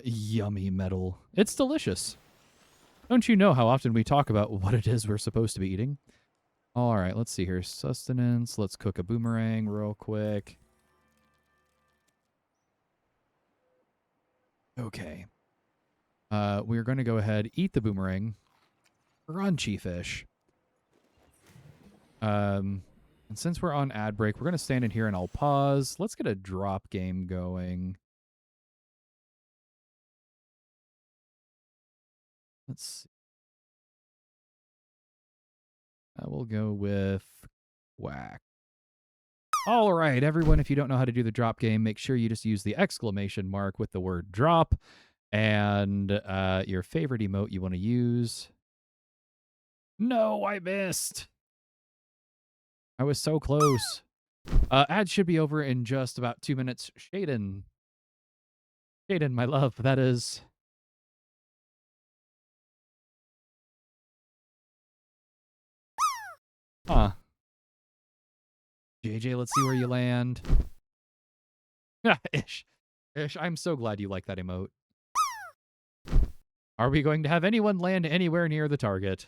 Yummy metal. It's delicious. Don't you know how often we talk about what it is we're supposed to be eating? All right, let's see here. Sustenance. Let's cook a boomerang real quick. Okay. We're going to go ahead, eat the boomerang. Crunchy fish. And since we're on ad break, we're going to stand in here and I'll pause. Let's get a drop game going. Let's see. We'll go with whack. All right, everyone, if you don't know how to do the drop game, make sure you just use the exclamation mark with the word drop and your favorite emote you want to use. No, I missed. I was so close. Ads should be over in just about 2 minutes. Shaden. Shaden, my love, that is... Huh. JJ, let's see where you land. Ish. Ish, I'm so glad you like that emote. Are we going to have anyone land anywhere near the target?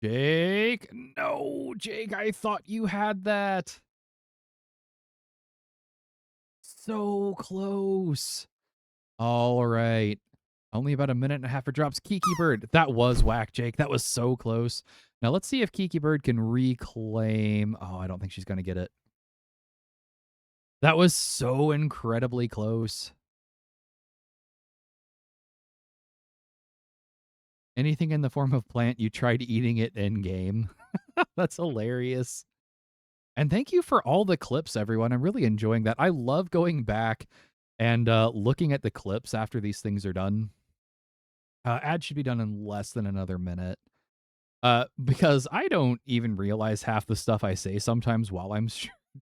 Jake? No, Jake, I thought you had that. So close. All right. Only about a minute and a half for drops. Kiki Bird. That was whack, Jake. That was so close. Now let's see if Kiki Bird can reclaim. Oh, I don't think she's going to get it. That was so incredibly close. Anything in the form of plant, you tried eating it in game. That's hilarious. And thank you for all the clips, everyone. I'm really enjoying that. I love going back and looking at the clips after these things are done. Ad should be done in less than another minute. Because I don't even realize half the stuff I say sometimes while I'm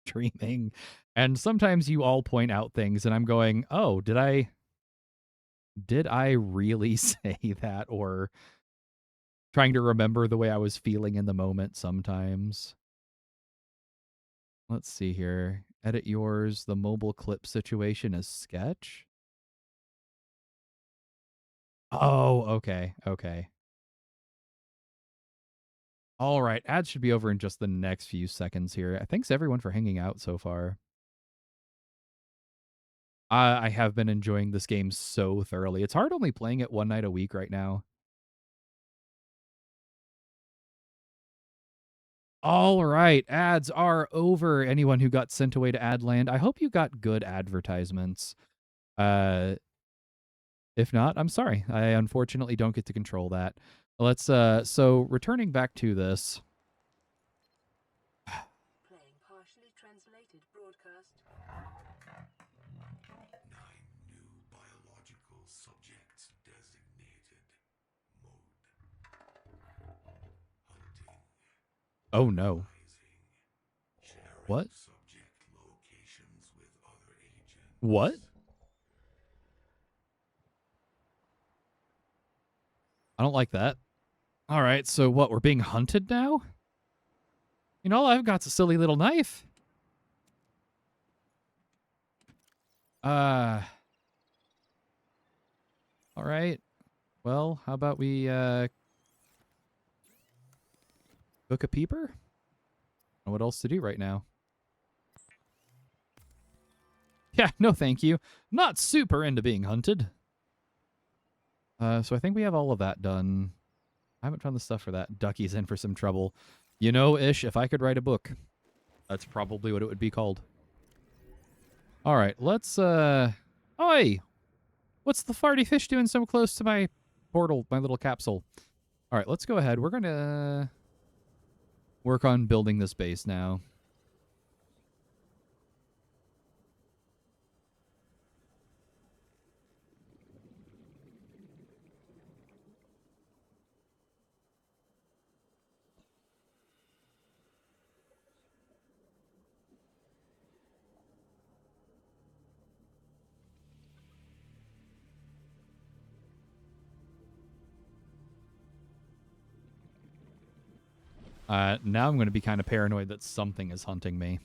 streaming. And sometimes you all point out things and I'm going, oh, did I really say that? Or trying to remember the way I was feeling in the moment sometimes. Let's see here. Edit yours. The mobile clip situation is sketch. Oh, okay. Okay. All right. Ads should be over in just the next few seconds here. Thanks everyone for hanging out so far. I have been enjoying this game so thoroughly. It's hard only playing it one night a week right now. All right, ads are over. Anyone who got sent away to Adland, I hope you got good advertisements. If not, I'm sorry. I unfortunately don't get to control that. Let's so returning back to this. Playing partially translated broadcast. 9 new biological subjects designated. Mode. Hunting. Oh no. Sharing What? subject locations with other agents. What? I don't like that. All right, so what? We're being hunted now? You know, all I've got's a silly little knife. All right. Well, how about we cook a peeper? I don't know what else to do right now. Yeah, no thank you. Not super into being hunted. So I think we have all of that done. I haven't found the stuff for that. Ducky's in for some trouble. You know, Ish, if I could write a book, that's probably what it would be called. All right, let's, Oi! What's the farty fish doing so close to my portal, my little capsule? All right, let's go ahead. We're going to work on building this base now. Now I'm going to be kind of paranoid that something is hunting me.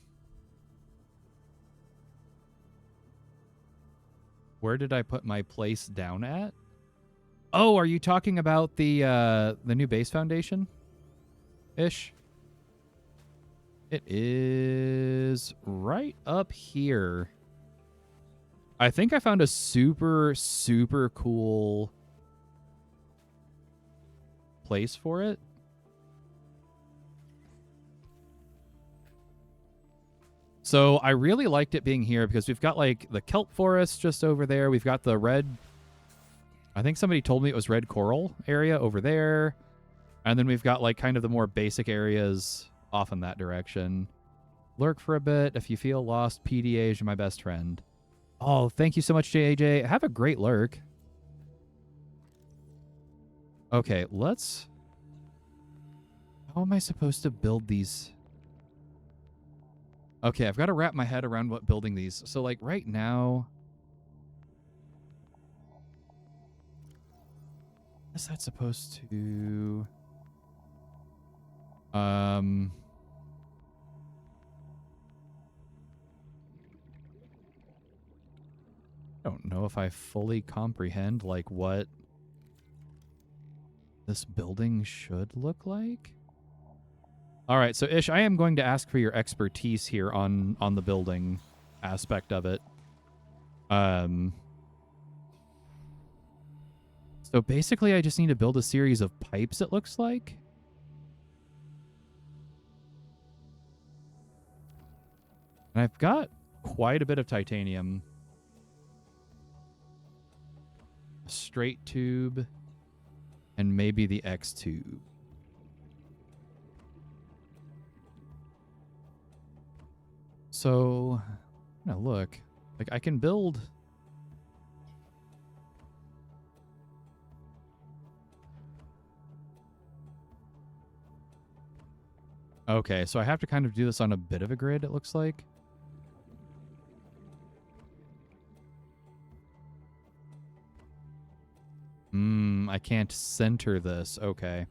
Where did I put my place down at? Oh, are you talking about the new base foundation? Ish. It is right up here. I think I found a super, super cool place for it. So I really liked it being here because we've got like the kelp forest just over there. We've got the red, I think somebody told me it was red coral area over there. And then we've got like kind of the more basic areas off in that direction. Lurk for a bit. If you feel lost, PDA is my best friend. Oh, thank you so much, JAJ. Have a great lurk. Okay, let's... How am I supposed to build these? Okay, I've got to wrap my head around what building these. So, like, right now... Is that supposed to... I don't know if I fully comprehend, like, what this building should look like. All right, so Ish, I am going to ask for your expertise here on the building aspect of it. So basically, I just need to build a series of pipes, it looks like. And I've got quite a bit of titanium. A straight tube, and maybe the X tube. So, now look, like I can build... Okay, so I have to kind of do this on a bit of a grid, it looks like. I can't center this. Okay.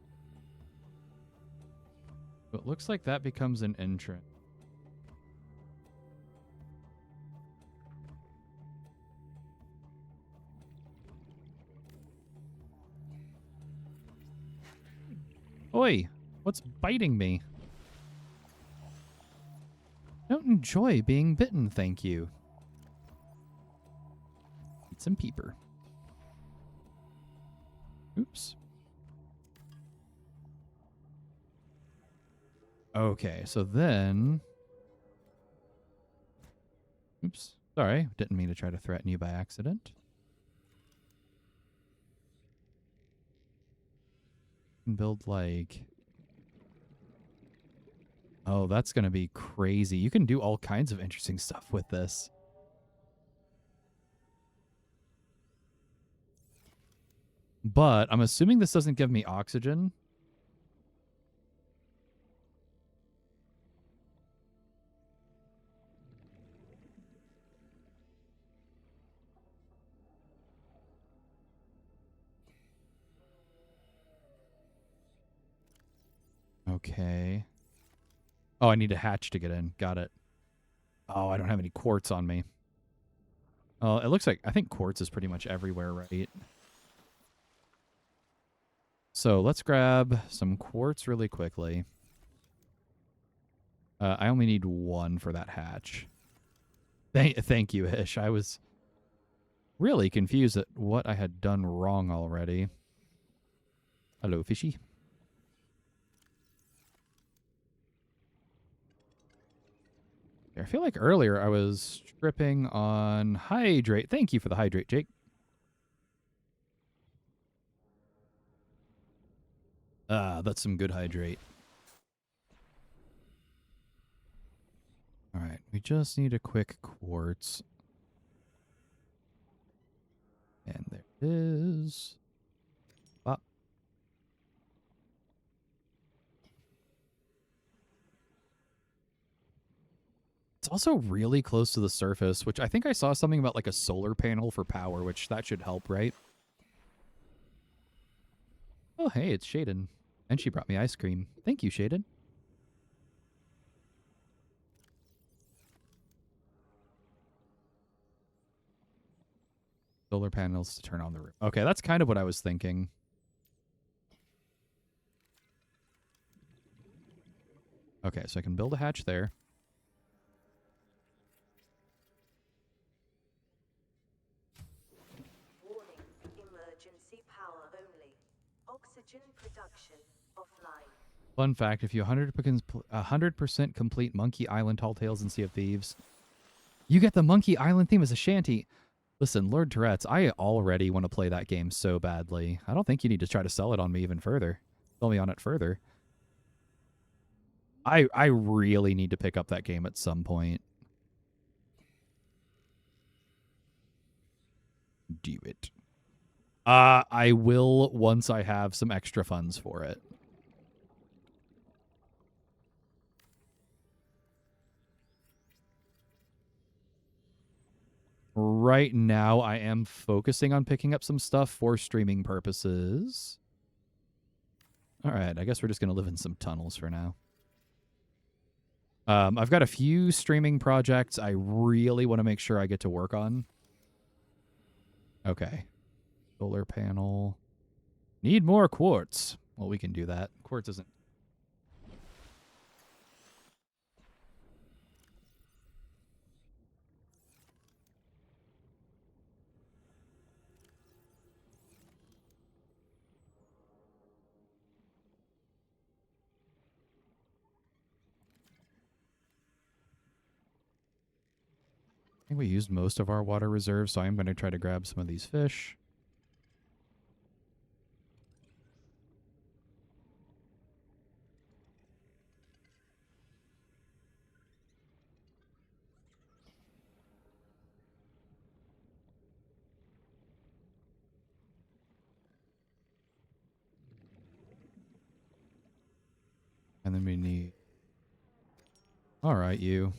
But it looks like that becomes an entrance. Oi! What's biting me? I don't enjoy being bitten, thank you. Eat some peeper. Oops. Okay, so then... Oops. Sorry, didn't mean to try to threaten you by accident. Build like... Oh, that's going to be crazy. You can do all kinds of interesting stuff with this. But I'm assuming this doesn't give me oxygen. Okay. Oh, I need a hatch to get in. Got it. Oh, I don't have any quartz on me. Oh, it looks like... I think quartz is pretty much everywhere, right? So let's grab some quartz really quickly. I only need one for that hatch. Thank you, Ish. I was really confused at what I had done wrong already. Hello, fishy. I feel like earlier I was tripping on hydrate. Thank you for the hydrate, Jake. Ah, that's some good hydrate. All right, we just need a quick quartz. And there it is. Pop. It's also really close to the surface, which I think I saw something about like a solar panel for power, which that should help, right? Oh, hey, it's Shaden. And she brought me ice cream. Thank you, Shaden. Solar panels to turn on the roof. Okay, that's kind of what I was thinking. Okay, so I can build a hatch there. Warning, emergency power only. Oxygen production offline. Fun fact, if you 100% complete Monkey Island Tall Tales and Sea of Thieves, you get the Monkey Island theme as a shanty. Listen, Lord Tourette's, I already want to play that game so badly. I don't think you need to try to sell it on me even further. Sell me on it further. I really need to pick up that game at some point. Do it. I will once I have some extra funds for it. Right now, I am focusing on picking up some stuff for streaming purposes. All right, I guess we're just going to live in some tunnels for now. I've got a few streaming projects I really want to make sure I get to work on. Okay. Solar panel. Need more quartz. Well, we can do that. Quartz isn't... I think we used most of our water reserves, so I'm going to try to grab some of these fish. And then we need... All right, you.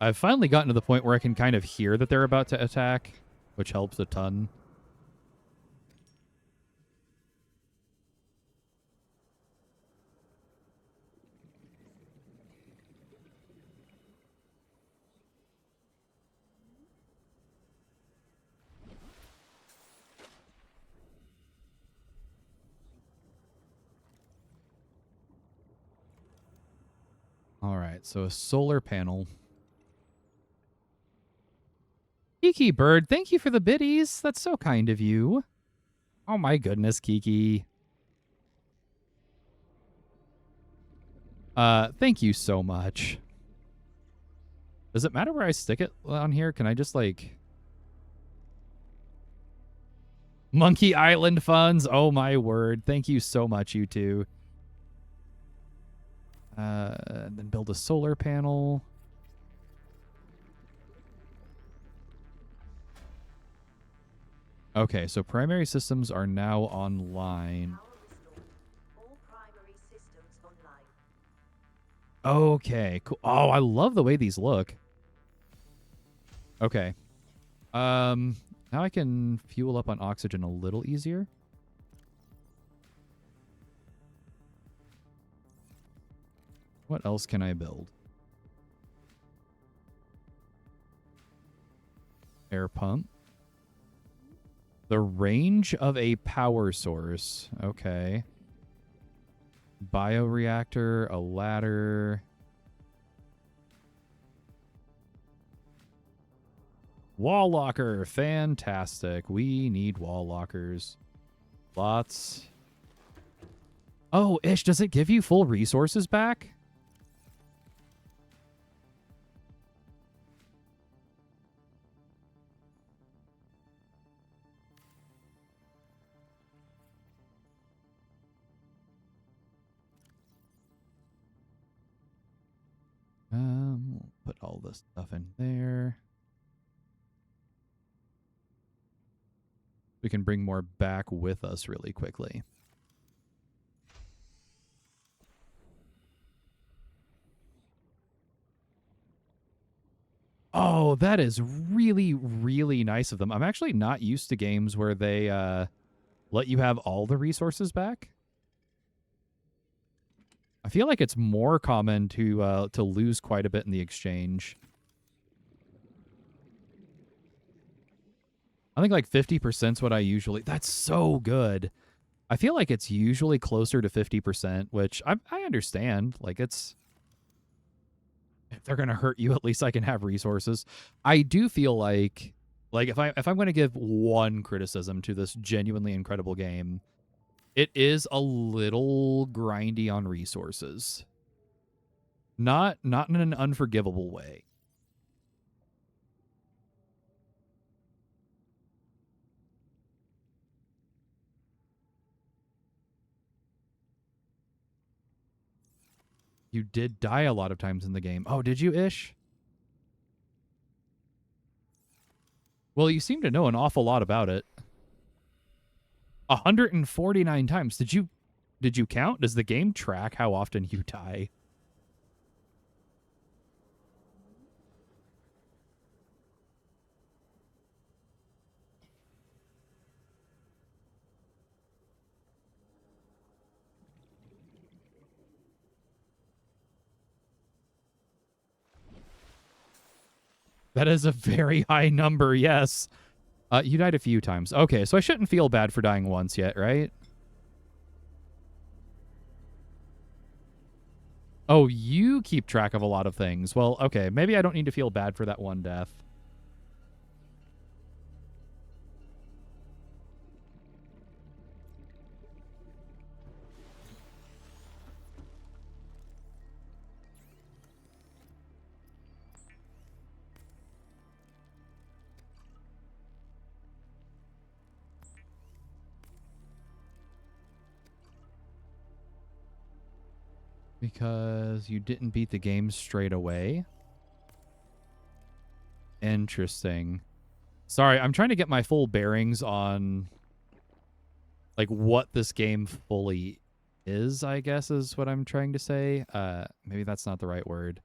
I've finally gotten to the point where I can kind of hear that they're about to attack, which helps a ton. All right, so a solar panel. Kiki Bird, thank you for the biddies. That's so kind of you. Oh my goodness, Kiki. Thank you so much. Does it matter where I stick it on here? Can I just like... Monkey Island funds? Oh my word. Thank you so much, you two. And then build a solar panel. Okay, so primary systems are now online. All primary systems online. Okay, cool. Oh, I love the way these look. Okay. Now I can fuel up on oxygen a little easier. What else can I build? Air pump. The range of a power source. Okay. Bioreactor, a ladder. Wall locker. Fantastic. We need wall lockers. Lots. Oh, Ish, does it give you full resources back? We'll put all this stuff in there. We can bring more back with us really quickly. Oh, that is really, really nice of them. I'm actually not used to games where they let you have all the resources back. I feel like it's more common to lose quite a bit in the exchange. I think like 50% is what I usually. That's so good. I feel like it's usually closer to 50%, which I understand. Like it's if they're gonna hurt you, at least I can have resources. I do feel like if I'm gonna give one criticism to this genuinely incredible game, it is a little grindy on resources. Not in an unforgivable way. You did die a lot of times in the game. Oh, did you, Ish? Well, you seem to know an awful lot about it. 149 times. Did you count? Does the game track how often you die? That is a very high number, yes. You died a few times. Okay, so I shouldn't feel bad for dying once yet, right? Oh, you keep track of a lot of things. Well, okay, maybe I don't need to feel bad for that one death. Because you didn't beat the game straight away? Interesting. Sorry, I'm trying to get my full bearings on like what this game fully is, I guess is what I'm trying to say. Maybe that's not the right word.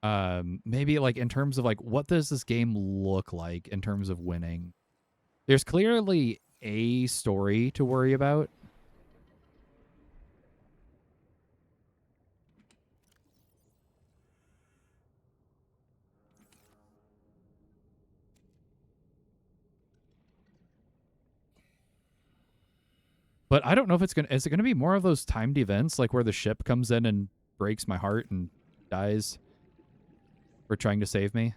Maybe like in terms of like what does this game look like in terms of winning? There's clearly a story to worry about. But I don't know if is it gonna be more of those timed events like where the ship comes in and breaks my heart and dies for trying to save me?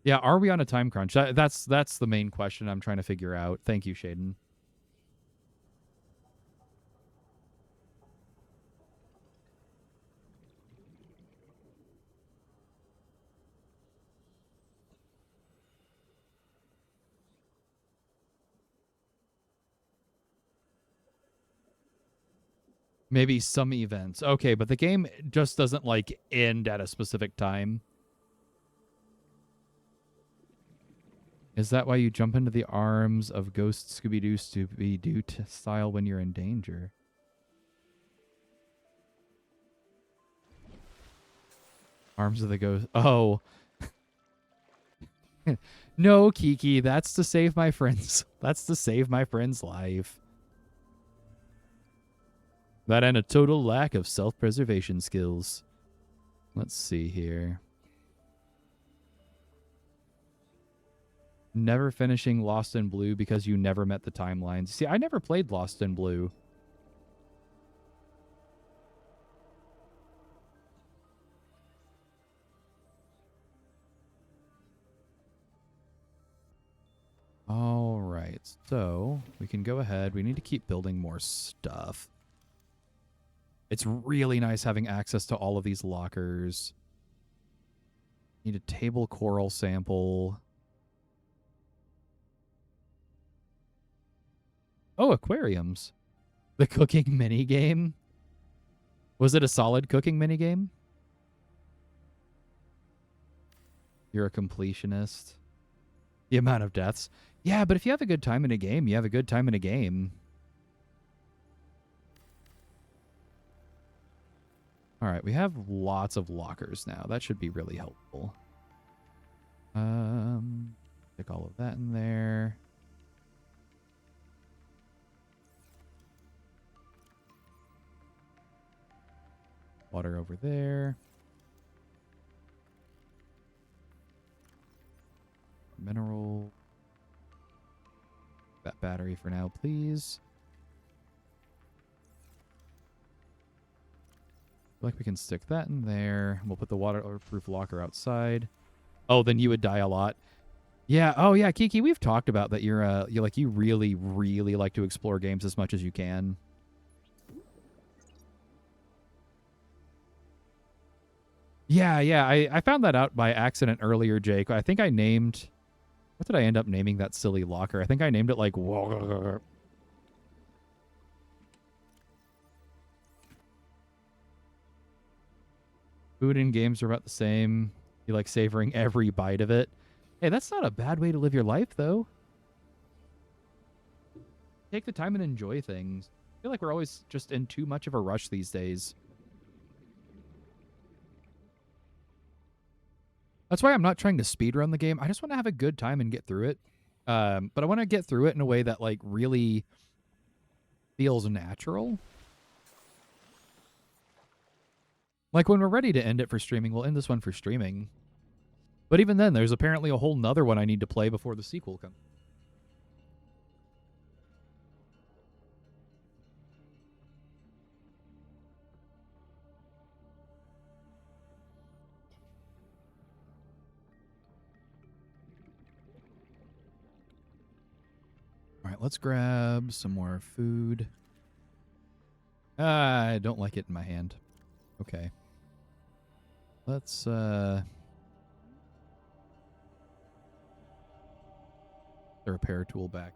Yeah, are we on a time crunch? That's the main question I'm trying to figure out. Thank you, Shaden. Maybe some events. Okay, but the game just doesn't like end at a specific time. Is that why you jump into the arms of Ghost Scooby-Doo Scooby-Doo style when you're in danger? Arms of the ghost. Oh. No, Kiki, that's to save my friend's that's to save my friend's life. That and a total lack of self-preservation skills. Let's see here. Never finishing Lost in Blue because you never met the timelines. See, I never played Lost in Blue. All right, so we can go ahead. We need to keep building more stuff. It's really nice having access to all of these lockers. Need a table coral sample. Oh, aquariums. The cooking mini game. Was it a solid cooking mini game? You're a completionist. The amount of deaths. Yeah, but if you have a good time in a game, you have a good time in a game. All right, we have lots of lockers now. That should be really helpful. Stick all of that in there. Water over there. Mineral. That battery for now, please. Feel like we can stick that in there. We'll put the waterproof locker outside. Oh, then you would die a lot. Yeah. Oh, yeah, Kiki. We've talked about that. You really, really like to explore games as much as you can. Yeah. I found that out by accident earlier, Jake. I think I named. What did I end up naming that silly locker? I think I named it like. Food and games are about the same. You like savoring every bite of it. Hey, that's not a bad way to live your life, though. Take the time and enjoy things. I feel like we're always just in too much of a rush these days. That's why I'm not trying to speedrun the game. I just want to have a good time and get through it. But I want to get through it in a way that like really feels natural. Like when we're ready to end it for streaming, we'll end this one for streaming. But even then, there's apparently a whole nother one I need to play before the sequel comes. All right, let's grab some more food. I don't like it in my hand. Okay. Let's the repair tool back.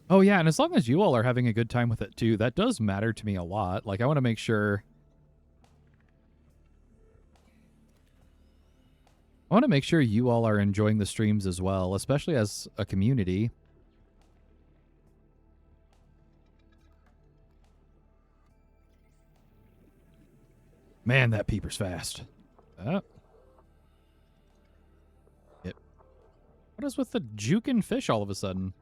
Oh yeah, and as long as you all are having a good time with it too, that does matter to me a lot. Like I want to make sure you all are enjoying the streams as well, especially as a community. Man, that peeper's fast. Yep. What is with the juking fish all of a sudden?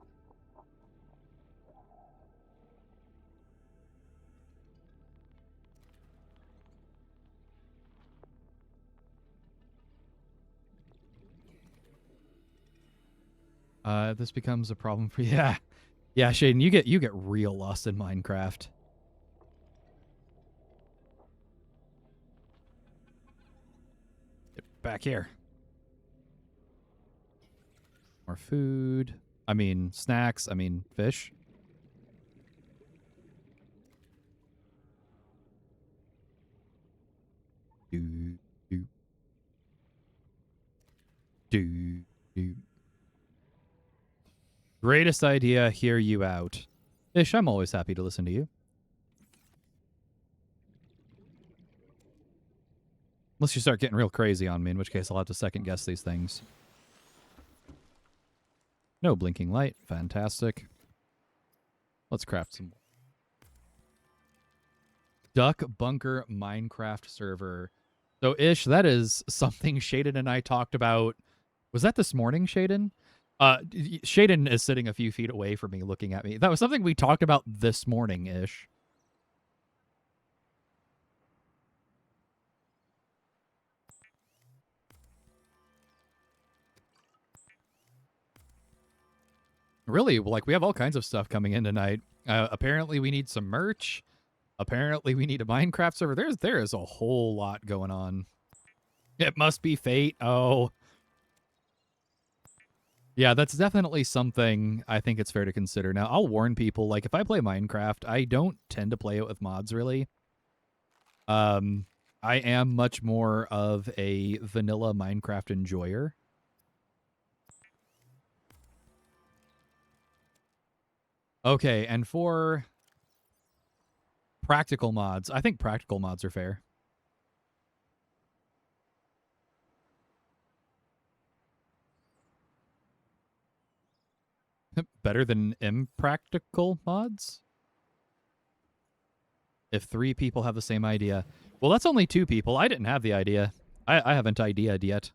This becomes a problem for you. Yeah. Yeah, Shaden, you get real lost in Minecraft. Get back here. More food. I mean, snacks. I mean, fish. Do, do. Do, do. Greatest idea, hear you out. Ish, I'm always happy to listen to you. Unless you start getting real crazy on me, in which case I'll have to second guess these things. No blinking light. Fantastic. Let's craft some. Duck Bunker Minecraft server. So, Ish, that is something Shaden and I talked about. Was that this morning, Shaden? Shaden is sitting a few feet away from me looking at me. That was something we talked about this morning, Ish. Really, like we have all kinds of stuff coming in tonight. Apparently we need some merch. Apparently we need a Minecraft server. There is a whole lot going on. It must be fate. Oh. Yeah, that's definitely something I think it's fair to consider. Now, I'll warn people, like, if I play Minecraft, I don't tend to play it with mods, really. I am much more of a vanilla Minecraft enjoyer. Okay, and for practical mods, I think practical mods are fair. Better than impractical mods? If 3 people have the same idea. Well, that's only 2 people. I didn't have the idea. I haven't idea'd yet.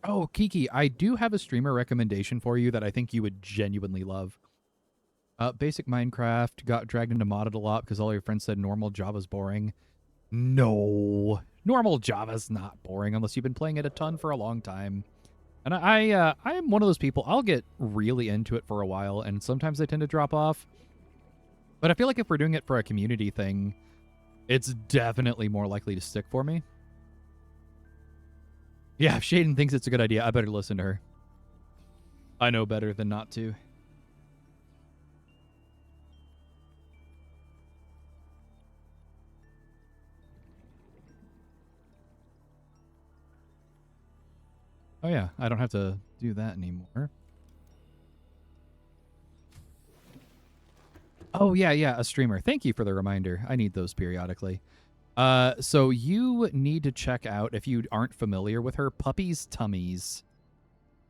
Oh, Kiki, I do have a streamer recommendation for you that I think you would genuinely love. Basic Minecraft got dragged into modded a lot because all your friends said normal Java's boring. No, normal Java's not boring unless you've been playing it a ton for a long time. And I am one of those people. I'll get really into it for a while, and sometimes I tend to drop off. But I feel like if we're doing it for a community thing, it's definitely more likely to stick for me. Yeah, if Shaden thinks it's a good idea, I better listen to her. I know better than not to. Oh yeah, I don't have to do that anymore. Oh yeah, a streamer. Thank you for the reminder. I need those periodically. So you need to check out, if you aren't familiar with her, Puppy's Tummies.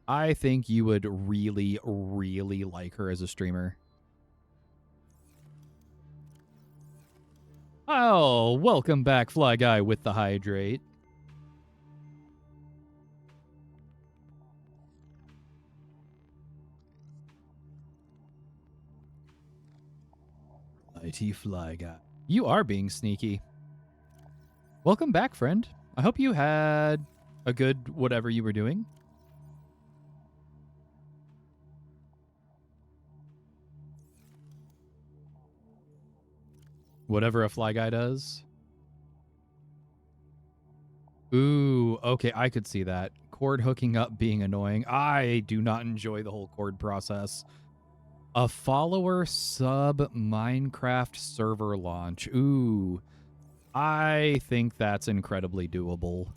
I think you would really, really like her as a streamer. Oh, welcome back, Fly Guy with the hydrate. IT Fly Guy. You are being sneaky. Welcome back, friend. I hope you had a good whatever you were doing. Whatever a Fly Guy does. Ooh, okay, I could see that. Cord hooking up being annoying. I do not enjoy the whole cord process. A follower sub Minecraft server launch. Ooh, I think that's incredibly doable.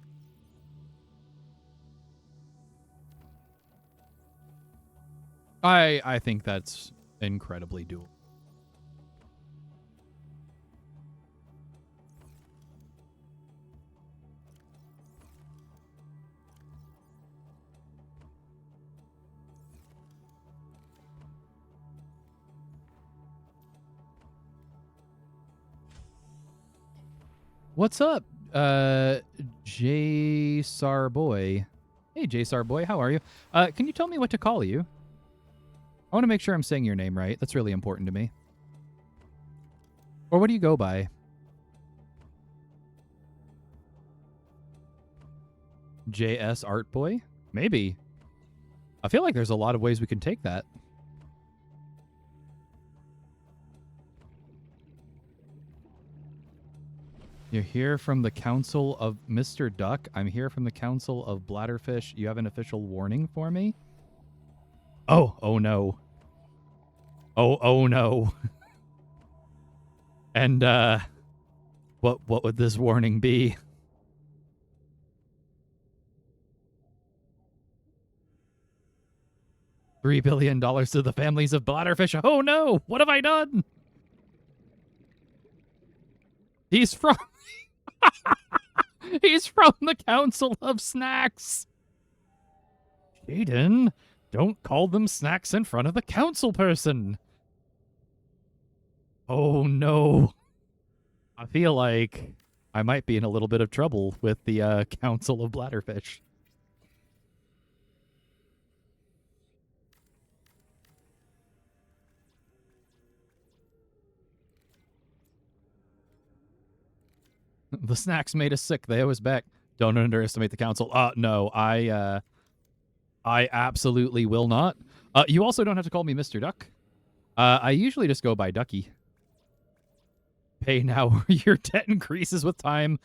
I think that's incredibly doable. What's up, J Sar Boy? Hey, J Sar Boy, how are you? Can you tell me what to call you? I want to make sure I'm saying your name right. That's really important to me. Or what do you go by? JS Art Boy? Maybe. I feel like there's a lot of ways we can take that. You're here from the Council of Mr. Duck. I'm here from the Council of Bladderfish. You have an official warning for me? Oh no. Oh no. And what would this warning be? $3 billion to the families of Bladderfish. Oh no! What have I done? He's from He's from the Council of Snacks. Jaden, don't call them snacks in front of the council person. Oh no. I feel like I might be in a little bit of trouble with the Council of Bladderfish. The snacks made us sick. They owe us back. Don't underestimate the council. No, I absolutely will not. You also don't have to call me Mr. Duck. I usually just go by Ducky. Pay now. Your debt increases with time.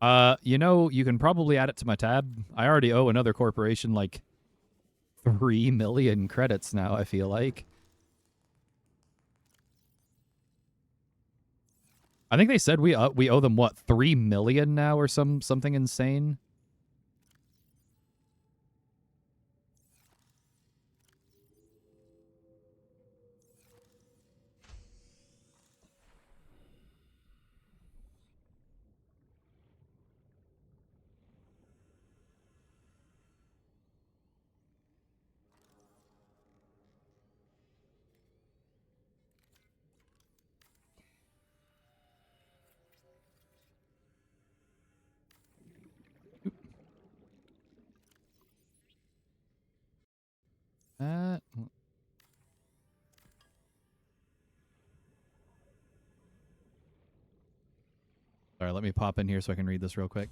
You know, you can probably add it to my tab. I already owe another corporation like 3 million credits now, I feel like. I think they said we owe them what, 3 million now or something insane. Sorry, let me pop in here so I can read this real quick.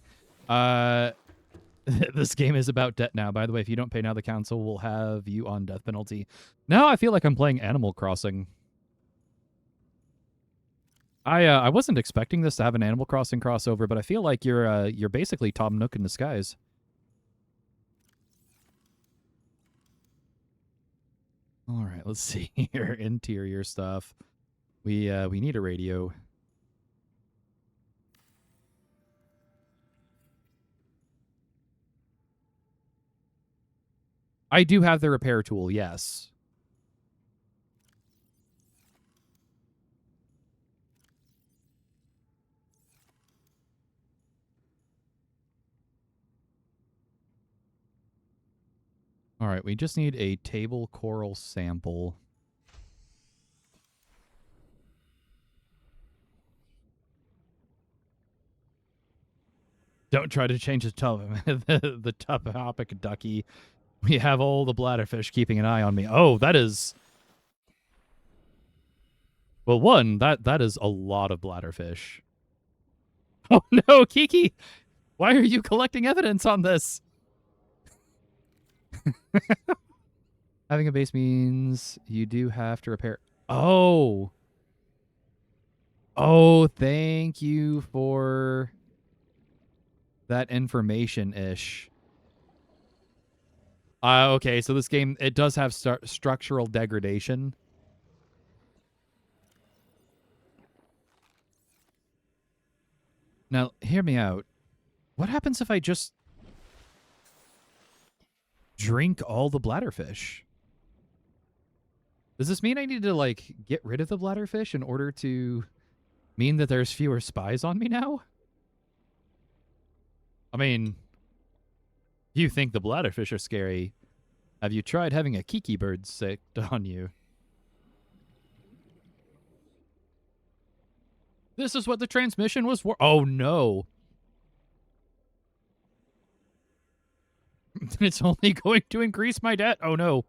This game is about debt now. By the way, if you don't pay now, the council will have you on death penalty. Now I feel like I'm playing Animal Crossing. I wasn't expecting this to have an Animal Crossing crossover, but I feel like you're basically Tom Nook in disguise. All right, let's see here. Interior stuff. We need a radio. I do have the repair tool, yes. All right, we just need a table coral sample. Don't try to change the the topic, Ducky. We have all the bladderfish keeping an eye on me. Oh, that is... Well, one, that is a lot of bladderfish. Oh no, Kiki! Why are you collecting evidence on this? Having a base means you do have to repair... Oh! Oh, thank you for that information-ish. Okay, so this game, it does have structural degradation. Now, hear me out. What happens if I just drink all the bladderfish? Does this mean I need to, like, get rid of the bladderfish in order to mean that there's fewer spies on me now? I mean, you think the bladderfish are scary. Have you tried having a kiki bird sicked on you? This is what the transmission was for. Oh, no. It's only going to increase my debt. Oh, no.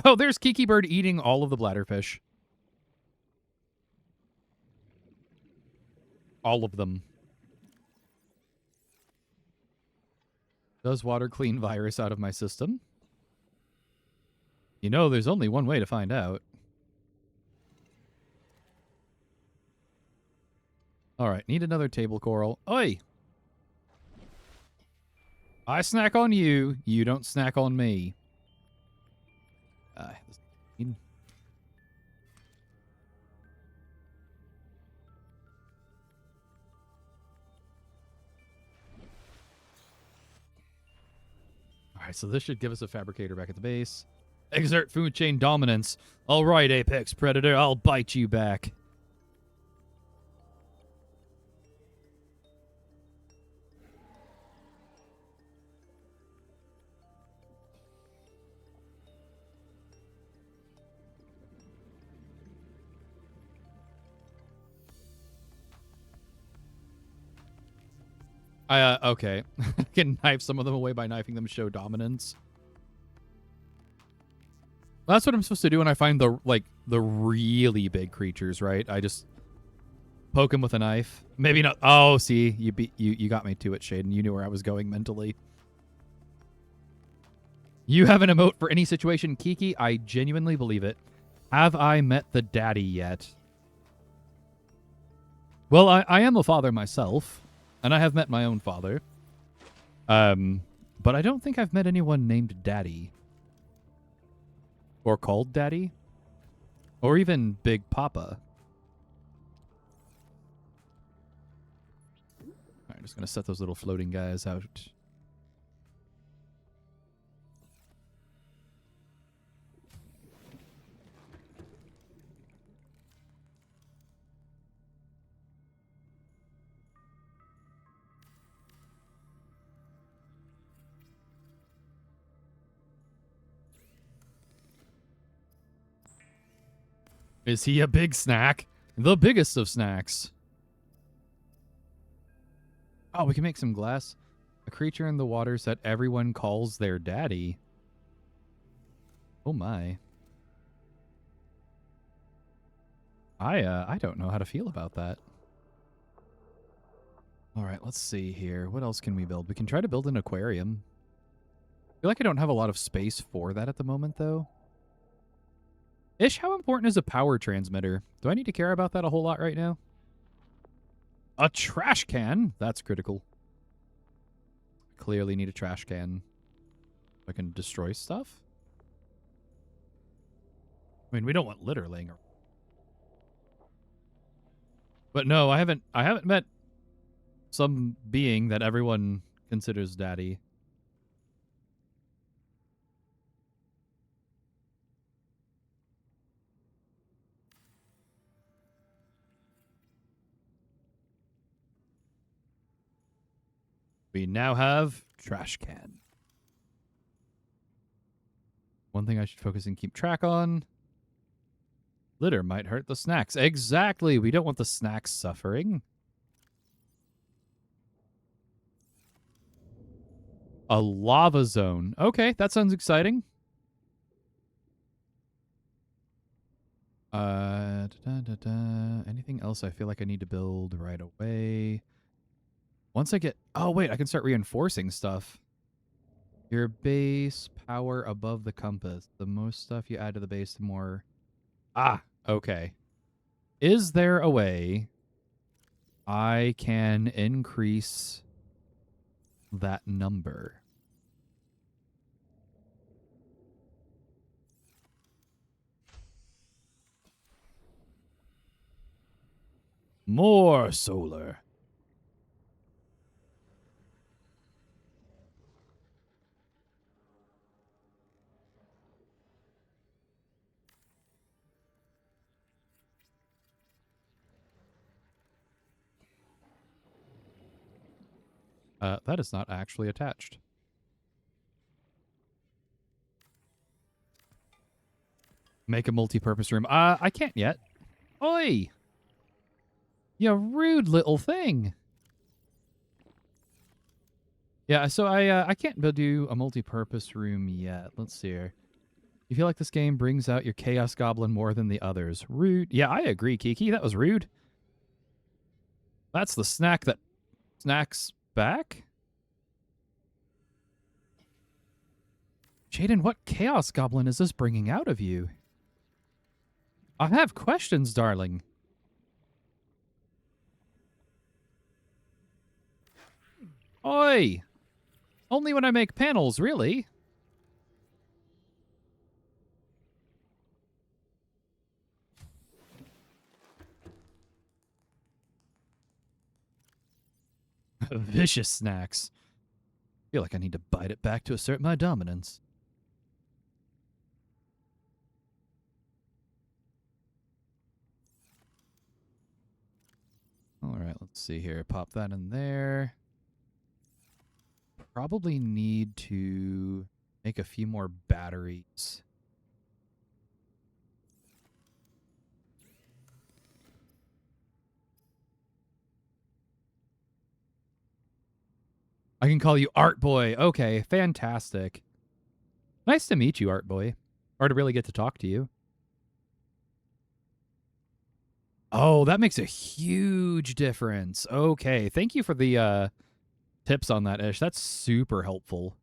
Oh, there's Kiki Bird eating all of the bladderfish. All of them. Does water clean virus out of my system? You know, there's only one way to find out. All right, need another table coral. Oi! I snack on you. You don't snack on me. Alright, so this should give us a fabricator back at the base. Exert food chain dominance. Alright, Apex Predator, I'll bite you back. Okay. I can knife some of them away by knifing them, show dominance. That's what I'm supposed to do when I find the really big creatures, right? I just poke them with a knife. Maybe not. Oh, see, you got me to it, Shaden. You knew where I was going mentally. You have an emote for any situation, Kiki. I genuinely believe it. Have I met the daddy yet? Well, I am a father myself, and I have met my own father. But I don't think I've met anyone named Daddy. Or called Daddy. Or even Big Papa. Alright, just gonna set those little floating guys out. Is he a big snack? The biggest of snacks. Oh, we can make some glass. A creature in the waters that everyone calls their daddy. Oh my. I don't know how to feel about that. All right, let's see here. What else can we build? We can try to build an aquarium. I feel like I don't have a lot of space for that at the moment, though. Ish, how important is a power transmitter? Do I need to care about that a whole lot right now? A trash can? That's critical. Clearly need a trash can. I can destroy stuff? I mean, we don't want litter laying around. But no, I haven't met some being that everyone considers daddy. We now have trash can. One thing I should focus and keep track on. Litter might hurt the snacks. Exactly. We don't want the snacks suffering. A lava zone. Okay, that sounds exciting. Anything else I feel like I need to build right away? Once I get... Oh, wait, I can start reinforcing stuff. Your base power above the compass. The most stuff you add to the base, the more... Ah, okay. Is there a way I can increase that number? More solar. That is not actually attached. Make a multi-purpose room. I can't yet. Oi! You rude little thing. Yeah, so I can't build you a multi-purpose room yet. Let's see here. You feel like this game brings out your Chaos Goblin more than the others. Rude. Yeah, I agree, Kiki. That was rude. That's the snack that snacks back? Jaden, what Chaos Goblin is this bringing out of you? I have questions, darling. Oi! Only when I make panels, really. Vicious snacks. Feel like I need to bite it back to assert my dominance. All right, let's see here. Pop that in there. Probably need to make a few more batteries. I can call you Art Boy. Okay, fantastic. Nice to meet you, Art Boy. Or to really get to talk to you. Oh, that makes a huge difference. Okay, thank you for the tips on that, Ish. That's super helpful.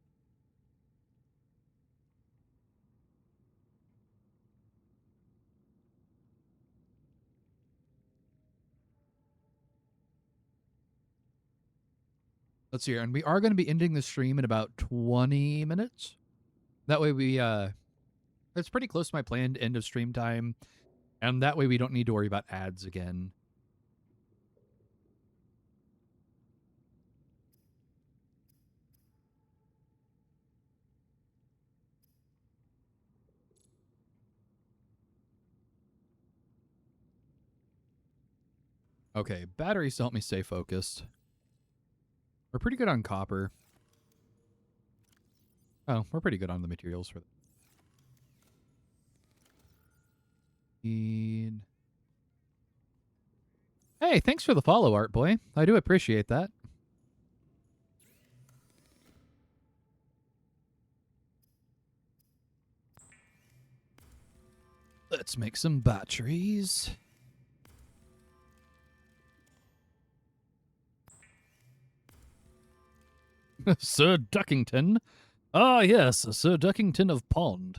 Let's see here. And we are going to be ending the stream in about 20 minutes. That way we, it's pretty close to my planned end of stream time. And that way we don't need to worry about ads again. Okay, batteries help me stay focused. We're pretty good on copper. Oh, we're pretty good on the materials for that. Hey, thanks for the follow, Art Boy. I do appreciate that. Let's make some batteries. Sir Duckington. Ah, yes, Sir Duckington of Pond.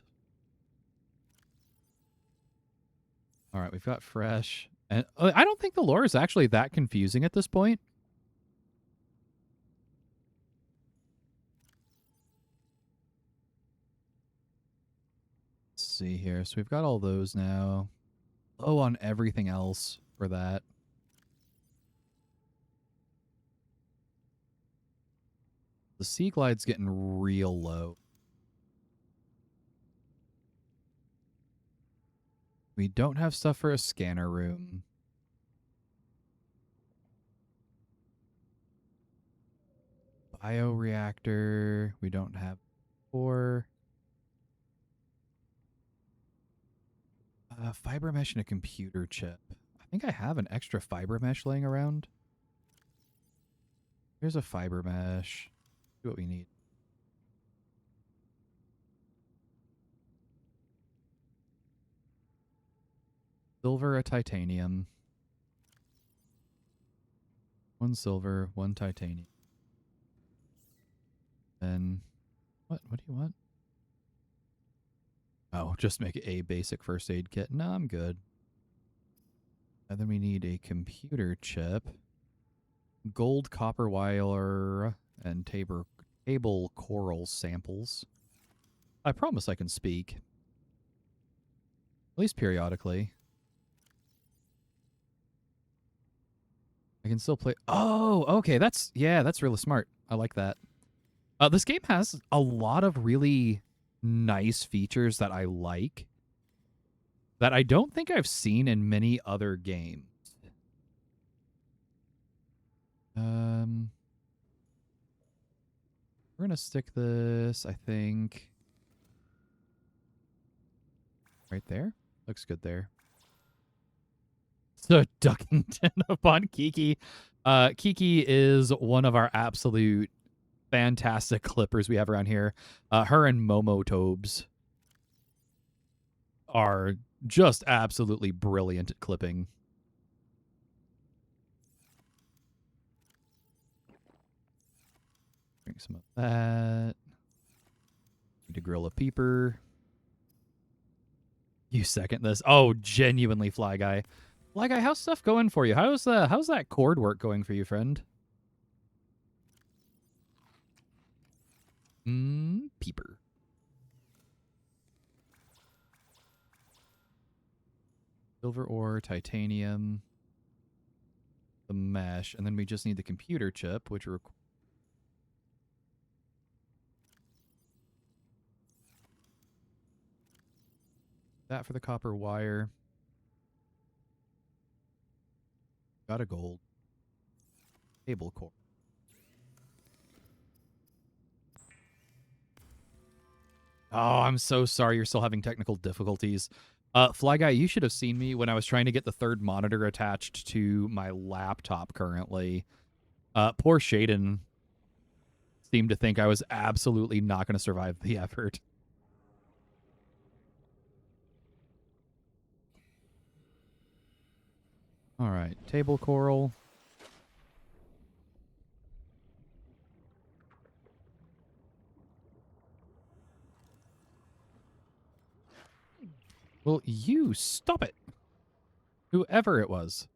All right, we've got fresh. And I don't think the lore is actually that confusing at this point. Let's see here. So we've got all those now. Low on everything else for that. The Sea Glide's getting real low. We don't have stuff for a scanner room. Bioreactor. We don't have for. Fiber mesh and a computer chip. I think I have an extra fiber mesh laying around. Here's a fiber mesh. Do what we need. Silver, a titanium. 1 silver, 1 titanium. Then, what do you want? Oh, just make a basic first aid kit. No, I'm good. And then we need a computer chip. Gold, copper wire, and table coral samples. I promise I can speak. At least periodically. I can still play. Oh, okay. That's really smart. I like that. This game has a lot of really nice features that I like that I don't think I've seen in many other games. We're gonna stick this, I think, right there. Looks good there. So Duckington upon Kiki. Kiki is one of our absolute fantastic clippers we have around here. Her and Momo Tobes are just absolutely brilliant at clipping. Drink some of that. Need to grill a peeper. You second this? Oh, genuinely, Fly Guy. Fly Guy, how's stuff going for you? How's that cord work going for you, friend? Peeper. Silver ore, titanium, the mesh, and then we just need the computer chip, which that for the copper wire. Got a gold. Cable core. Oh, I'm so sorry you're still having technical difficulties. Fly Guy, you should have seen me when I was trying to get the third monitor attached to my laptop currently. Poor Shaden seemed to think I was absolutely not going to survive the effort. All right, table coral. Will you stop it? Whoever it was.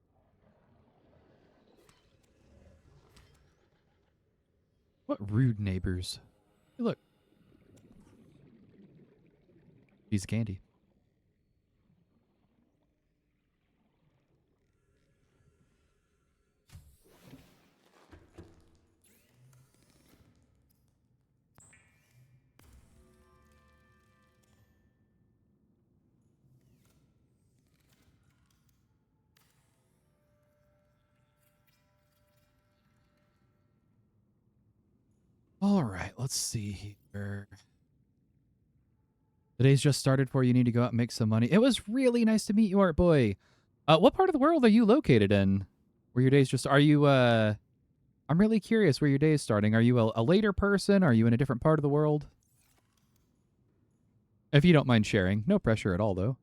What rude neighbors. Hey, look. Piece of candy. All right, let's see here. The day's just started for you. Need to go out and make some money. It was really nice to meet you, Art Boy. What part of the world are you located in? Where your day's just... Are you, I'm really curious where your day is starting. Are you a later person? Are you in a different part of the world? If you don't mind sharing. No pressure at all, though.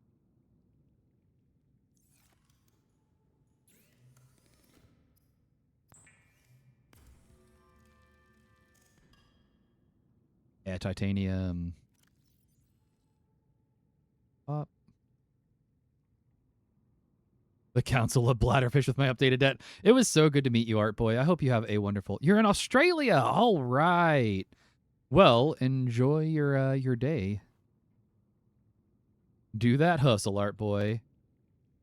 Yeah, titanium. Up. The Council of Bladderfish with my updated debt. It was so good to meet you, Art Boy. I hope you have a wonderful. You're in Australia. All right. Well, enjoy your day. Do that hustle, Art Boy.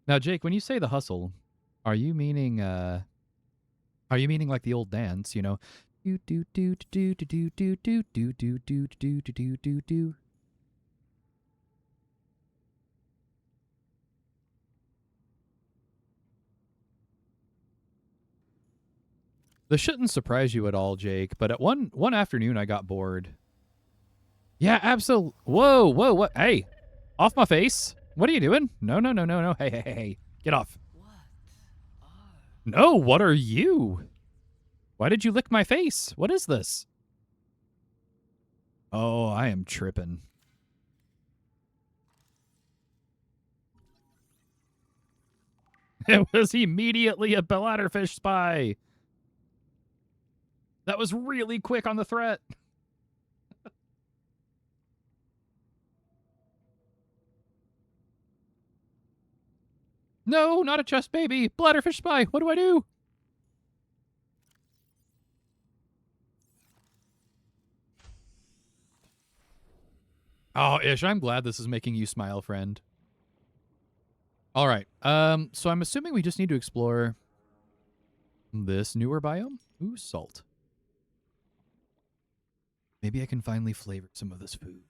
Now, Jake, when you say the hustle, are you meaning like the old dance, you know? Do do do do do do do do do do do do do do do. This shouldn't surprise you at all, Jake, but at one afternoon I got bored. Yeah, absolutely. Whoa, whoa, what? Hey, off my face. What are you doing? No, no, no, no, no. Hey, hey, hey, hey. Get off. No, what are you? Why did you lick my face? What is this? Oh, I am tripping. It was immediately a bladderfish spy. That was really quick on the threat. No, not a chest baby. Bladderfish spy. What do I do? Oh, Ish, I'm glad this is making you smile, friend. All right. So I'm assuming we just need to explore this newer biome. Ooh, salt. Maybe I can finally flavor some of this food.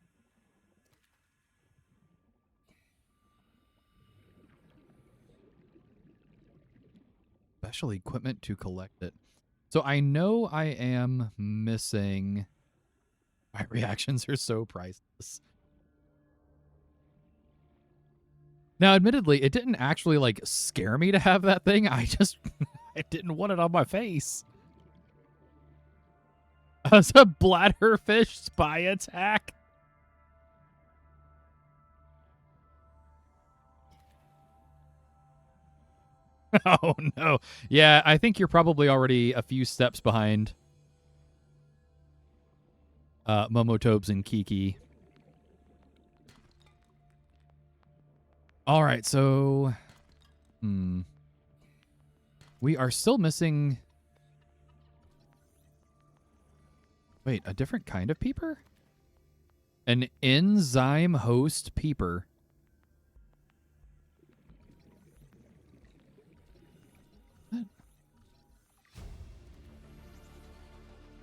Special equipment to collect it. So I know I am missing. My reactions are so priceless. Now, admittedly, it didn't actually like scare me to have that thing. I didn't want it on my face. As a bladderfish spy attack. Oh no. Yeah, I think you're probably already a few steps behind Momotobes and Kiki. All right, so we are still missing. Wait, a different kind of peeper? An enzyme host peeper. What?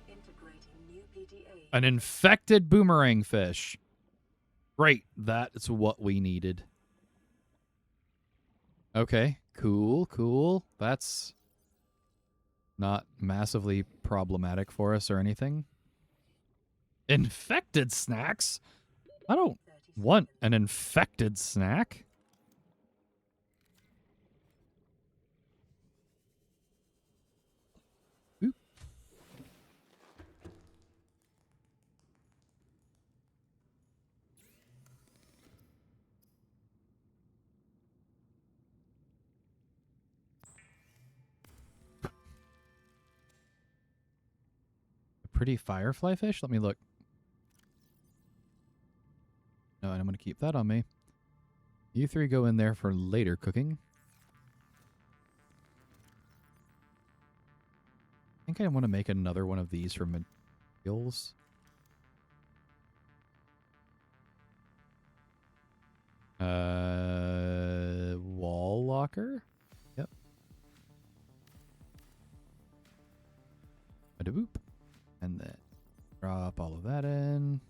Integrating new PDA. An infected boomerang fish. Great, that's what we needed. Okay, cool, cool. That's not massively problematic for us or anything. Infected snacks? I don't want an infected snack. Oop. A pretty firefly fish? Let me look. No, and I'm going to keep that on me. You three go in there for later cooking. I think I want to make another one of these for materials. Wall locker? Yep. Bada-boop. And then drop all of that in.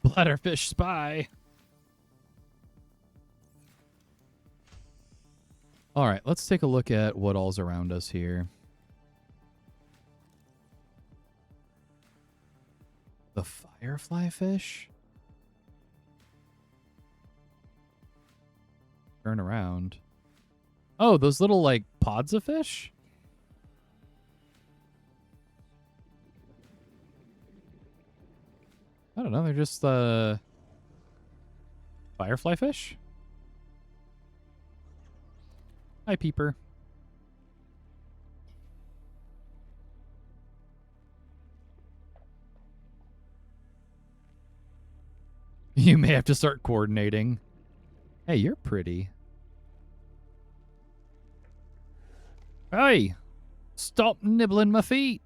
Bladderfish spy. All right, let's take a look at what all's around us here. The firefly fish? Turn around. Oh, those little, like, pods of fish? I don't know, they're just, firefly fish? Hi, Peeper. You may have to start coordinating. Hey, you're pretty. Hey, stop nibbling my feet.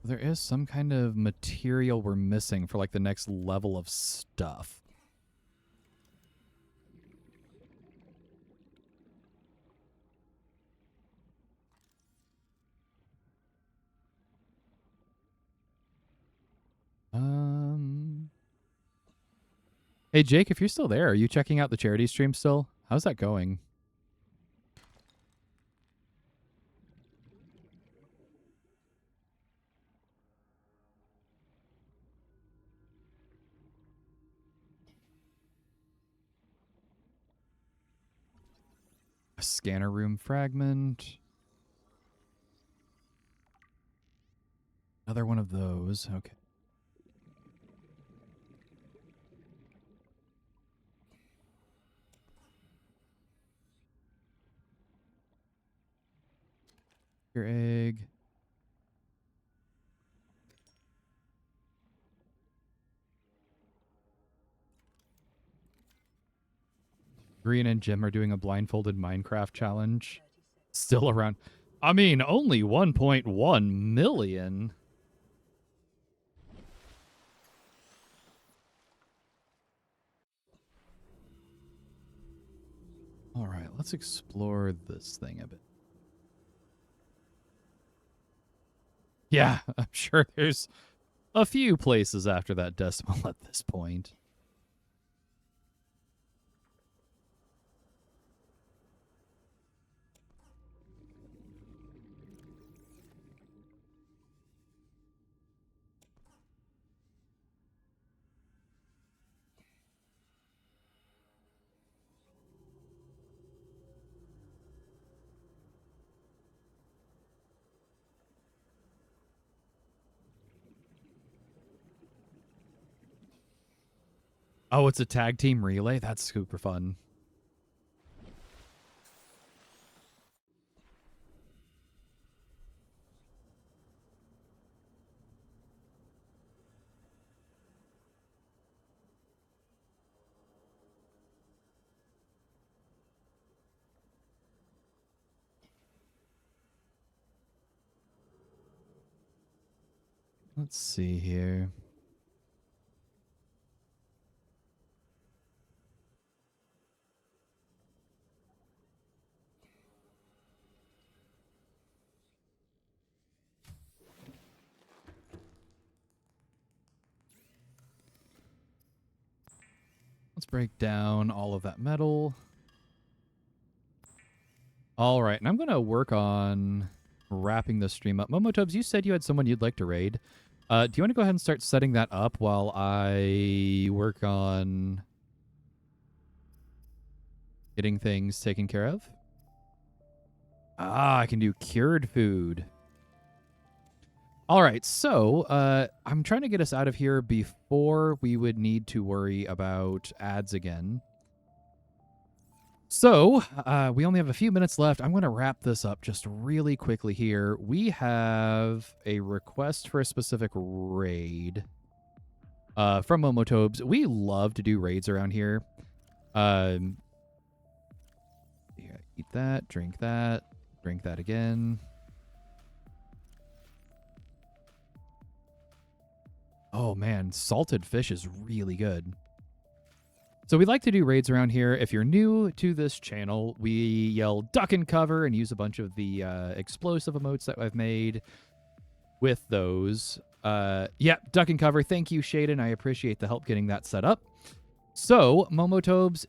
There is some kind of material we're missing for like the next level of stuff. Hey Jake, if you're still there, are you checking out the charity stream still? How's that going? A scanner room fragment. Another one of those. Okay. Your egg. Green and Jim are doing a blindfolded Minecraft challenge. Still around. I mean, only 1.1 million. All right, let's explore this thing a bit. Yeah, I'm sure there's a few places after that decimal at this point. Oh, it's a tag team relay? That's super fun. Let's see here. Let's break down all of that metal. All right, and I'm going to work on wrapping the stream up. Momotubs, you said you had someone you'd like to raid. Do you want to go ahead and start setting that up while I work on getting things taken care of? Ah, I can do cured food. All right, so I'm trying to get us out of here before we would need to worry about ads again. So we only have a few minutes left. I'm going to wrap this up just really quickly here. We have a request for a specific raid from Momotobes. We love to do raids around here. Yeah, eat that, drink that again. Oh man, salted fish is really good. So we like to do raids around here. If you're new to this channel, we yell duck and cover and use a bunch of the explosive emotes that I've made with those. Yeah, duck and cover. Thank you, Shaden. I appreciate the help getting that set up. So, Momotobes,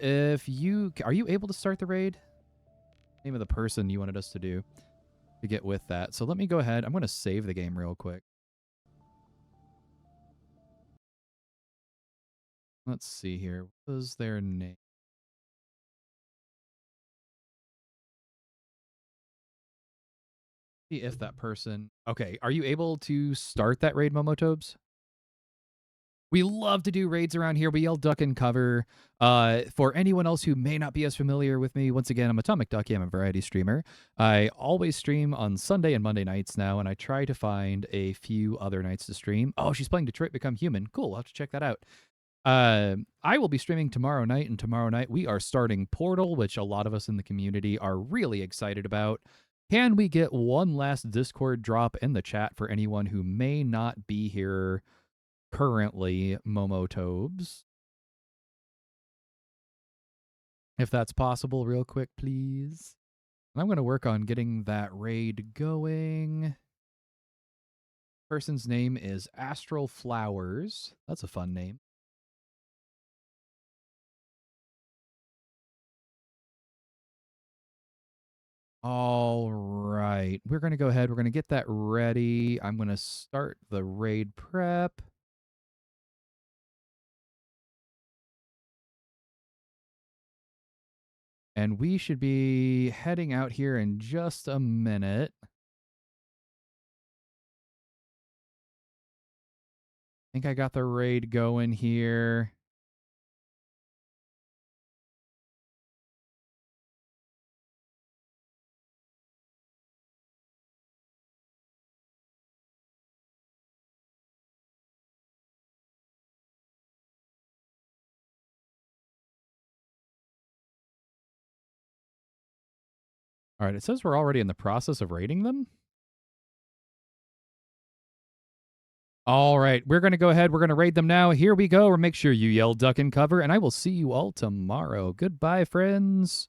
are you able to start the raid? Name of the person you wanted us to do to get with that. So let me go ahead. I'm going to save the game real quick. Let's see here. What was their name? See if that person. Okay, are you able to start that raid, Momotobes? We love to do raids around here. We yell duck and cover. For anyone else who may not be as familiar with me, once again, I'm Atomic Ducky. I'm a variety streamer. I always stream on Sunday and Monday nights now, and I try to find a few other nights to stream. Oh, she's playing Detroit Become Human. Cool. I'll have to check that out. I will be streaming tomorrow night, and tomorrow night we are starting Portal, which a lot of us in the community are really excited about. Can we get one last Discord drop in the chat for anyone who may not be here currently, Momotobes? If that's possible, real quick, please. I'm going to work on getting that raid going. Person's name is Astral Flowers. That's a fun name. All right. We're going to go ahead. We're going to get that ready. I'm going to start the raid prep. And we should be heading out here in just a minute. I think I got the raid going here. All right, it says we're already in the process of raiding them. All right, we're going to go ahead. We're going to raid them now. Here we go. Or make sure you yell duck and cover, and I will see you all tomorrow. Goodbye, friends.